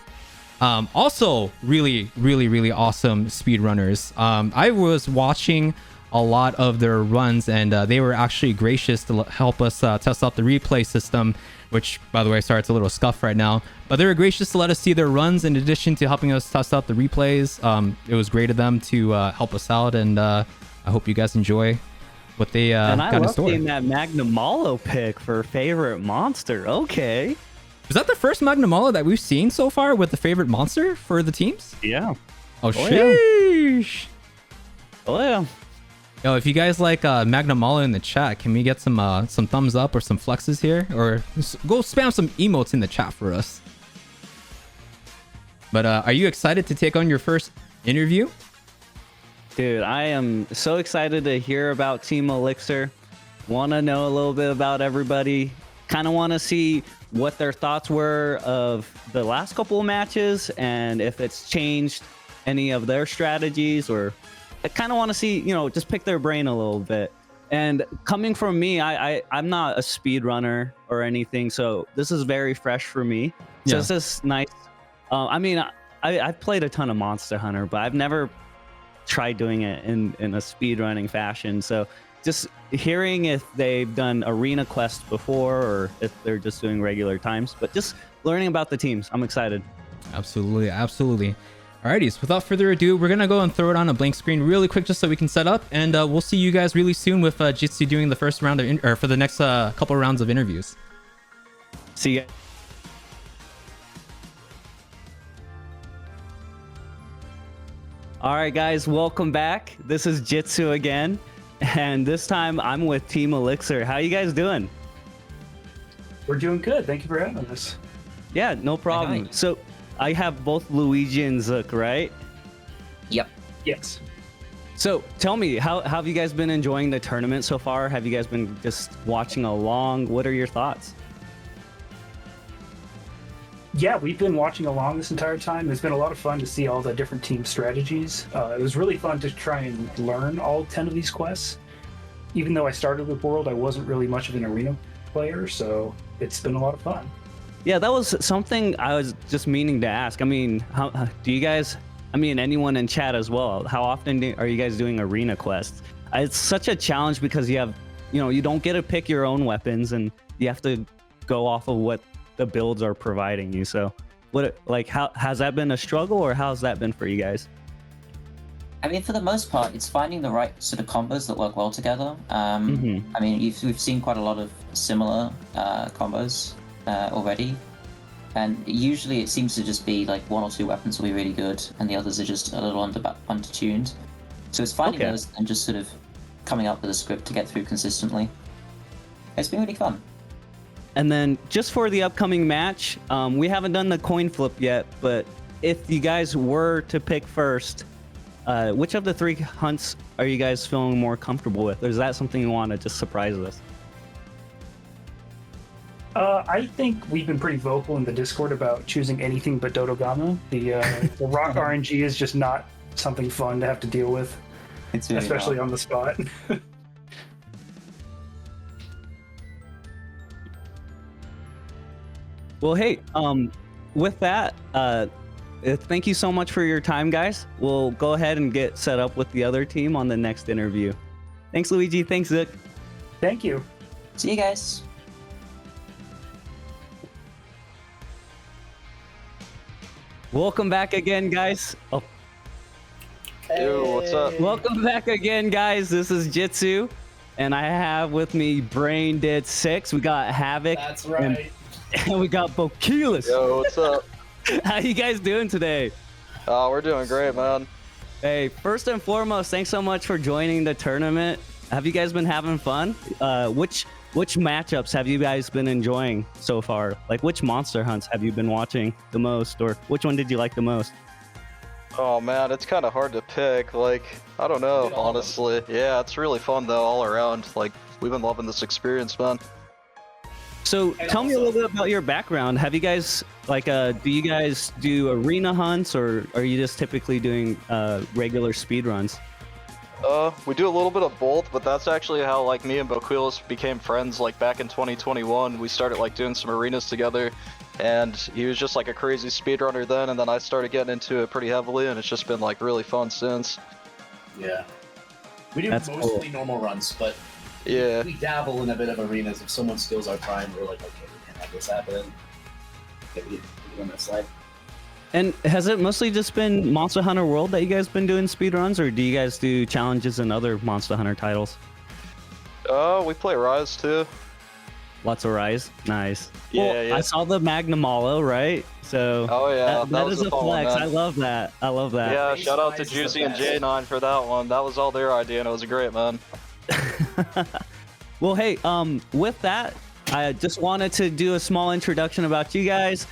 Also really, really, really awesome speedrunners. I was watching a lot of their runs, and they were actually gracious to help us test out the replay system, which, by the way, sorry, it's a little scuffed right now, but they were gracious to let us see their runs in addition to helping us test out the replays. It was great of them to help us out, and I hope you guys enjoy what they got in store. And I love seeing that Magnamalo pick for favorite monster. Okay. Is that the first Magnamalo that we've seen so far with the favorite monster for the teams? Yeah. Oh, sheesh. Oh, yeah. Yo, if you guys like Magnamalo in the chat, can we get some thumbs up or some flexes here? Or go spam some emotes in the chat for us. But are you excited to take on your first interview? Dude, I am so excited to hear about Team Elixir. Want to know a little bit about everybody. Kind of want to see what their thoughts were of the last couple of matches and if it's changed any of their strategies, or I kind of want to see, you know, just pick their brain a little bit. And coming from me, I'm not a speed runner or anything, so this is very fresh for me. So it's just nice. I mean, I've played a ton of Monster Hunter, but I've never tried doing it in a speed running fashion. So just hearing if they've done arena quests before or if they're just doing regular times, but just learning about the teams. I'm excited. Absolutely, absolutely. Alrighty, so without further ado, we're gonna go and throw it on a blank screen really quick just so we can set up, and we'll see you guys really soon with Jitsu doing the first round of or for the next couple rounds of interviews. See ya. All right, guys, welcome back. This is Jitsu again, and this time I'm with Team Elixir. How you guys doing? We're doing good. Thank you for having us. Yeah, no problem. Hi. So I have both Luigi and Zook, right? Yep. Yes. So tell me, how have you guys been enjoying the tournament so far? Have you guys been just watching along? What are your thoughts? Yeah, we've been watching along this entire time. It's been a lot of fun to see all the different team strategies. It was really fun to try and learn all 10 of these quests. Even though I started with World, I wasn't really much of an arena player, so it's been a lot of fun. Yeah, that was something I was just meaning to ask. I mean, how do you guys, I mean, anyone in chat as well, how often are you guys doing arena quests? It's such a challenge because you have, you know, you don't get to pick your own weapons and you have to go off of what the builds are providing you. So what, like, how has that been a struggle, or how's that been for you guys? I mean, for the most part, it's finding the right sort of combos that work well together. I mean, we've seen quite a lot of similar combos already. And usually it seems to just be like 1 or 2 weapons will be really good, and the others are just a little undertuned. So it's finding those and just sort of coming up with a script to get through consistently. It's been really fun. And then just for the upcoming match, we haven't done the coin flip yet, but if you guys were to pick first, which of the 3 hunts are you guys feeling more comfortable with? Or is that something you want to just surprise us? I think we've been pretty vocal in the Discord about choosing anything but Dodogama. The rock RNG is just not something fun to have to deal with, really especially on the spot. Well, hey, with that, thank you so much for your time, guys. We'll go ahead and get set up with the other team on the next interview. Thanks, Luigi. Thanks, Zook. Thank you. See you guys. Welcome back again, guys. Oh. Yo, what's up? Welcome back again, guys. This is Jitsu, and I have with me Braindead 6. We got Havoc. That's right. And we got Bokeelis. Yo, what's up? How you guys doing today? We're doing great, man. Hey, first and foremost, thanks so much for joining the tournament. Have you guys been having fun? Which matchups have you guys been enjoying so far? Like, which monster hunts have you been watching the most, or which one did you like the most? Oh man, it's kind of hard to pick. Like, I don't know, honestly. Yeah, it's really fun though, all around. Like, we've been loving this experience, man. So tell me a little bit about your background. Have you guys, like, do you guys do arena hunts, or are you just typically doing regular speed runs? We do a little bit of both, but that's actually how, like, me and Bokeelis became friends, like, back in 2021. We started, like, doing some arenas together, and he was just, like, a crazy speedrunner then, and then I started getting into it pretty heavily, and it's just been, like, really fun since. Yeah. We do mostly normal runs, but yeah, we dabble in a bit of arenas. If someone steals our prime, we're like, okay, we can't have this happen. Maybe on that slide. And has it mostly just been Monster Hunter World that you guys been doing speedruns, or do you guys do challenges in other Monster Hunter titles? We play Rise too. Lots of Rise, nice. Yeah, well, yeah. I saw the Magnamalo, right? So oh yeah, that is a fun flex. one, I love that. I love that. Yeah, shout out to Juicy and J9 for that one. That was all their idea, and it was great, man. Well, hey, with that, I just wanted to do a small introduction about you guys.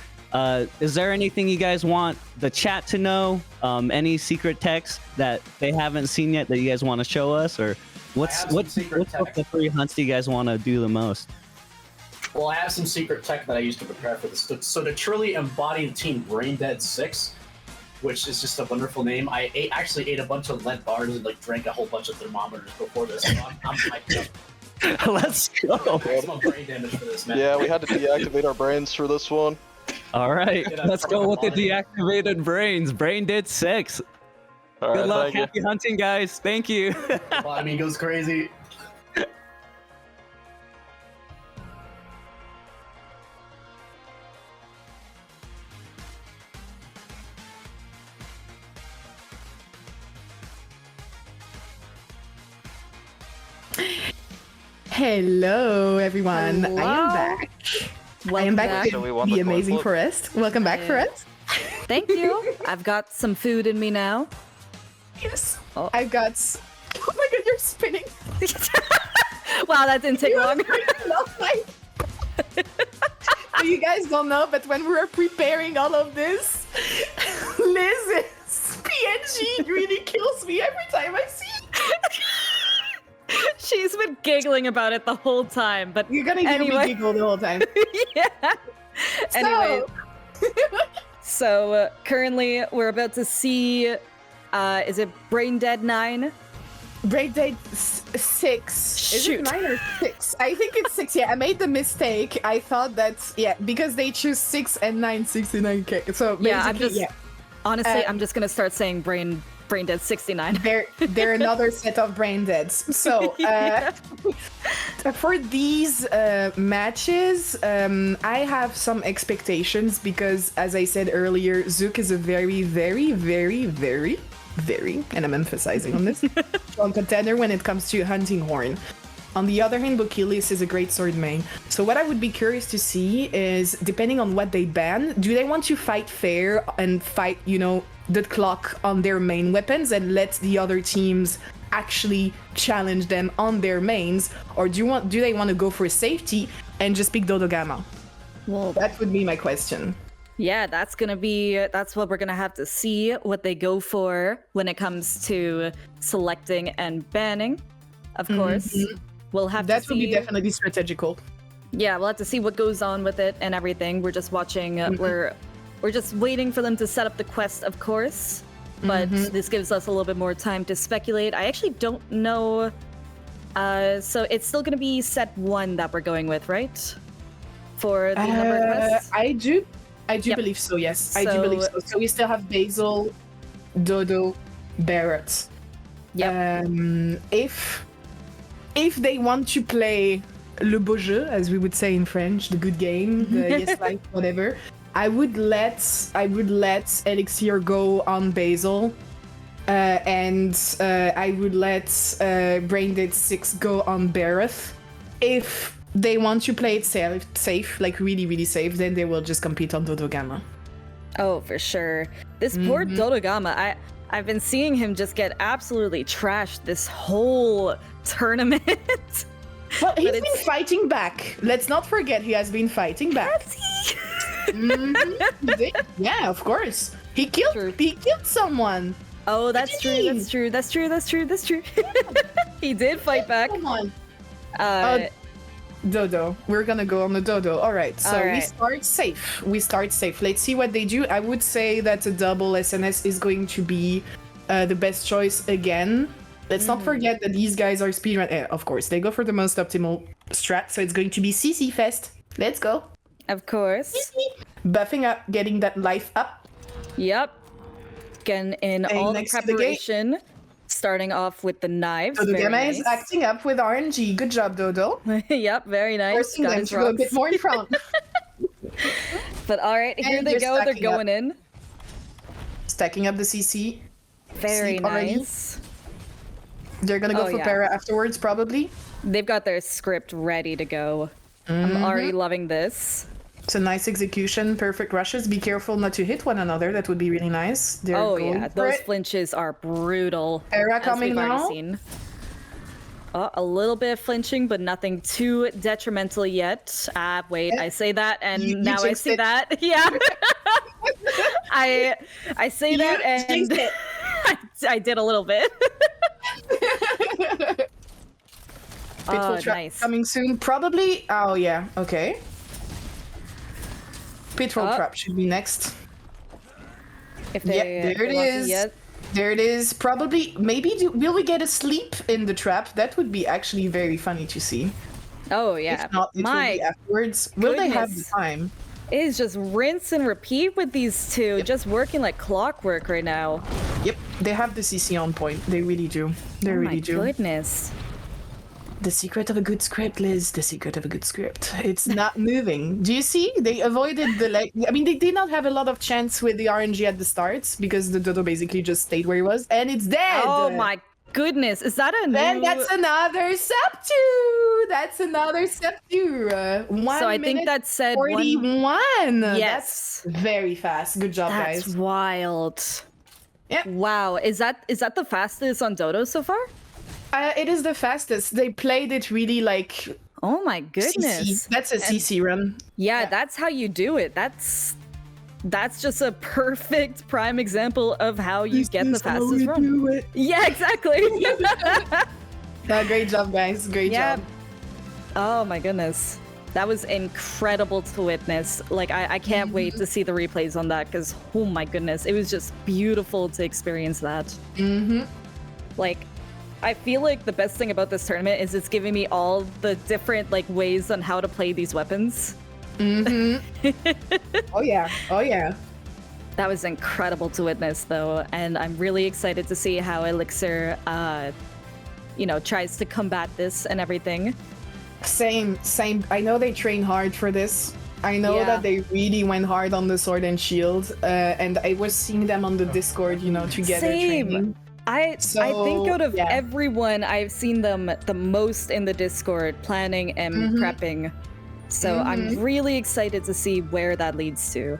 Is there anything you guys want the chat to know? Any secret techs that they haven't seen yet that you guys want to show us, or what's of the 3 hunts do you guys want to do the most? Well, I have some secret tech that I used to prepare for this. So to truly embody the team Braindead 6, which is just a wonderful name, I actually ate a bunch of lead bars and like drank a whole bunch of thermometers before this. So I'm hyped up. Let's go. Some brain damage for this, man. Yeah, we had to deactivate our brains for this one. All right, let's go with the deactivated brains. Braindead 6. All Good right, luck, thank you. happy hunting, guys. Thank you. Well, I mean, goes crazy. Hello, everyone. Hello. I am back. I am back with the amazing Forest. Welcome back, Forest. Thank you. I've got some food in me now. Yes. Oh. I've got. Oh my god, you're spinning. Wow, that didn't take long. So you guys don't know, but when we were preparing all of this, Liz's PNG really kills me every time I see it. She's been giggling about it the whole time, but you're gonna hear me giggle the whole time. Yeah. Anyway, so currently we're about to see, is it Braindead 9? Braindead 6. Shoot. Is it 9 or 6? I think it's 6. Yeah, I made the mistake. I thought that, because they choose 6 and 9, 69K. So basically, honestly, I'm just gonna start saying Braindead 69. They're another set of Braindeads. So for these matches, I have some expectations because, as I said earlier, Zook is a very, very, very, very, very, and I'm emphasizing on this, strong contender when it comes to hunting horn. On the other hand, Bokilis is a great sword main. So what I would be curious to see is, depending on what they ban, do they want to fight fair and fight, you know, the clock on their main weapons and let the other teams actually challenge them on their mains, or do they want to go for safety and just pick Dodogama? Well, that would be my question. Yeah, that's what we're gonna have to see what they go for when it comes to selecting and banning. Of course, we'll have that to see. Would be definitely strategical. Yeah, we'll have to see what goes on with it and everything. We're just watching. We're just waiting for them to set up the quest, of course. But this gives us a little bit more time to speculate. I actually don't know. So it's still gonna be set 1 that we're going with, right? For the number of quests? I do believe so, yes. I do believe so. So we still have Basil, Dodo, Barrett. If they want to play le beau jeu, as we would say in French, the good game, the yes life, whatever, I would let Elixir go on Basil, and I would let Braindead 6 go on Barrett. If they want to play it safe, like really, really safe, then they will just compete on Dodogama. Oh, for sure. This poor Dodogama, I've been seeing him just get absolutely trashed this whole tournament. Well, he's been fighting back. Let's not forget he has been fighting back. He did? Yeah, of course. He killed someone. Oh, that's true. He did fight back. Come on. Dodo. We're gonna go on the Dodo. All right. So we start safe. Let's see what they do. I would say that a double SNS is going to be the best choice again. Let's not forget that these guys are speedrun. Of course, they go for the most optimal strat. So it's going to be CC Fest. Let's go. Of course. Buffing up, getting that life up. Yep. Getting in all the preparation. Starting off with the knives. Dodogama is acting up with RNG. Good job, Dodo. Yep, very nice. Forcing them to go a bit more in front. But all right, here they go. They're going in. Stacking up the CC. Very nice. They're gonna go for para afterwards, probably. They've got their script ready to go. I'm already loving this. It's a nice execution, perfect rushes. Be careful not to hit one another. That would be really nice. Those flinches are brutal. Era coming now. Oh, a little bit of flinching, but nothing too detrimental yet. Wait, I say that, and now I see that. Yeah. I say that, and I did a little bit. Pitfall trap coming soon, probably. Oh yeah, okay. Pitfall trap should be next. There it is. There it is. Probably, maybe, will we get a sleep in the trap? That would be actually very funny to see. Oh yeah. If not, it will be afterwards. Will they have the time? It is just rinse and repeat with these two, just working like clockwork right now. Yep, they have the CC on point. They really do. They really do. Oh my goodness. The secret of a good script, Liz. The secret of a good script. It's not moving. Do you see? They avoided the leg. I mean, they did not have a lot of chance with the RNG at the start because the Dodo basically just stayed where he was, and it's dead. Oh my goodness! Is that a Then that's another sub-2. That's another sub-2. 1 so I think that said 41. Yes. That's very fast. Good job, guys. That's wild. Yep. Wow. Is that the fastest on Dodo so far? It is the fastest. They played it really like. Oh my goodness. CC. That's a CC run. Yeah, that's how you do it. That's just a perfect prime example of how you get the fastest run. Yeah, exactly. Great job, guys. Great job. Oh my goodness. That was incredible to witness. Like, I can't wait to see the replays on that because, oh my goodness, it was just beautiful to experience that. Like, I feel like the best thing about this tournament is it's giving me all the different like ways on how to play these weapons. Oh yeah. Oh yeah. That was incredible to witness though, and I'm really excited to see how Elixir tries to combat this and everything. Same. I know they train hard for this. I know that they really went hard on the sword and shield, and I was seeing them on the Discord, together training. I think out of everyone, I've seen them the most in the Discord planning and prepping. So I'm really excited to see where that leads to.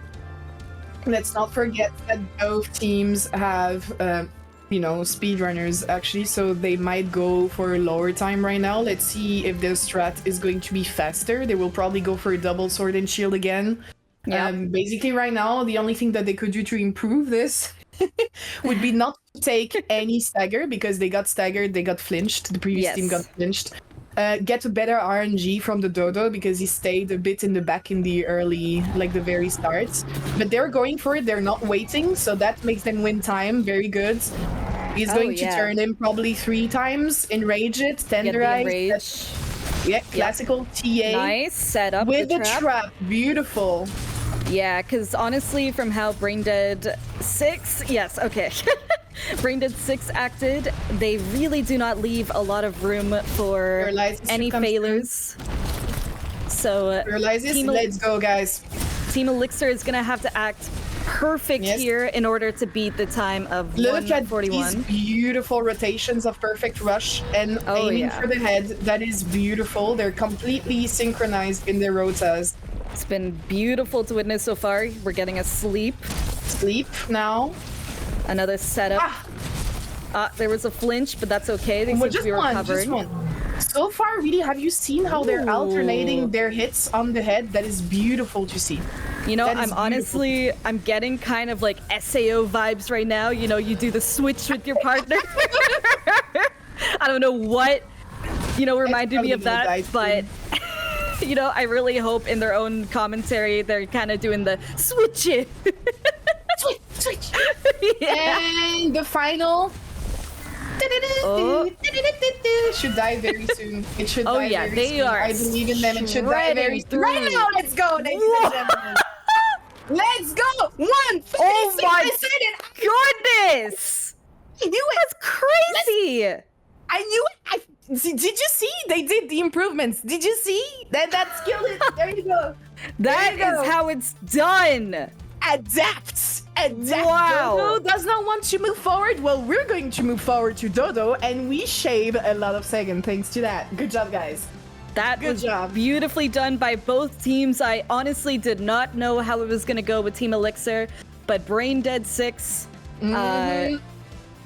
Let's not forget that both teams have, speedrunners actually, so they might go for a lower time right now. Let's see if the strat is going to be faster. They will probably go for a double sword and shield again. Yeah. Basically, right now, the only thing that they could do to improve this would be not to take any stagger, because they got staggered, they got flinched. The previous team got flinched. Get a better RNG from the Dodo, because he stayed a bit in the back in the early, like the very start. But they're going for it, they're not waiting, so that makes them win time. Very good. He's going to turn him probably 3 times, enrage it, tenderize. Yeah, classical TA. Nice setup with the trap. Beautiful. Yeah, because honestly, from how Braindead 6, Braindead 6 acted, they really do not leave a lot of room for any failures. So, let's go, guys. Team Elixir is gonna have to act perfect here in order to beat the time of Look 141. At these beautiful rotations of perfect rush and aiming for the head. That is beautiful. They're completely synchronized in their rotas. It's been beautiful to witness so far. We're getting a sleep. Sleep now. Another setup. There was a flinch, but that's okay. They seem to be recovering. So far, really, have you seen how they're alternating their hits on the head? That is beautiful to see. You know, I'm getting kind of like SAO vibes right now. You know, you do the switch with your partner. I don't know what, reminded me of that, but... I really hope in their own commentary they're kind of doing the switch it. Switch. And the final should die very soon. It should die very soon. Are. I believe in them. It should die very soon. Right now, let's go, ladies and gentlemen. Let's go. 1. Oh my goodness! I knew it. That's crazy. I knew it. Did you see? They did the improvements. Did you see? That skill is... There you go. That is how it's done. Adapt. Wow. Dodo does not want to move forward. Well, we're going to move forward to Dodo, and we shave a lot of seconds thanks to that. Good job, guys. That was beautifully done by both teams. I honestly did not know how it was going to go with Team Elixir, but Braindead 6,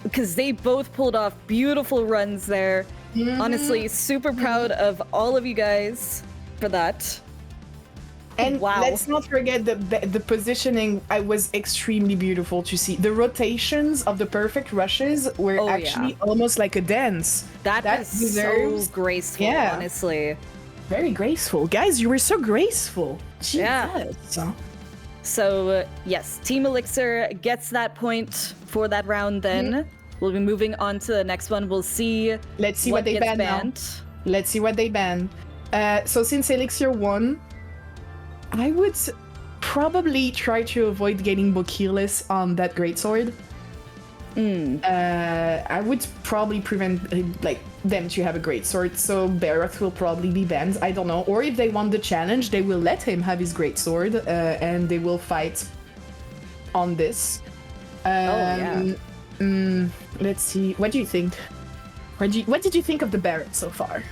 because they both pulled off beautiful runs there. Honestly, super proud of all of you guys for that. And let's not forget the positioning. I was extremely beautiful to see. The rotations of the perfect rushes were actually almost like a dance. That deserves so graceful, honestly. Very graceful. Guys, you were so graceful. Jesus. Yeah. So, yes, Team Elixir gets that point for that round then. We'll be moving on to the next one. We'll see. Let's see what they ban now. Let's see what they ban. So since Elixir won, I would probably try to avoid getting Bokirless on that greatsword. I would probably prevent them to have a greatsword, so Barroth will probably be banned. I don't know. Or if they want the challenge, they will let him have his greatsword, and they will fight on this. Let's see. What do you think? What did you think of the Barret so far?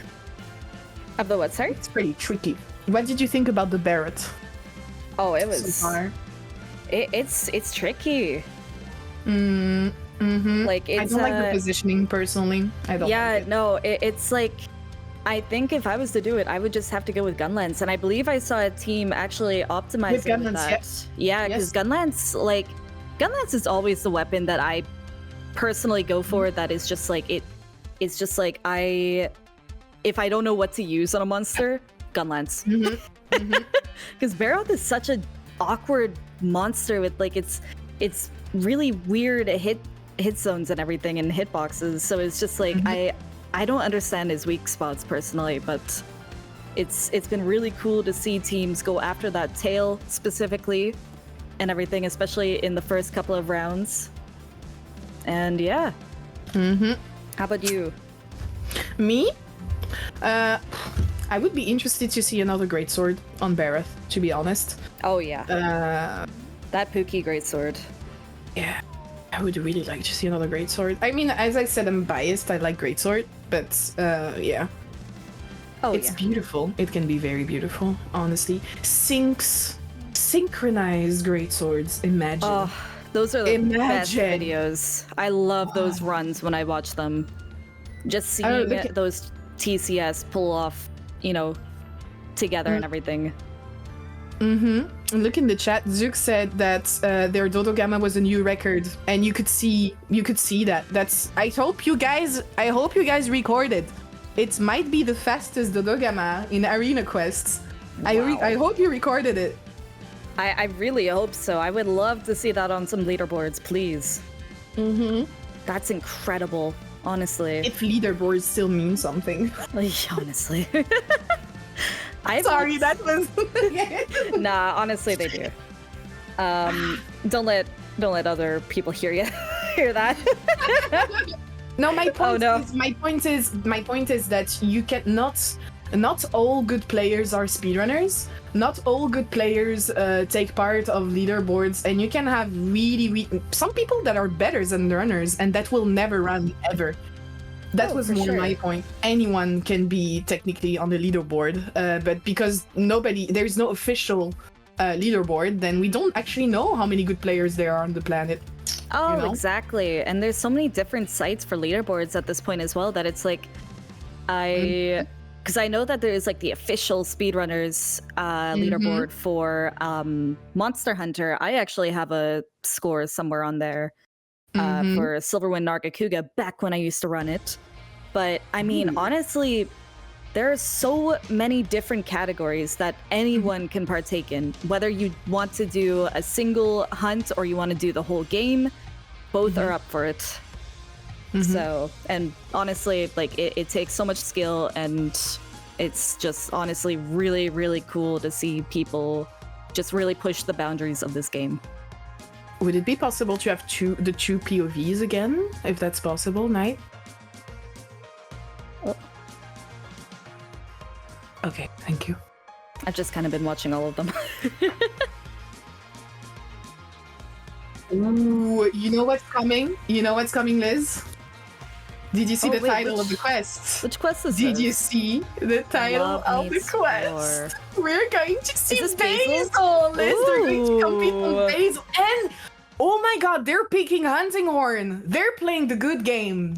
Of the what, sorry? It's pretty tricky. What did you think about the Barret? Oh, it was... So far? It's tricky. Like, I don't like the positioning, personally. I don't like it. No, it's like... I think if I was to do it, I would just have to go with Gunlance. And I believe I saw a team actually optimizing with that. Yeah, because Gunlance is always the weapon that I personally go for. That is just like it's just like if I don't know what to use on a monster, Gunlance. Because Barroth is such an awkward monster with it's really weird hit zones and everything and hitboxes. So it's just like I don't understand his weak spots personally, but it's been really cool to see teams go after that tail specifically and everything, especially in the first couple of rounds. And yeah. How about you? Me? I would be interested to see another greatsword on Barroth, to be honest. Oh yeah. That Pookie greatsword. Yeah. I would really like to see another greatsword. I mean, as I said, I'm biased. I like greatsword, but yeah. Oh, it's yeah. beautiful. It can be very beautiful, honestly. Synchronized greatswords. Imagine. Oh, those are the best Imagine. videos. I love those runs when I watch them. Just seeing look at- those TCS pull off, you know, together and everything. Mm-hmm. Look in the chat. Zook said that their Dodo Gamma was a new record, and you could see that. That's. I hope you guys recorded. It might be the fastest Dodo Gamma in Arena Quests. Wow. I hope you recorded it. I really hope so. I would love to see that on some leaderboards, please. Mm-hmm. That's incredible, honestly. If leaderboards still mean something. Honestly. Sorry, that was. Nah, honestly, they do. Don't let other people hear that. No, my point is that you not all good players are speedrunners. Not all good players take part of leaderboards, and you can have really some people that are better than runners, and that will never run ever. That was more my point. Anyone can be technically on the leaderboard, but because there's no official leaderboard, then we don't actually know how many good players there are on the planet. Oh, you know? exactly. And there's so many different sites for leaderboards at this point as well that it's like, because I know that there's like the official speedrunners leaderboard for Monster Hunter. I actually have a score somewhere on there for Silverwind Nargacuga back when I used to run it. But I mean, honestly, there are so many different categories that anyone can partake in. Whether you want to do a single hunt or you want to do the whole game, both are up for it. So, and honestly, like it takes so much skill, and it's just honestly really, really cool to see people just really push the boundaries of this game. Would it be possible to have the two POVs again, if that's possible, Knight? Okay, thank you. I've just kind of been watching all of them. Ooh, you know what's coming? You know what's coming, Liz? Did you see the title of the quest? Which quest is Did this? you see the title of the quest? We're going to see this Basil, Liz. They're going to compete Ooh. on Basil. And, oh my god, they're picking Hunting Horn. They're playing the good game.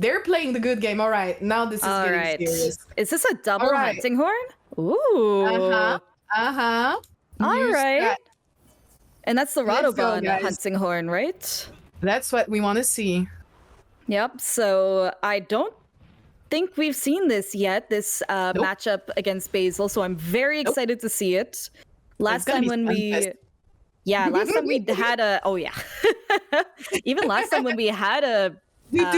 All right, now this is getting serious. Is this a double All right. hunting horn? Ooh. All right. And that's the Let's go, Radobon guys. hunting horn, right? That's what we want to see. Yep. So I don't think we've seen this yet, this matchup against Basil. So I'm very excited to see it. Last gonna time be when stunfest. last time we had even last time when we had a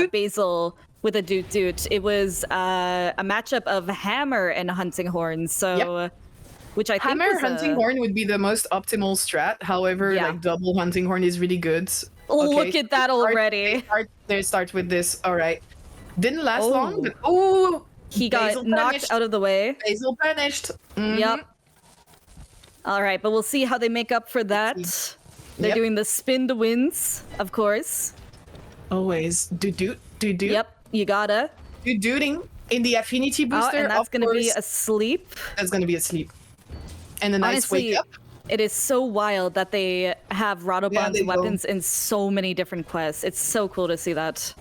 Basil with a Doot, it was a matchup of Hammer and Hunting Horn. So, which I think Hammer was Hunting Horn would be the most optimal strat. However, like double Hunting Horn is really good. Look at that already. They start with this. All right. Didn't last long, but he got Basil knocked punished. out of the way. Basil punished. Yep. All right, but we'll see how they make up for that. They're Yep. doing the spin to wins, of course. Always. Do. Yep, you gotta. Dooting in the affinity booster. And that's of gonna be course. a sleep. That's gonna be a sleep. And a nice Honestly, wake up. it is so wild that they have Radobon's they will. weapons in so many different quests. It's so cool to see that.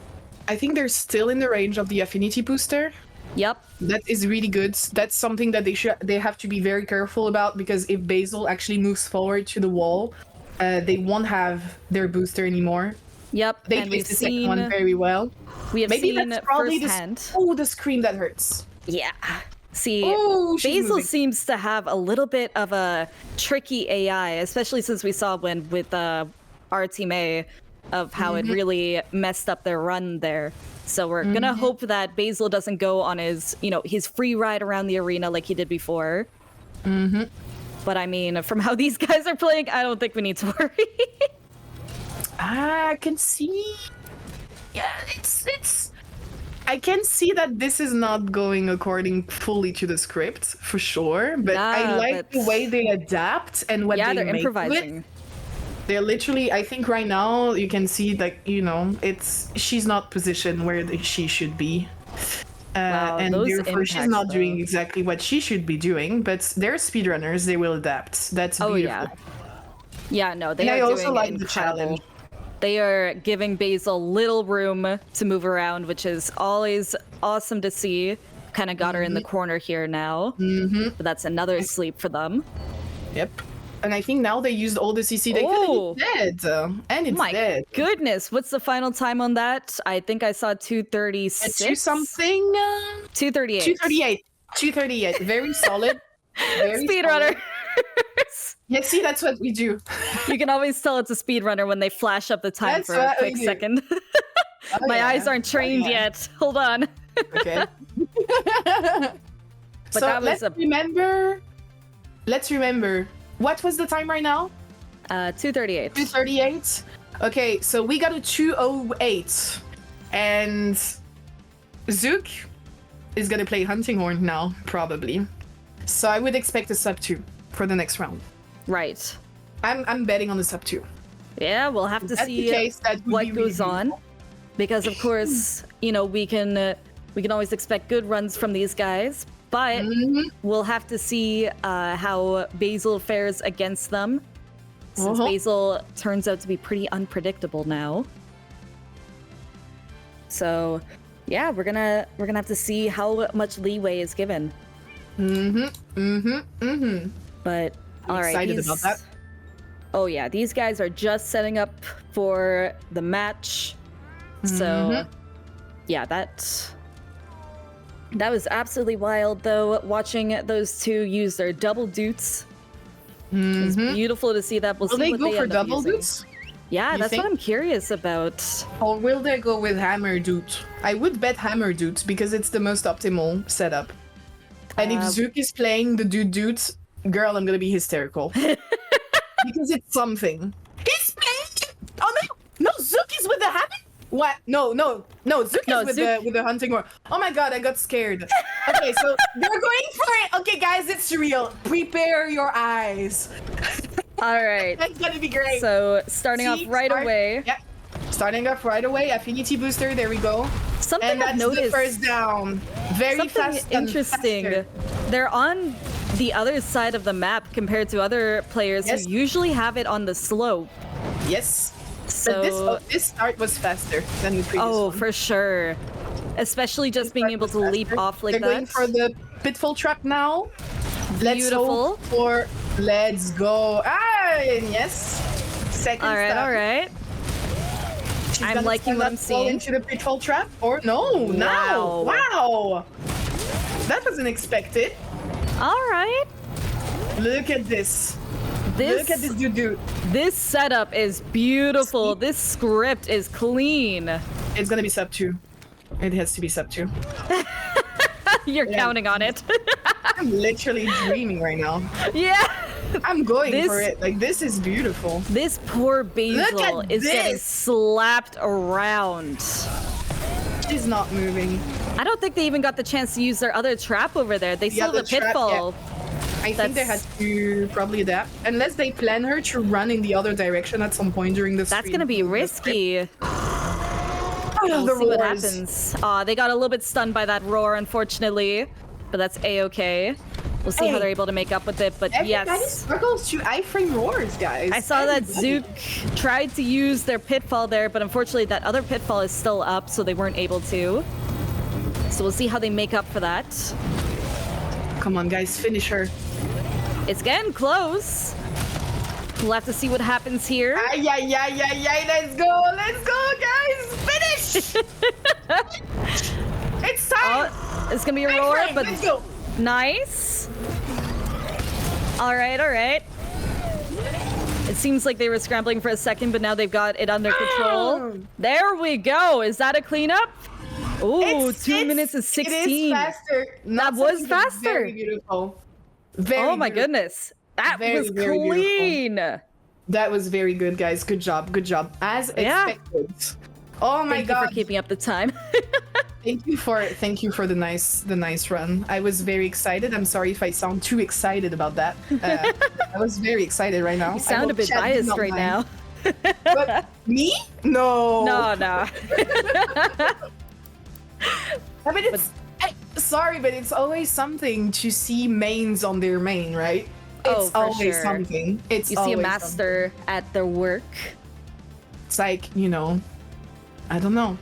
I think they're still in the range of the affinity booster. Yep. That is really good. That's something that they have to be very careful about, because if Basil actually moves forward to the wall, they won't have their booster anymore. Yep. They and we've placed the second seen one very well. We have Maybe seen that's probably firsthand. the scream that hurts. Yeah. See, Oh, she's Basil moving. seems to have a little bit of a tricky AI, especially since we saw with our Team A of how it really messed up their run there. So we're gonna hope that Basil doesn't go on his free ride around the arena like he did before. But I mean, from how these guys are playing, I don't think we need to worry. I can see. Yeah, it's. I can see that this is not going according fully to the script for sure, but I Nah, like the way they adapt and what they they're make of it. improvising. They're literally, I think right now you can see like, she's not positioned where she should be. Wow, and those therefore she's impacts, not doing though. exactly what she should be doing, but they're speedrunners, they will adapt. That's beautiful. yeah. Yeah, no, they And are I also doing like the incredible. challenge. They are giving Basil little room to move around, which is always awesome to see. Kind of got her in the corner here now. But that's another sleep for them. Yep. And I think now they used all the CC they could, and it's dead. And it's My dead. goodness, what's the final time on that? I think I saw 236. 2-something? 238. 238. 238. Very solid. Very Speedrunner. Yeah, see, that's what we do. You can always tell it's a speedrunner when they flash up the time That's for a what we quick do. second. Oh, My yeah. eyes aren't trained yet. Hold on. Okay. But So that was let's remember. What was the time right now? 238. 238. Okay, so we got a 208. And Zook is gonna play Hunting Horn now, probably. So I would expect a sub 2 for the next round. Right. I'm betting on the sub 2. Yeah, we'll have to That's see the case, that would what be goes really on, because of course, we can always expect good runs from these guys, but we'll have to see how Basil fares against them, since Basil turns out to be pretty unpredictable now. So, yeah, we're gonna have to see how much leeway is given. But all right, Excited about that. Oh yeah, these guys are just setting up for the match. So yeah, that was absolutely wild though, watching those two use their double dutes. It's beautiful to see that. We'll Will see they what go they for end up double using. dutes? Yeah, You that's think? what I'm curious about. Or will they go with Hammer Doot? I would bet Hammer Doot because it's the most optimal setup. And if Zook is playing the Doot, girl, I'm gonna be hysterical. Because it's something. He's playing. Oh no! Zook is with the Hammer. What? No. Zook is with the Hunting Horn. Oh my god, I got scared. Okay, so they're going for it. Okay, guys, it's real. Prepare your eyes. All right. That's gonna be great. So starting off right away. Yep. Starting off right away. Affinity booster. There we go. Something and I've that's noticed. the first down. Very Something fast. and interesting. faster. They're on the other side of the map compared to other players Yes. who usually have it on the slope. Yes. So But this start was faster than the previous one. for sure. Especially just being able to leap off like They're that. going for the pitfall trap now. Let's Beautiful. hope for. Let's go. Ah, yes. Second. All right, stop. all right. She's I'm gonna liking stand what up, I'm fall seeing. into the pitfall trap, or no? Now. Wow. That wasn't expected. All right. Look at this. Look at this dude. This setup is beautiful. This script is clean. It's gonna be sub 2. It has to be sub 2. You're counting on it. I'm literally dreaming right now. Yeah. I'm going for it. Like, this is beautiful. This poor Basil Look at is getting this. slapped around. She's not moving. I don't think they even got the chance to use their other trap over there. They Yeah, saw the trap, pitfall. I think they had to probably adapt. Unless they plan her to run in the other direction at some point during the That's gonna be risky. We'll the see what roars. happens. They got a little bit stunned by that roar, unfortunately. But that's a-okay. We'll see how Hey. they're able to make up with it. But Everybody yes, struggles to iframe roars, guys. I saw that Everybody. Zook tried to use their pitfall there, but unfortunately that other pitfall is still up, so they weren't able to. So we'll see how they make up for that. Come on, guys, finish her. It's getting close. We'll have to see what happens here. Ay, let's go, guys, finish! It's time! It's gonna be a Big roar, frame, but let's go. nice. All right, all right. It seems like they were scrambling for a second, but now they've got it under control. There we go. Is that a cleanup? Ooh, 2 minutes and 16. It is faster. That was faster. Very beautiful. Very Oh my beautiful. goodness. That Very, was very beautiful. clean. That was very good, guys. Good job. As Yeah. expected. Oh my Thank god. you for keeping up the time. Thank you for the nice run. I was very excited. I'm sorry if I sound too excited about that. I was very excited right now. You sound a bit biased right now. But me? No. No. I mean, sorry, but it's always something to see mains on their main, right? It's for always sure. something. You see a master at their work. It's like, I don't know.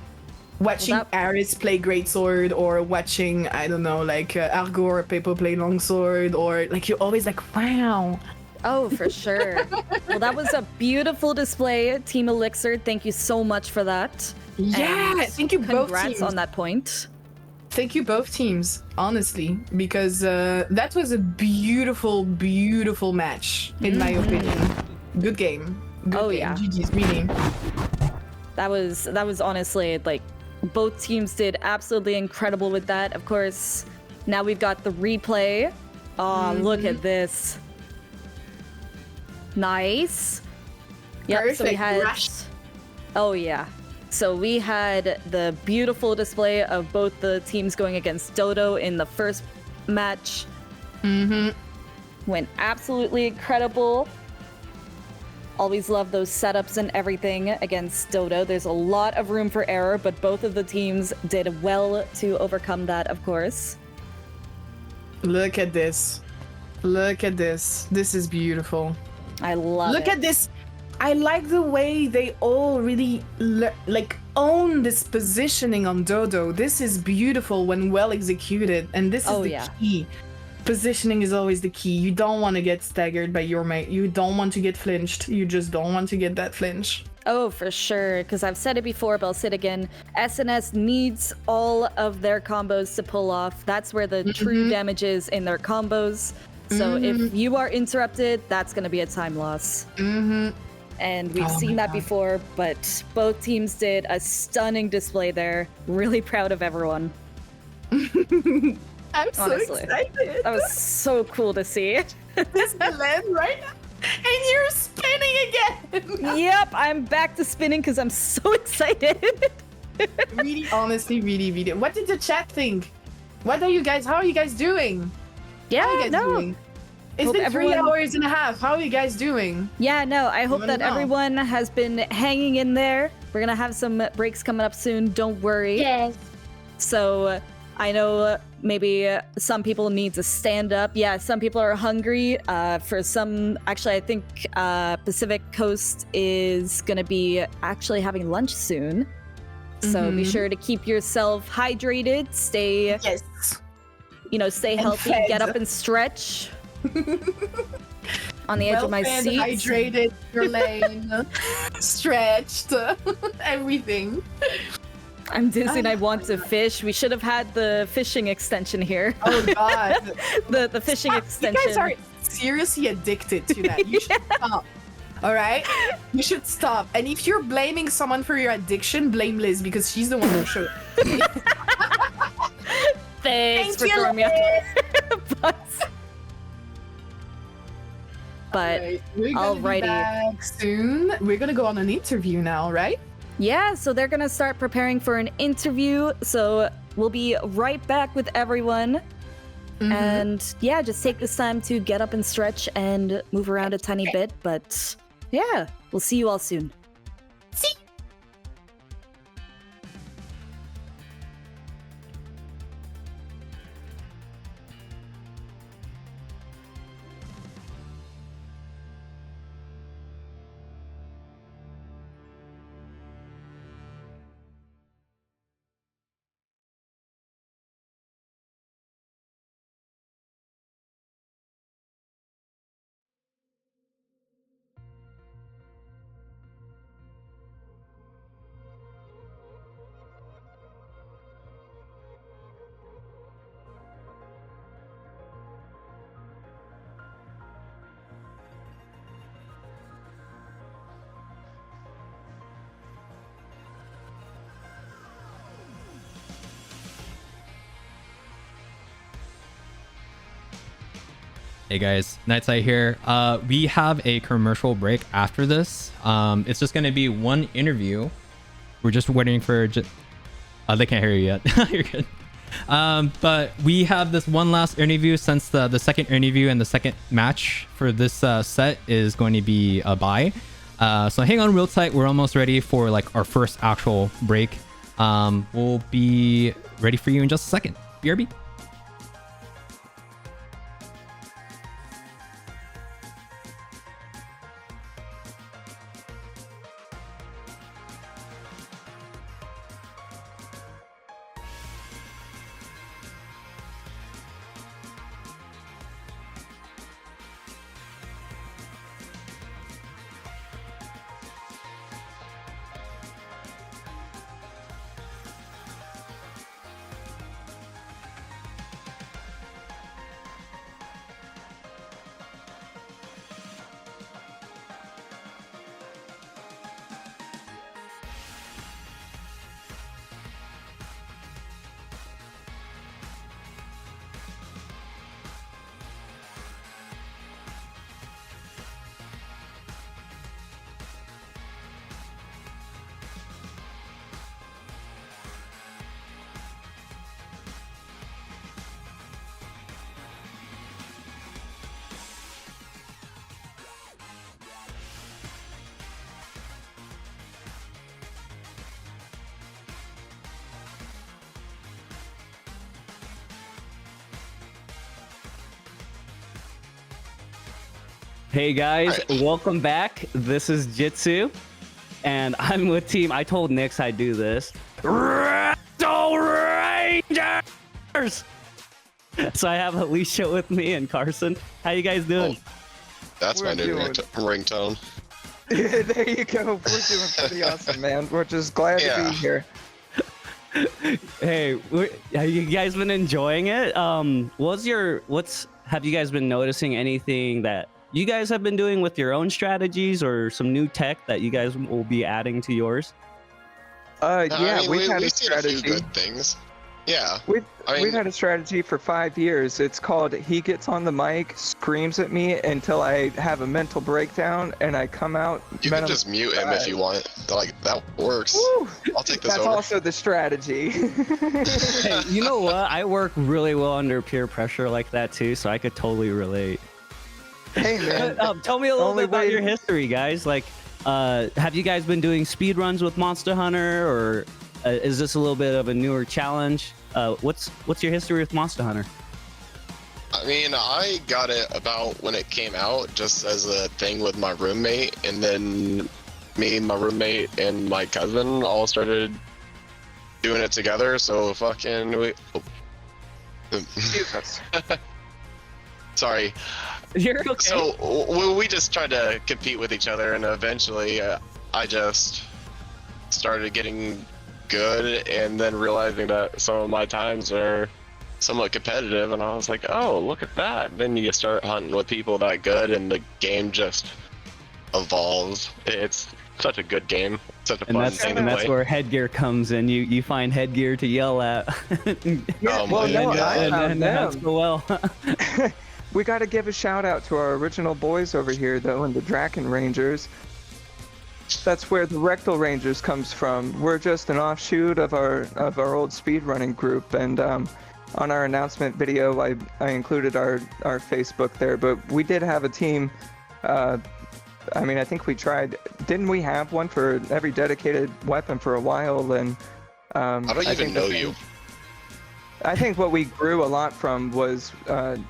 Watching Aris play greatsword, or watching, I don't know, like Argo or Pepo play longsword, or like you're always like, wow. Oh, for sure. Well, that was a beautiful display, Team Elixir. Thank you so much for that. Yeah, And thank you both congrats teams. on that point. Thank you both teams, honestly, because that was a beautiful, beautiful match, in my opinion. Good game. Good game. Yeah. GG's, really. That was honestly, like, both teams did absolutely incredible with that. Of course, now we've got the replay. Oh, look at this. Nice. Yep, so we had... Oh, yeah. So we had the beautiful display of both the teams going against Dodo in the first match. Went absolutely incredible. Always love those setups and everything against Dodo. There's a lot of room for error, but both of the teams did well to overcome that, of course. Look at this. Look at this. This is beautiful. I love it. Look at this. I like the way they all really own this positioning on Dodo. This is beautiful when well executed, and this is the key. Positioning is always the key. You don't want to get staggered by your mate. You don't want to get flinched. You just don't want to get that flinch. Oh, for sure, because I've said it before, but I'll say it again. SNS needs all of their combos to pull off. That's where the true damage is, in their combos. So if you are interrupted, that's going to be a time loss. And we've seen that before, but both teams did a stunning display there. Really proud of everyone. I'm so excited. That was so cool to see. This Glenn right now. And you're spinning again. Yep, I'm back to spinning because I'm so excited. Really, honestly, really. What did the chat think? How are you guys doing? Yeah, how are you guys doing? It's been 3 hours and a half. How are you guys doing? Yeah, no, I hope that everyone has been hanging in there. We're gonna have some breaks coming up soon, don't worry. Yes. So I know maybe some people need to stand up. Yeah, some people are hungry. For some, actually, I think Pacific Coast is gonna be actually having lunch soon. So be sure to keep yourself hydrated, stay healthy, get up and stretch. On the edge of my seat. Hydrated, your lane, stretched, everything. I'm dizzy and I want to fish. We should have had the fishing extension here. Oh god. the fishing extension. You guys are seriously addicted to that. You should stop. All right? You should stop. And if you're blaming someone for your addiction, blame Liz because she's the one who showed. Thanks for throwing me off. But we're gonna be back soon. We're gonna go on an interview now, right? Yeah, so they're gonna start preparing for an interview. So we'll be right back with everyone. And yeah, just take this time to get up and stretch and move around a tiny bit. But yeah, we'll see you all soon. See. Hey guys, Nightside here. We have a commercial break after this. It's just going to be one interview. We're just waiting for They can't hear you yet. You're good. But we have this one last interview since the second interview and the second match for this set is going to be a bye. So hang on real tight. We're almost ready for like our first actual break. We'll be ready for you in just a second. BRB. Hey guys, welcome back. This is Jitsu, and I'm with team. I told Nix I'd do this. Rectal Rangers! So I have Alicia with me and Carson. How you guys doing? That's my new ringtone. Yeah, there you go. We're doing pretty awesome, man. We're just glad to be here. Hey, have you guys been enjoying it? Have you guys been noticing anything that you guys have been doing with your own strategies or some new tech that you guys will be adding to yours? Yeah, we've had a seen strategy. a few good things. Yeah. We've had a strategy for 5 years. It's called he gets on the mic, screams at me until I have a mental breakdown, and I come out. You can just mute him if you want. Like, that works. Woo! I'll take this That's over. also the strategy. Hey, you know what? I work really well under peer pressure like that too, so I could totally relate. Hey man, tell me a little bit about your history, guys. Like, have you guys been doing speed runs with Monster Hunter, or is this a little bit of a newer challenge? What's your history with Monster Hunter? I mean, I got it about when it came out, just as a thing with my roommate, and then me, my roommate, and my cousin all started doing it together. So fucking Sorry. You're okay. So we just tried to compete with each other, and eventually I just started getting good, and then realizing that some of my times are somewhat competitive, and I was like, oh, look at that. Then you start hunting with people that good, and the game just evolves. It's such a good game. Such a fun thing to play. That's where headgear comes in. You find headgear to yell at. Yeah, well, no, I found that's them. go well. We got to give a shout out to our original boys over here, though, and the Draken Rangers. That's where the Rectal Rangers comes from. We're just an offshoot of our old speedrunning group, and on our announcement video, I included our Facebook there. But we did have a team. I mean, I think we tried. Didn't we have one for every dedicated weapon for a while? And I don't even know you. I think what we grew a lot from was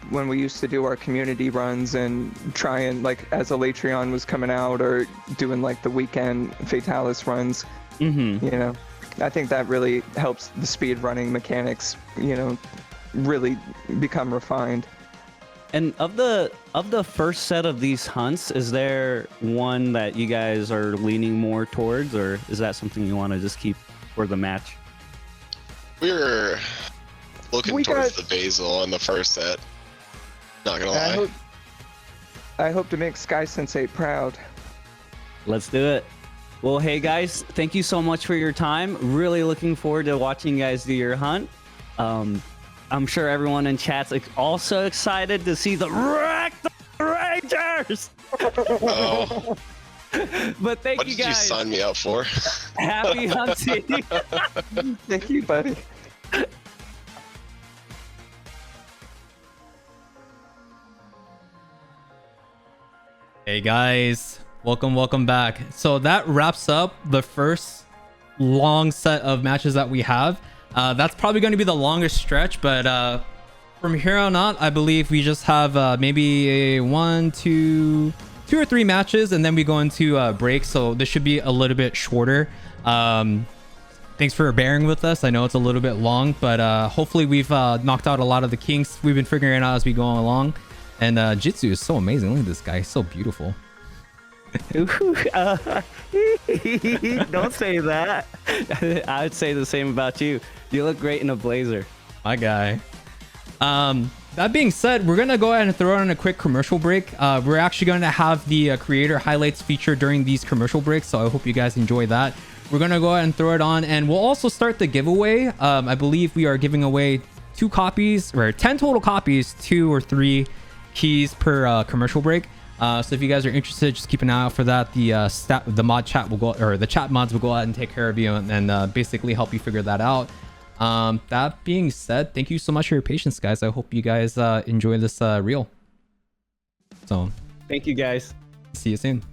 when we used to do our community runs and try and, like, as Elatreon was coming out, or doing like the weekend Fatalis runs. Mm-hmm. You know, I think that really helps the speed running mechanics, you know, really become refined. And of the first set of these hunts, is there one that you guys are leaning more towards, or is that something you want to just keep for the match? We're looking towards the Basil in the first set. Not gonna lie. I hope to make Sky Sensei proud. Let's do it. Well, hey guys, thank you so much for your time. Really looking forward to watching you guys do your hunt. I'm sure everyone in chat's also excited to see the Rectal Rangers. Oh. But thank What you did you guys. sign me up for? Happy hunting. Thank you, buddy. Hey guys, welcome back. So that wraps up the first long set of matches that we have. That's probably going to be the longest stretch, but from here on out, I believe we just have maybe a two or three matches, and then we go into break. So this should be a little bit shorter. Thanks for bearing with us. I know it's a little bit long, but hopefully we've knocked out a lot of the kinks we've been figuring it out as we go along. And Jitsu is so amazing. Look at this guy. He's so beautiful. Don't say that. I would say the same about you. You look great in a blazer. My guy. That being said, we're going to go ahead and throw in a quick commercial break. We're actually going to have the creator highlights feature during these commercial breaks, so I hope you guys enjoy that. We're going to go ahead and throw it on, and we'll also start the giveaway. I believe we are giving away 2 copies, or 10 total copies, 2 or 3 keys per commercial break. So if you guys are interested, just keep an eye out for that. The mod chat will go, or the chat mods will go ahead and take care of you and basically help you figure that out. That being said, thank you so much for your patience, guys. I hope you guys enjoy this reel. So thank you, guys. See you soon.